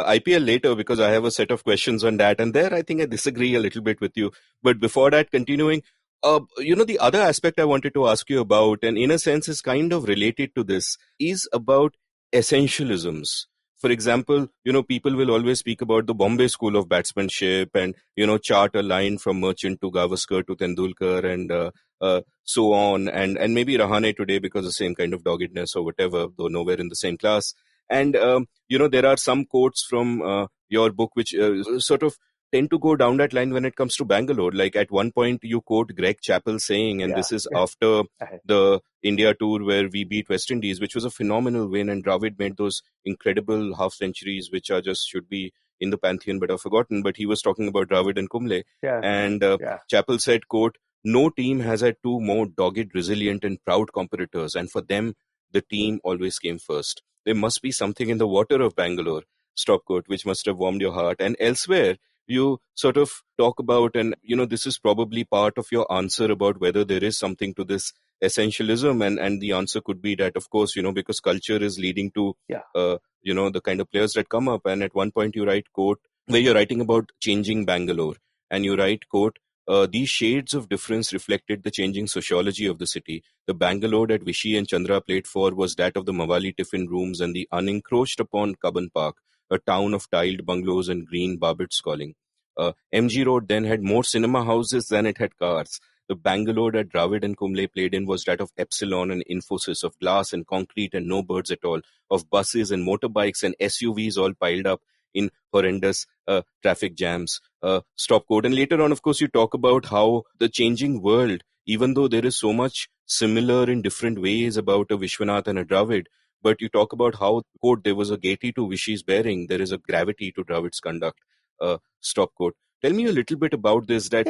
IPL later, because I have a set of questions on that. And there, I think I disagree a little bit with you. But before that, continuing, the other aspect I wanted to ask you about, and in a sense is kind of related to this, is about essentialisms. For example, people will always speak about the Bombay school of batsmanship and, chart a line from Merchant to Gavaskar to Tendulkar and so on. And maybe Rahane today because the same kind of doggedness or whatever, though nowhere in the same class. And, there are some quotes from your book which sort of tend to go down that line when it comes to Bangalore. Like at one point you quote Greg Chappell saying, and this is after the India tour where we beat West Indies, which was a phenomenal win, and Dravid made those incredible half centuries which are just should be in the pantheon but are forgotten. But he was talking about Dravid and Kumble. Chappell said, quote, no team has had two more dogged, resilient, and proud competitors, and for them, the team always came first. There must be something in the water of Bangalore, Stopcoat, which must have warmed your heart. And elsewhere, you sort of talk about, and this is probably part of your answer about whether there is something to this essentialism, and the answer could be that, of course, because culture is leading to, the kind of players that come up. And at one point, you write, quote, where you're writing about changing Bangalore, and you write, quote, these shades of difference reflected the changing sociology of the city. The Bangalore that Vishy and Chandra played for was that of the Mawali tiffin rooms and the unencroached upon Cubbon Park, a town of tiled bungalows and green barbets calling. MG Road then had more cinema houses than it had cars. The Bangalore that Dravid and Kumble played in was that of Epsilon and Infosys, of glass and concrete and no birds at all, of buses and motorbikes and SUVs all piled up in horrendous traffic jams. Stop quote. And later on, of course, you talk about how the changing world, even though there is so much similar in different ways about a Vishwanath and a Dravid, but you talk about how, quote, there was a gaiety to Vishy's bearing, there is a gravity to Dravid's conduct. Stop quote. Tell me a little bit about this, that,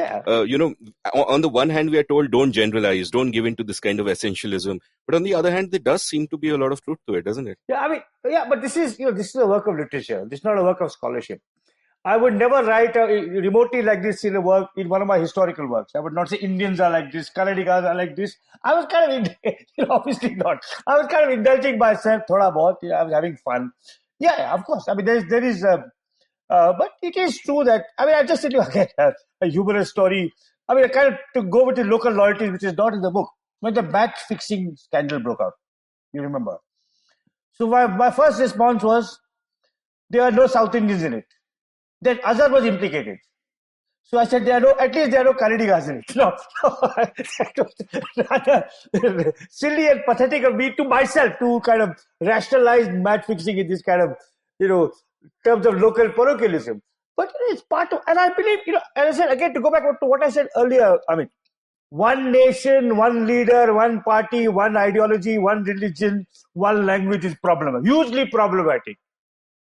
on the one hand, we are told don't generalize, don't give in to this kind of essentialism. But on the other hand, there does seem to be a lot of truth to it, doesn't it? But this is a work of literature. This is not a work of scholarship. I would never write remotely like this in one of my historical works. I would not say Indians are like this, Kannadigas are like this. I was kind of, obviously not. I was kind of indulging myself, thoda bahut. I was having fun. Yeah, of course. I mean, there is, but it is true that, I'll just tell you again a humorous story. I kind of to go with the local loyalties, which is not in the book. When the match fixing scandal broke out, you remember. So my first response was, there are no South Indians in it. Then Azhar was implicated. So I said, at least there are no Kannadigas in it. No, that was rather silly and pathetic of me to myself to kind of rationalize match fixing in this kind of, terms of local parochialism. But it's part of, and I believe, as I said, again, to go back to what I said earlier, one nation, one leader, one party, one ideology, one religion, one language is hugely problematic.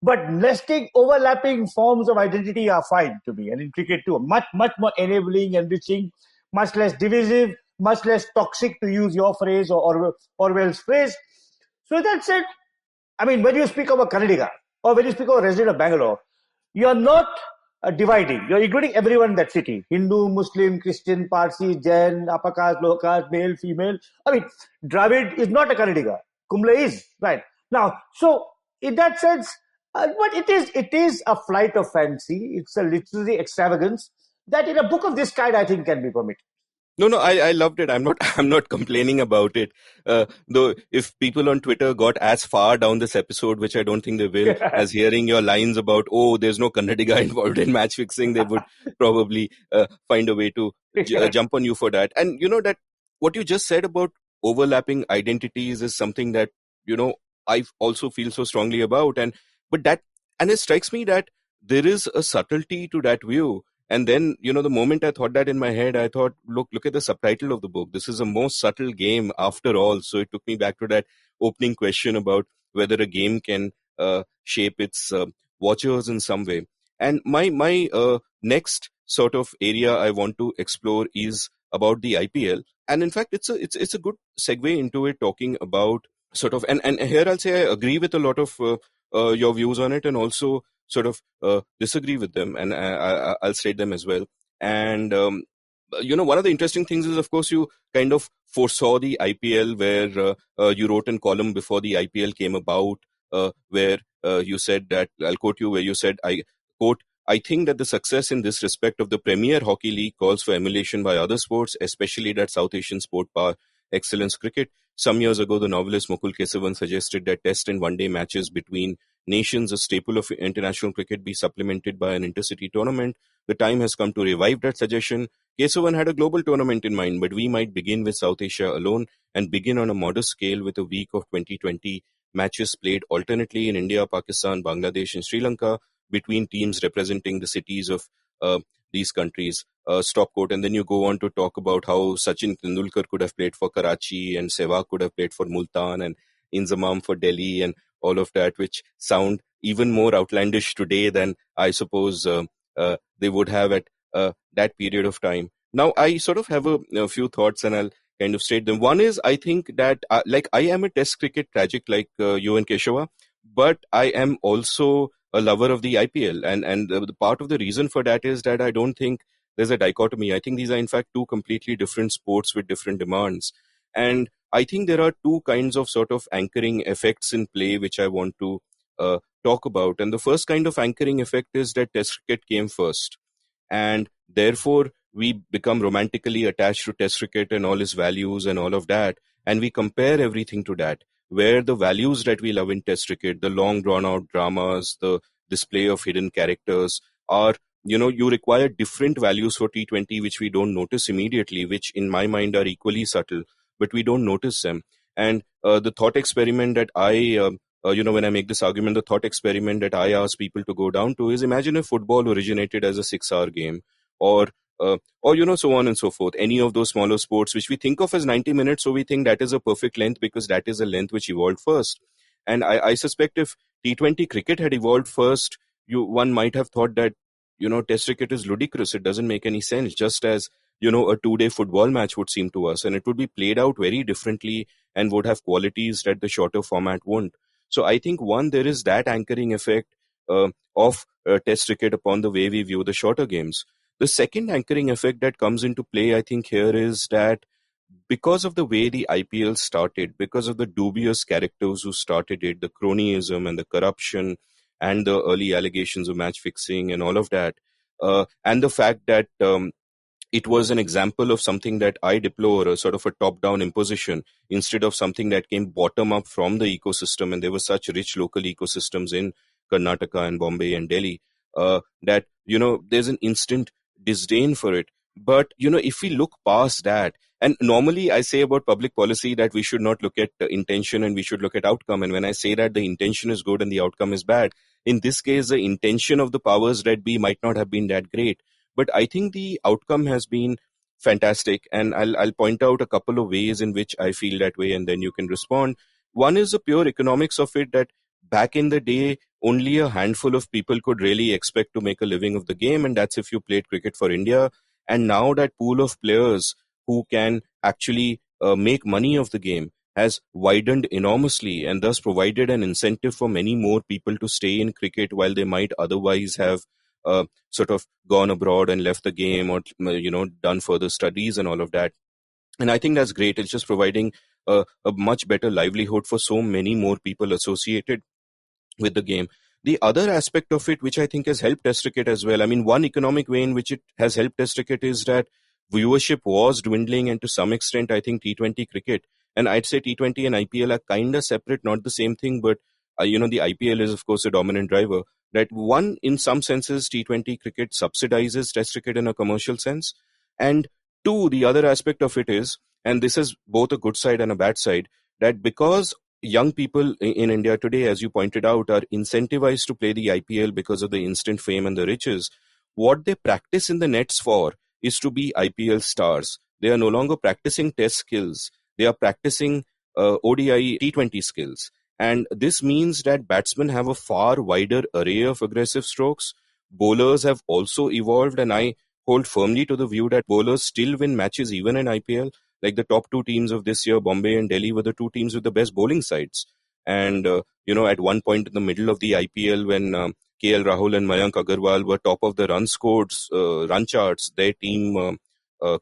But nesting, overlapping forms of identity are fine to me and intricate too. Much, much more enabling, enriching, much less divisive, much less toxic, to use your phrase or Orwell's phrase. So that said, when you speak of a Kannadiga or when you speak of a resident of Bangalore, you're not dividing. You're including everyone in that city. Hindu, Muslim, Christian, Parsi, Jain, upper caste, lower caste, male, female. Dravid is not a Kannadiga. Kumble is, right? Now, so in that sense, but it is a flight of fancy. It's a literary extravagance that in a book of this kind, I think, can be permitted. No, I loved it. I'm not complaining about it. Though if people on Twitter got as far down this episode, which I don't think they will, as hearing your lines about, there's no Kannadiga involved in match fixing, they would probably find a way to jump on you for that. And that what you just said about overlapping identities is something that, I also feel so strongly about. And it strikes me that there is a subtlety to that view. And then, the moment I thought that in my head, I thought, look at the subtitle of the book. This is a more subtle game after all. So it took me back to that opening question about whether a game can shape its watchers in some way. And my next sort of area I want to explore is about the IPL. And in fact, it's a good segue into it, talking about sort of, and here I'll say I agree with a lot of your views on it, and also sort of disagree with them, and I'll state them as well. And one of the interesting things is, of course, you kind of foresaw the IPL, where you wrote a column before the IPL came about, where you said that, I'll quote you, where you said, I quote, "I think that the success in this respect of the Premier Hockey League calls for emulation by other sports, especially that South Asian sport power excellence cricket. Some years ago, the novelist Mukul Kesavan suggested that test and one-day matches between nations, a staple of international cricket, be supplemented by an intercity tournament. The time has come to revive that suggestion. Kesavan had a global tournament in mind, but we might begin with South Asia alone and begin on a modest scale with a week of 2020 matches played alternately in India, Pakistan, Bangladesh, and Sri Lanka between teams representing the cities of these countries." Stop quote. And then you go on to talk about how Sachin Tendulkar could have played for Karachi, and Sehwag could have played for Multan, and Inzamam for Delhi, and all of that, which sound even more outlandish today than I suppose they would have at that period of time. Now, I sort of have a few thoughts, and I'll kind of state them. One is, I think that, like, I am a Test cricket tragic like you and Keshava, but I am also a lover of the IPL. And the part of the reason for that is that I don't think there's a dichotomy. I think these are, in fact, two completely different sports with different demands. And I think there are two kinds of sort of anchoring effects in play, which I want to talk about. And the first kind of anchoring effect is that Test cricket came first, and therefore we become romantically attached to Test cricket and all its values and all of that, and we compare everything to that, where the values that we love in Test cricket, the long drawn out dramas, the display of hidden characters, are, you require different values for T20, which we don't notice immediately, which in my mind are equally subtle, but we don't notice them. And the thought experiment that when I make this argument, the thought experiment that I ask people to go down to is, imagine if football originated as a 6 hour game, or so on and so forth. Any of those smaller sports which we think of as 90 minutes, so we think that is a perfect length because that is a length which evolved first. And I suspect if T20 cricket had evolved first, one might have thought that, Test cricket is ludicrous. It doesn't make any sense. Just as, a 2 day football match would seem to us, and it would be played out very differently and would have qualities that the shorter format won't. So I think, one, there is that anchoring effect of Test cricket upon the way we view the shorter games. The second anchoring effect that comes into play, I think, here is that because of the way the IPL started, because of the dubious characters who started it, the cronyism and the corruption and the early allegations of match fixing and all of that, and the fact that it was an example of something that I deplore, a sort of a top-down imposition, instead of something that came bottom-up from the ecosystem. And there were such rich local ecosystems in Karnataka and Bombay and Delhi that, there's an instant disdain for it. But, if we look past that, and normally I say about public policy that we should not look at intention and we should look at outcome. And when I say that the intention is good and the outcome is bad, in this case, the intention of the powers that be might not have been that great. But I think the outcome has been fantastic, and I'll point out a couple of ways in which I feel that way, and then you can respond. One is the pure economics of it, that back in the day, only a handful of people could really expect to make a living of the game, and that's if you played cricket for India. And now that pool of players who can actually make money of the game has widened enormously, and thus provided an incentive for many more people to stay in cricket while they might otherwise have sort of gone abroad and left the game, or done further studies and all of that. And I think that's great. It's just providing a much better livelihood for so many more people associated with the game. The other aspect of it, which I think has helped Test cricket as well, I mean, one economic way in which it has helped Test cricket is that viewership was dwindling, and to some extent, I think T20 cricket, and I'd say T20 and IPL are kind of separate, not the same thing, but the IPL is, of course, a dominant driver. That one, in some senses, T20 cricket subsidizes Test cricket in a commercial sense. And two, the other aspect of it is, and this is both a good side and a bad side, that because young people in India today, as you pointed out, are incentivized to play the IPL because of the instant fame and the riches, what they practice in the nets for is to be IPL stars. They are no longer practicing test skills. They are practicing ODI T20 skills. And this means that batsmen have a far wider array of aggressive strokes. Bowlers have also evolved, and I hold firmly to the view that bowlers still win matches even in IPL. Like the top two teams of this year, Bombay and Delhi, were the two teams with the best bowling sides. And, at one point in the middle of the IPL, when KL Rahul and Mayank Agarwal were top of the run charts, their team,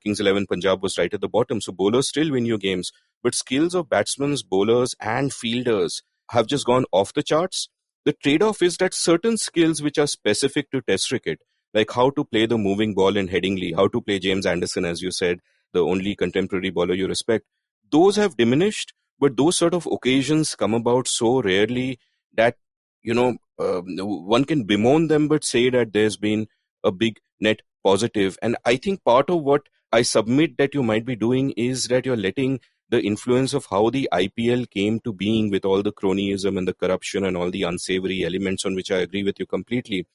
Kings 11 Punjab, was right at the bottom. So bowlers still win you games. But skills of batsmen, bowlers, and fielders have just gone off the charts. The trade-off is that certain skills which are specific to Test cricket, like how to play the moving ball in Headingley, how to play James Anderson, as you said, the only contemporary bowler you respect, those have diminished, but those sort of occasions come about so rarely that, one can bemoan them, but say that there's been a big net positive. And I think part of what I submit that you might be doing is that you're letting the influence of how the IPL came to being, with all the cronyism and the corruption and all the unsavory elements on which I agree with you completely,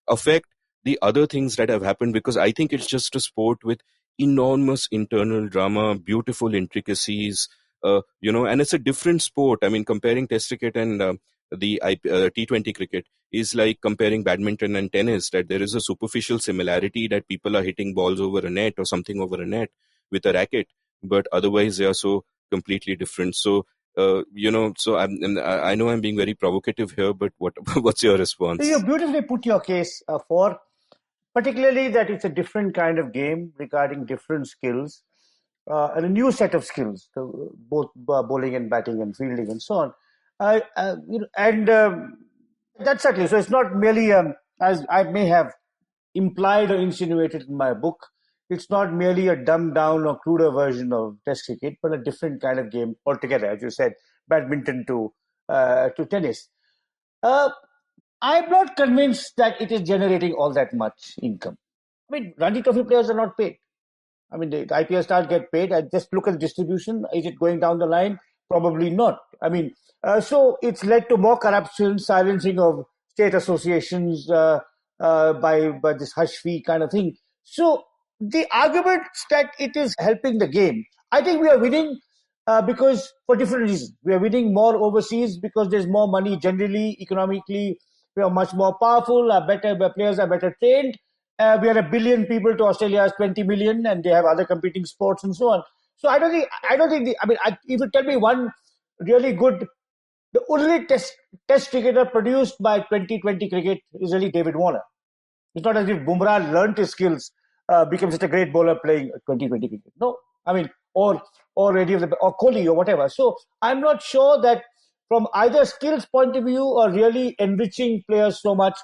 affect the other things that have happened, because I think it's just a sport with enormous internal drama, beautiful intricacies, and it's a different sport. I mean, comparing Test cricket and the T20 cricket is like comparing badminton and tennis, that there is a superficial similarity that people are hitting balls over a net or something over a net with a racket, but otherwise they are so completely different. So, so I know I'm being very provocative here, but what's your response? You beautifully put your case for, particularly that it's a different kind of game regarding different skills and a new set of skills, both bowling and batting and fielding and so on. And that's certainly so. It's not merely as I may have implied or insinuated in my book. It's not merely a dumbed down or cruder version of Test cricket, but a different kind of game altogether. As you said, badminton to tennis. I'm not convinced that it is generating all that much income. I mean, Ranji Trophy players are not paid. I mean, the IPL stars get paid. I just look at the distribution. Is it going down the line? Probably not. I mean, so it's led to more corruption, silencing of state associations by this hush fee kind of thing. So the arguments that it is helping the game, I think we are winning because for different reasons. We are winning more overseas because there's more money generally, economically. We are much more powerful. Our players are better trained. We are 1 billion people to Australia's 20 million, and they have other competing sports and so on. So I don't think. If you tell me one really good, the only test cricketer produced by 2020 cricket is really David Warner. It's not as if Bumrah learnt his skills, became such a great bowler playing 2020 cricket. No, I mean, or Kohli or whatever. So I'm not sure that from either skills point of view or really enriching players so much,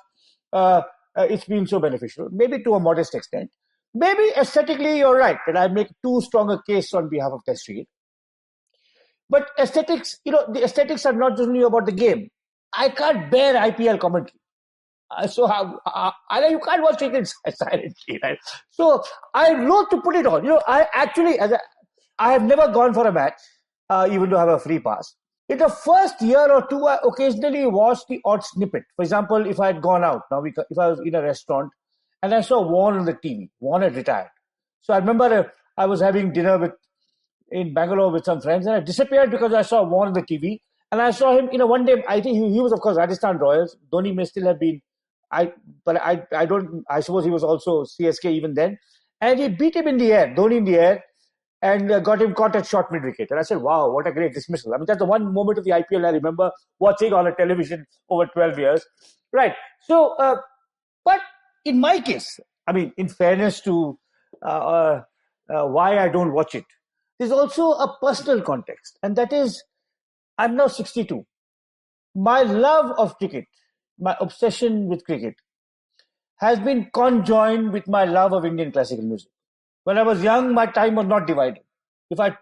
it's been so beneficial. Maybe to a modest extent. Maybe aesthetically, you're right, that I make too strong a case on behalf of Test cricket. But aesthetics, the aesthetics are not only about the game. I can't bear IPL commentary. You can't watch cricket silently, right? So I wrote to put it on. I have never gone for a match, even though I have a free pass. In the first year or two, I occasionally watched the odd snippet. For example, if I had gone out, if I was in a restaurant and I saw Warren on the TV, Warren had retired. So I remember I was having dinner in Bangalore with some friends, and I disappeared because I saw Warren on the TV. And I saw him, one day, I think he was, of course, Rajasthan Royals. Dhoni may still have been, I suppose he was also CSK even then. And he beat him in the air, Dhoni in the air, and got him caught at short mid-wicket. And I said, wow, what a great dismissal. I mean, that's the one moment of the IPL I remember watching on a television over 12 years. Right. So, but in my case, I mean, in fairness to why I don't watch it, there's also a personal context. And that is, I'm now 62. My love of cricket, my obsession with cricket, has been conjoined with my love of Indian classical music. When I was young, my time was not divided. If I had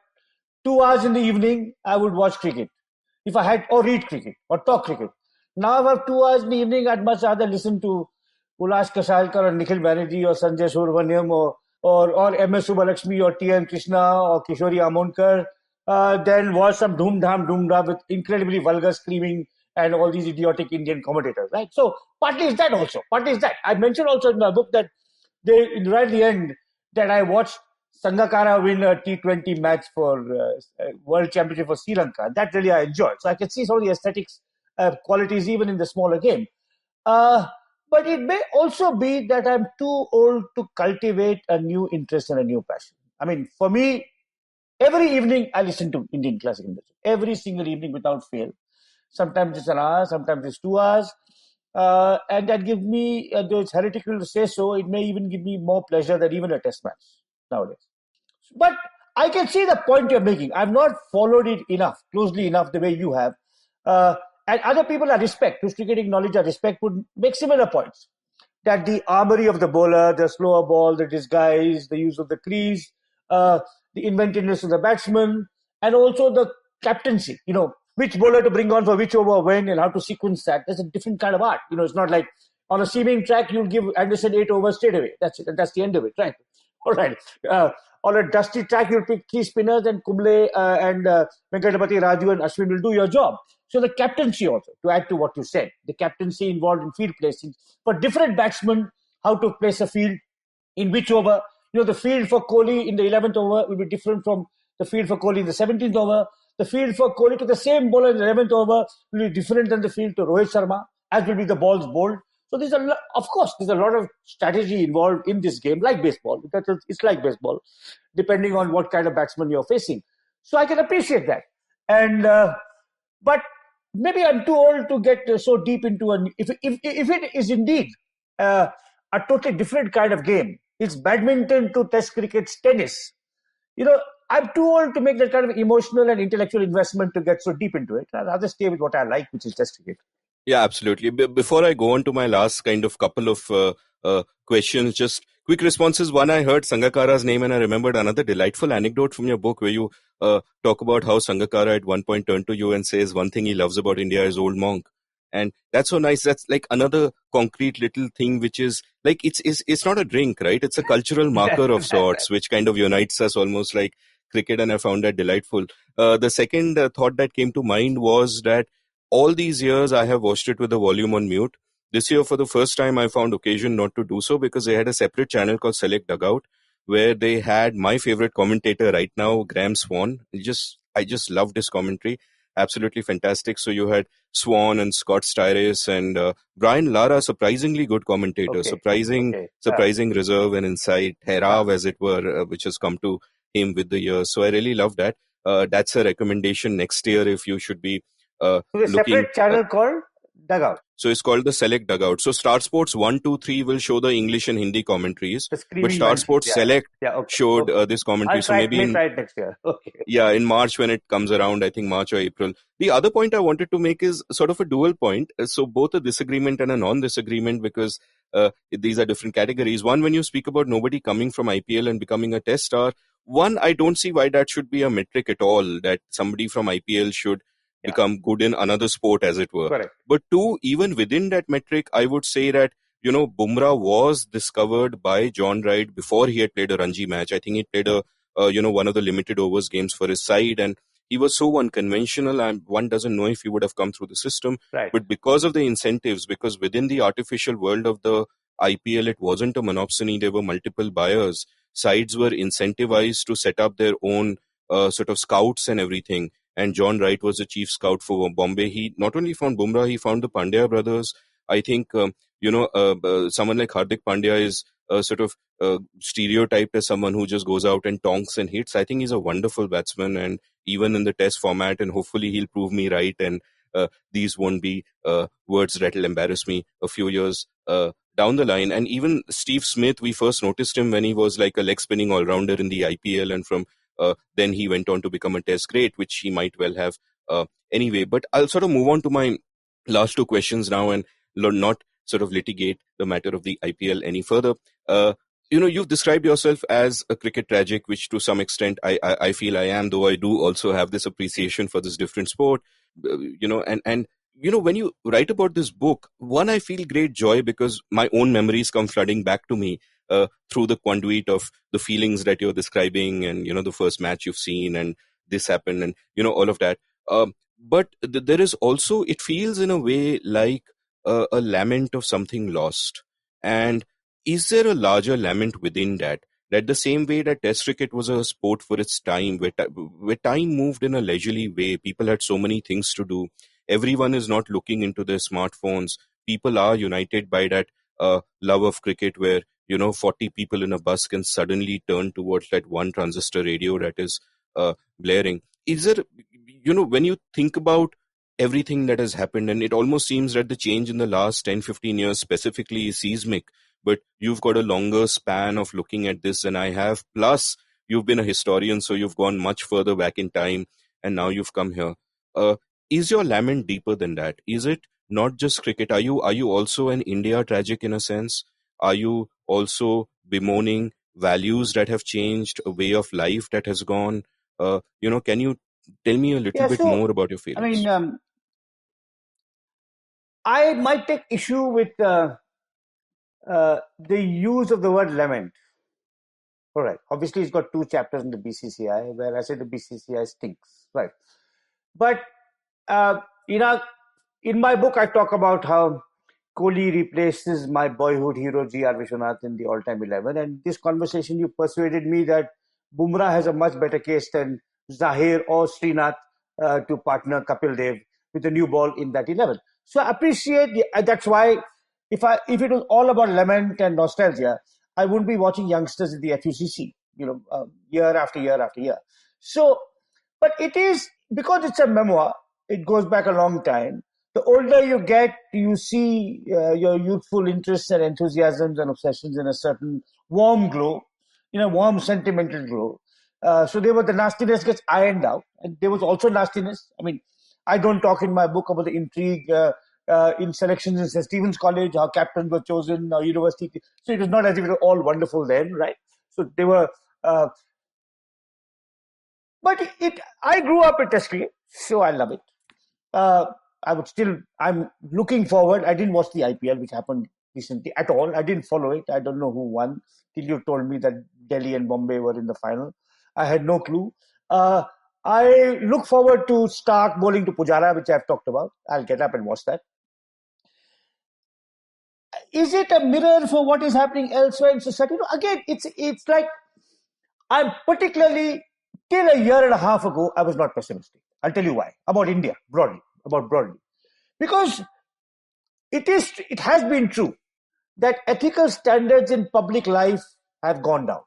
2 hours in the evening, I would watch cricket. If I had, or read cricket, or talk cricket. Now if I have 2 hours in the evening, I'd much rather listen to Ulas Kashalkar or Nikhil Banerjee or Sanjay Survanyam or M.S. Subbalakshmi or T.N. Krishna or Kishori Amonkar than watch some doom dham with incredibly vulgar screaming and all these idiotic Indian commentators, right? So partly is that also. Partly is that. I mentioned also in my book that right at the end, that I watched Sangakkara win a T20 match for World Championship for Sri Lanka. That really I enjoyed. So I can see some of the aesthetics qualities even in the smaller game. But it may also be that I'm too old to cultivate a new interest and a new passion. I mean, for me, every evening I listen to Indian classical music. Every single evening without fail. Sometimes it's an hour, sometimes it's 2 hours. And that gives me, though it's heretical to say so, it may even give me more pleasure than even a test match nowadays. But I can see the point you're making. I've not followed it closely enough the way you have. And other people I respect, whose cricketing knowledge I respect, would make similar points. That the armory of the bowler, the slower ball, the disguise, the use of the crease, the inventiveness of the batsman, and also the captaincy, which bowler to bring on for which over when and how to sequence that. That's a different kind of art. It's not like on a seaming track, you'll give Anderson 8 overs straight away. That's it. That's the end of it, right? All right. On a dusty track, you'll pick 3 spinners and Kumble and Venkatapati Raju and Ashwin will do your job. So the captaincy also, to add to what you said, the captaincy involved in field placing. For different batsmen, how to place a field, in which over. The field for Kohli in the 11th over will be different from the field for Kohli in the 17th over. The field for Kohli to the same bowler in the 11th over will be different than the field to Rohit Sharma, as will be the balls bowled. So of course, there's a lot of strategy involved in this game, like baseball, because it's like baseball, depending on what kind of batsman you're facing. So I can appreciate that. And but maybe I'm too old to get so deep into if it is indeed a totally different kind of game. It's badminton to Test cricket's tennis. I'm too old to make that kind of emotional and intellectual investment to get so deep into it. I'd rather stay with what I like, which is Test cricket. Yeah, absolutely. Before I go on to my last kind of couple of questions, just quick responses. One, I heard Sangakkara's name and I remembered another delightful anecdote from your book where you talk about how Sangakkara at one point turned to you and says one thing he loves about India is Old Monk. And that's so nice. That's like another concrete little thing, which is like, it's not a drink, right? It's a cultural marker of sorts, which kind of unites us almost like cricket. And I found that delightful. The second thought that came to mind was that all these years I have watched it with the volume on mute. This year, for the first time, I found occasion not to do so because they had a separate channel called Select Dugout where they had my favorite commentator right now, Graham Swan. I just loved his commentary. Absolutely fantastic. So you had Swan and Scott Styris and Brian Lara, surprisingly good commentator, surprising reserve and insight, Herav as it were, which has come to him with the years. So I really love that. That's a recommendation next year if you should be a separate channel called Dugout. So it's called the Select Dugout. So Star Sports 1, 2, 3 will show the English and Hindi commentaries. But Star Sports Select showed this commentary. So maybe try it next year. Okay. Yeah, in March when it comes around, I think March or April. The other point I wanted to make is sort of a dual point. So both a disagreement and a non-disagreement because these are different categories. One, when you speak about nobody coming from IPL and becoming a test star, one, I don't see why that should be a metric at all, that somebody from IPL should become good in another sport, as it were. Correct. But two, even within that metric, I would say that, Bumrah was discovered by John Wright before he had played a Ranji match. I think he played one of the limited overs games for his side, and he was so unconventional, and one doesn't know if he would have come through the system. Right. But because of the incentives, because within the artificial world of the IPL, it wasn't a monopsony, there were multiple buyers. Sides were incentivized to set up their own sort of scouts and everything. And John Wright was the chief scout for Bombay. He not only found Bumrah, he found the Pandya brothers. I think, someone like Hardik Pandya is sort of stereotyped as someone who just goes out and tonks and hits. I think he's a wonderful batsman, and even in the test format, and hopefully he'll prove me right, and these won't be words that'll embarrass me a few years down the line. And even Steve Smith, we first noticed him when he was like a leg spinning all-rounder in the IPL, and from then he went on to become a test great, which he might well have anyway. But I'll sort of move on to my last two questions now and not sort of litigate the matter of the IPL any further. You've described yourself as a cricket tragic, which to some extent I feel I am, though I do also have this appreciation for this different sport. When you write about this book, one, I feel great joy because my own memories come flooding back to me through the conduit of the feelings that you're describing, and the first match you've seen, and this happened, and all of that. But there is also, it feels in a way like a lament of something lost. And is there a larger lament within that? That the same way that Test cricket was a sport for its time, where time moved in a leisurely way, people had so many things to do. Everyone is not looking into their smartphones. People are united by that love of cricket, where 40 people in a bus can suddenly turn towards that one transistor radio that is blaring. Is there, when you think about everything that has happened, and it almost seems that the change in the last 10, 15 years specifically is seismic, but you've got a longer span of looking at this than I have. Plus, you've been a historian, so you've gone much further back in time, and now you've come here. Is your lament deeper than that? Is it not just cricket? Are you also an India tragic in a sense? Are you also bemoaning values that have changed, a way of life that has gone? Can you tell me a little bit more about your feelings? I mean, I might take issue with the use of the word lament. All right. Obviously, it's got two chapters in the BCCI, where I say the BCCI stinks. Right. But, in my book, I talk about how Kohli replaces my boyhood hero G.R. Vishwanath in the all-time 11. And this conversation, you persuaded me that Bumrah has a much better case than Zahir or Srinath to partner Kapil Dev with a new ball in that 11. So I appreciate that's why if it was all about lament and nostalgia, I wouldn't be watching youngsters in the FUCC, year after year after year. So, but it is because it's a memoir. It goes back a long time. The older you get, you see your youthful interests and enthusiasms and obsessions in a certain warm glow, in a warm sentimental glow. So there was the nastiness gets ironed out, and there was also nastiness. I mean, I don't talk in my book about the intrigue in selections in St. Stephen's College, how captains were chosen, university. So it was not as if it was all wonderful then, right? So they were, but I grew up at Tesclay, so I love it. Uh, I'm looking forward. I didn't watch the IPL, which happened recently at all. I didn't follow it. I don't know who won till you told me that Delhi and Bombay were in the final. I had no clue. I look forward to Stark bowling to Pujara, which I've talked about. I'll get up and watch that. Is it a mirror for what is happening elsewhere in society? No, again, it's like I'm particularly till a year and a half ago, I was not pessimistic. I'll tell you why. About India, broadly. Because it has been true that ethical standards in public life have gone down.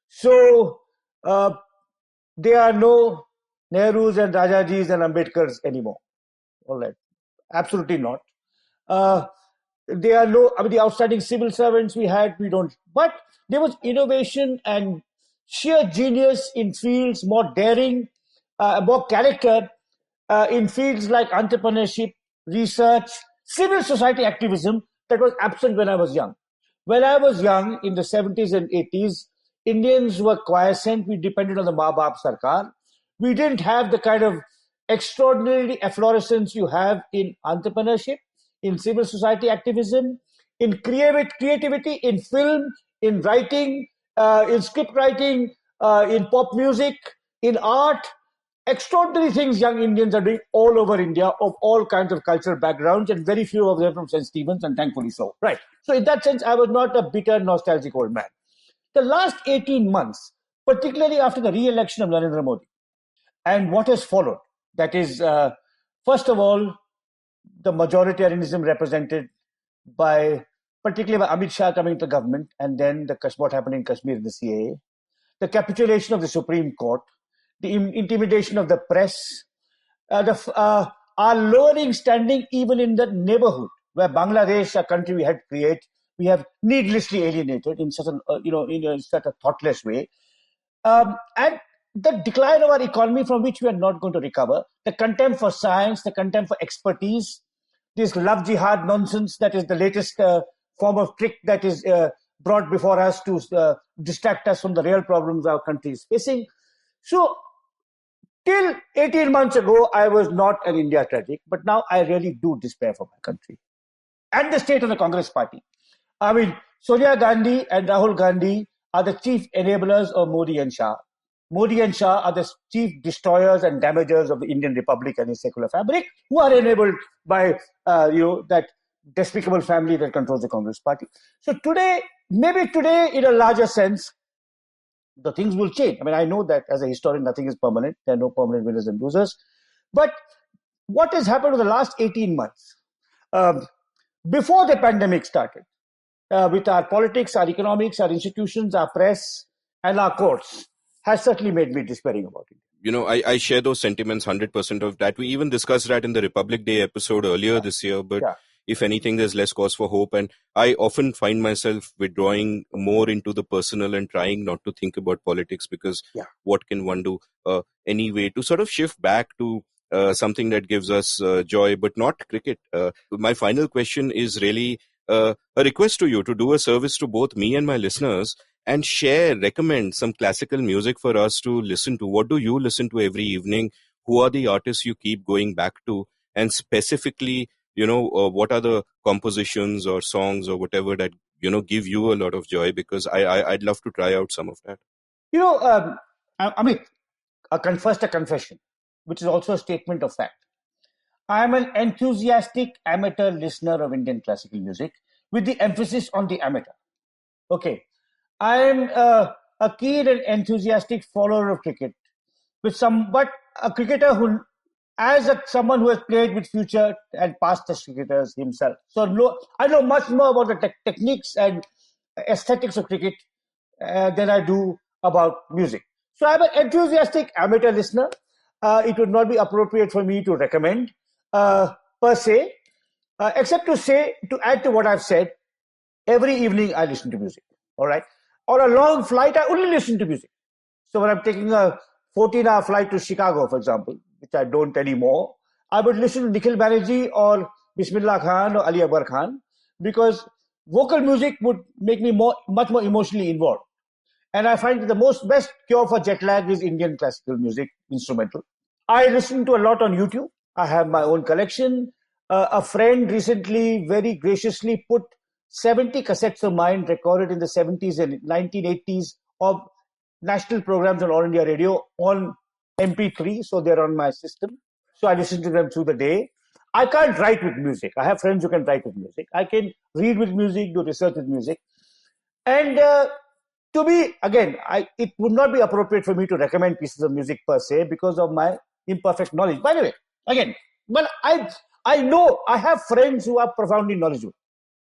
So there are no Nehrus and Rajajis and Ambedkars anymore. All right. Absolutely not. There are no, I mean, the outstanding civil servants we don't. But there was innovation and sheer genius in fields more daring, more character in fields like entrepreneurship, research, civil society activism that was absent when I was young. When I was young in the 70s and 80s, Indians were quiescent. We depended on the Maa-Baap Sarkar. We didn't have the kind of extraordinary efflorescence you have in entrepreneurship, in civil society activism, in creativity, in film, in writing, in script writing, in pop music, in art. Extraordinary things young Indians are doing all over India of all kinds of cultural backgrounds, and very few of them from St. Stephen's, and thankfully so. Right. So in that sense, I was not a bitter, nostalgic old man. The last 18 months, particularly after the re-election of Narendra Modi, and what has followed, that is, first of all, the majoritarianism represented by, particularly by Amit Shah coming to government, and then what happened in Kashmir, the CAA, the capitulation of the Supreme Court, the intimidation of the press, our lowering standing even in the neighborhood where Bangladesh, a country we had created, we have needlessly alienated in such a thoughtless way, and the decline of our economy from which we are not going to recover, the contempt for science, the contempt for expertise, this love jihad nonsense that is the latest form of trick that is brought before us to distract us from the real problems our country is facing. So, till 18 months ago, I was not an India tragic, but now I really do despair for my country and the state of the Congress party. I mean, Sonia Gandhi and Rahul Gandhi are the chief enablers of Modi and Shah. Modi and Shah are the chief destroyers and damagers of the Indian Republic and its secular fabric, who are enabled by that despicable family that controls the Congress party. So maybe today, in a larger sense, the things will change. I mean, I know that as a historian, nothing is permanent. There are no permanent winners and losers. But what has happened in the last 18 months, before the pandemic started, with our politics, our economics, our institutions, our press, and our courts, has certainly made me despairing about it. I share those sentiments 100% of that. We even discussed that in the Republic Day episode earlier this year, but if anything, there's less cause for hope. And I often find myself withdrawing more into the personal and trying not to think about politics, because what can one do anyway to sort of shift back to something that gives us joy, but not cricket. My final question is really a request to you to do a service to both me and my listeners and recommend some classical music for us to listen to. What do you listen to every evening? Who are the artists you keep going back to? And specifically, what are the compositions or songs or whatever that, give you a lot of joy? Because I'd love to try out some of that. Amit, first a confession, which is also a statement of fact. I'm an enthusiastic amateur listener of Indian classical music, with the emphasis on the amateur. Okay. I'm a keen and enthusiastic follower of cricket, but a cricketer who as someone who has played with future and past test cricketers himself. So I know much more about the techniques and aesthetics of cricket than I do about music. So I'm an enthusiastic amateur listener. It would not be appropriate for me to recommend per se, except to add to what I've said. Every evening I listen to music. All right. On a long flight, I only listen to music. So when I'm taking a 14-hour flight to Chicago, for example, which I don't anymore, I would listen to Nikhil Banerjee or Bismillah Khan or Ali Akbar Khan, because vocal music would make me much more emotionally involved. And I find the best cure for jet lag is Indian classical music, instrumental. I listen to a lot on YouTube. I have my own collection. A friend recently very graciously put 70 cassettes of mine recorded in the 70s and 1980s of national programs on All India Radio on MP3, so they're on my system. So I listen to them through the day. I can't write with music. I have friends who can write with music. I can read with music, do research with music. And to me, again, it would not be appropriate for me to recommend pieces of music per se because of my imperfect knowledge. By the way, again, but I know I have friends who are profoundly knowledgeable.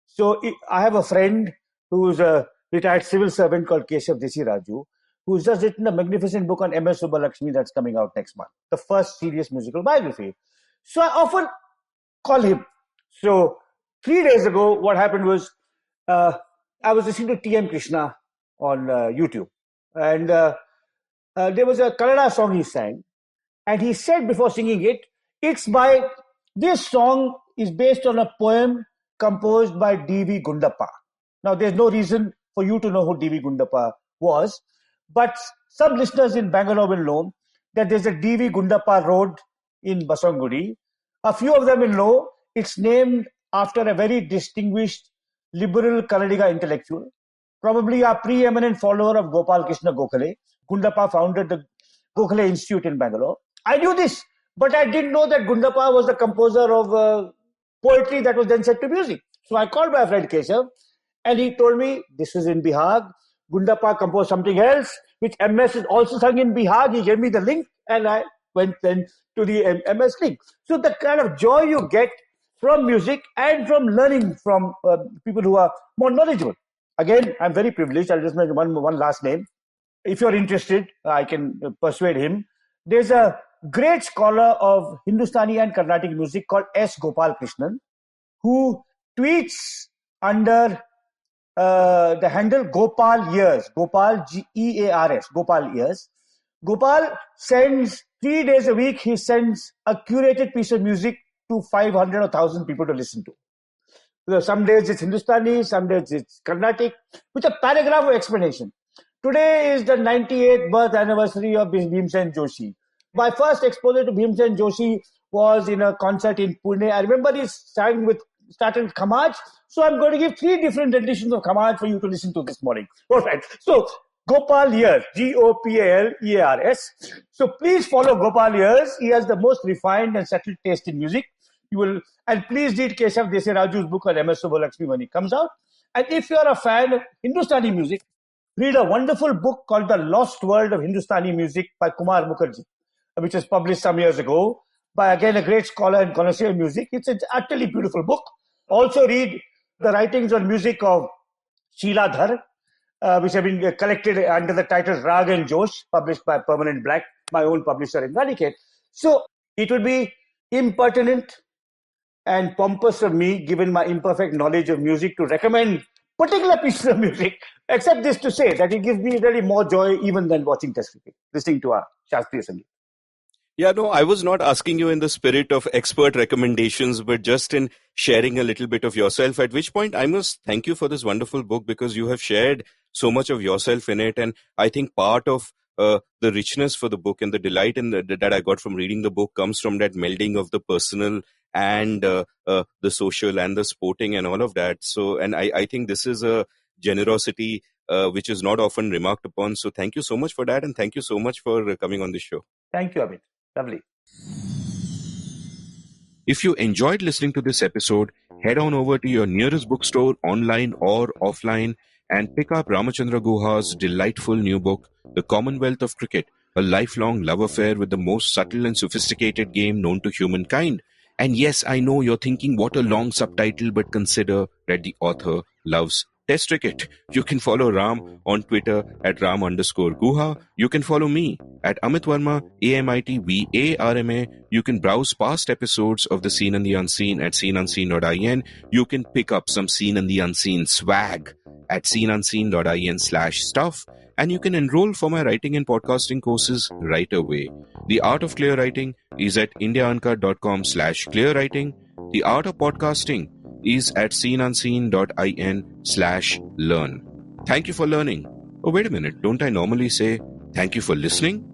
So I have a friend who's a retired civil servant called Keshav Desi Raju, who's just written a magnificent book on M.S. Subbulakshmi that's coming out next month, the first serious musical biography. So I often call him. So 3 days ago, what happened was I was listening to T.M. Krishna on YouTube, and there was a Kannada song he sang, and he said before singing it, this song is based on a poem composed by D.V. Gundappa. Now, there's no reason for you to know who D.V. Gundappa was, but some listeners in Bangalore will know that there's a D.V. Gundappa Road in Baswangudi. A few of them will know it's named after a very distinguished liberal Kannadiga intellectual, probably a preeminent follower of Gopal Krishna Gokhale. Gundappa founded the Gokhale Institute in Bangalore. I knew this, but I didn't know that Gundappa was the composer of poetry that was then set to music. So I called my friend Keshav, and he told me this was in Bihar. Gundappa composed something else, which MS is also sung in Bihar. He gave me the link, and I went then to the MS link. So the kind of joy you get from music and from learning from people who are more knowledgeable. Again, I'm very privileged. I'll just mention one last name. If you're interested, I can persuade him. There's a great scholar of Hindustani and Carnatic music called S. Gopal Krishnan, who tweets under the handle Gopal Years, Gopal G-E-A-R-S, Gopal Years. Gopal sends 3 days a week, he sends a curated piece of music to 500 or 1,000 people to listen to. Some days it's Hindustani, some days it's Carnatic, with a paragraph of explanation. Today is the 98th birth anniversary of Bhimsen Joshi. My first exposure to Bhimsen Joshi was in a concert in Pune. I remember he started with Khamaj. So I'm going to give 3 different renditions of Khamaj for you to listen to this morning. All right. So Gopal Years, Gopalears. So please follow Gopal Years. He has the most refined and settled taste in music. And please read Keshav Desi Raju's book on M.S. Subbulakshmi when it comes out. And if you're a fan of Hindustani music, read a wonderful book called The Lost World of Hindustani Music by Kumar Mukherjee, which was published some years ago by, again, a great scholar and connoisseur of music. It's an utterly beautiful book. Also read the writings on music of Sheila Dhar, which have been collected under the title Rag and Josh, published by Permanent Black, my own publisher in Radicate. So it would be impertinent and pompous of me, given my imperfect knowledge of music, to recommend particular pieces of music, except this to say that it gives me really more joy even than watching Test cricket, listening to our Shastriya Sangeet. Yeah, no, I was not asking you in the spirit of expert recommendations, but just in sharing a little bit of yourself, at which point I must thank you for this wonderful book, because you have shared so much of yourself in it. And I think part of the richness for the book and the delight that I got from reading the book comes from that melding of the personal and the social and the sporting and all of that. So, and I think this is a generosity which is not often remarked upon. So thank you so much for that. And thank you so much for coming on this show. Thank you, Amit. Lovely. If you enjoyed listening to this episode, head on over to your nearest bookstore, online or offline, and pick up Ramachandra Guha's delightful new book, The Commonwealth of Cricket, a lifelong love affair with the most subtle and sophisticated game known to humankind. And yes, I know you're thinking what a long subtitle, but consider that the author loves test cricket. You can follow Ram on Twitter at Ram_Guha. You can follow me at Amit Varma, AMITVARMA. You can browse past episodes of The Seen and the Unseen at seenunseen.in. You can pick up some Seen and the Unseen swag at seenunseen.in/stuff. And you can enroll for my writing and podcasting courses right away. The Art of Clear Writing is at indiauncut.com/clearwriting. The Art of Podcasting is at seenunseen.in/learn. Thank you for learning. Oh, wait a minute. Don't I normally say thank you for listening?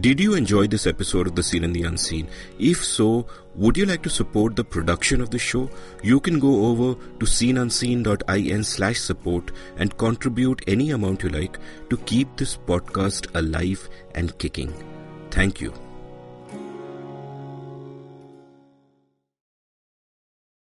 Did you enjoy this episode of The Seen and the Unseen? If so, would you like to support the production of the show? You can go over to seenunseen.in/support and contribute any amount you like to keep this podcast alive and kicking. Thank you.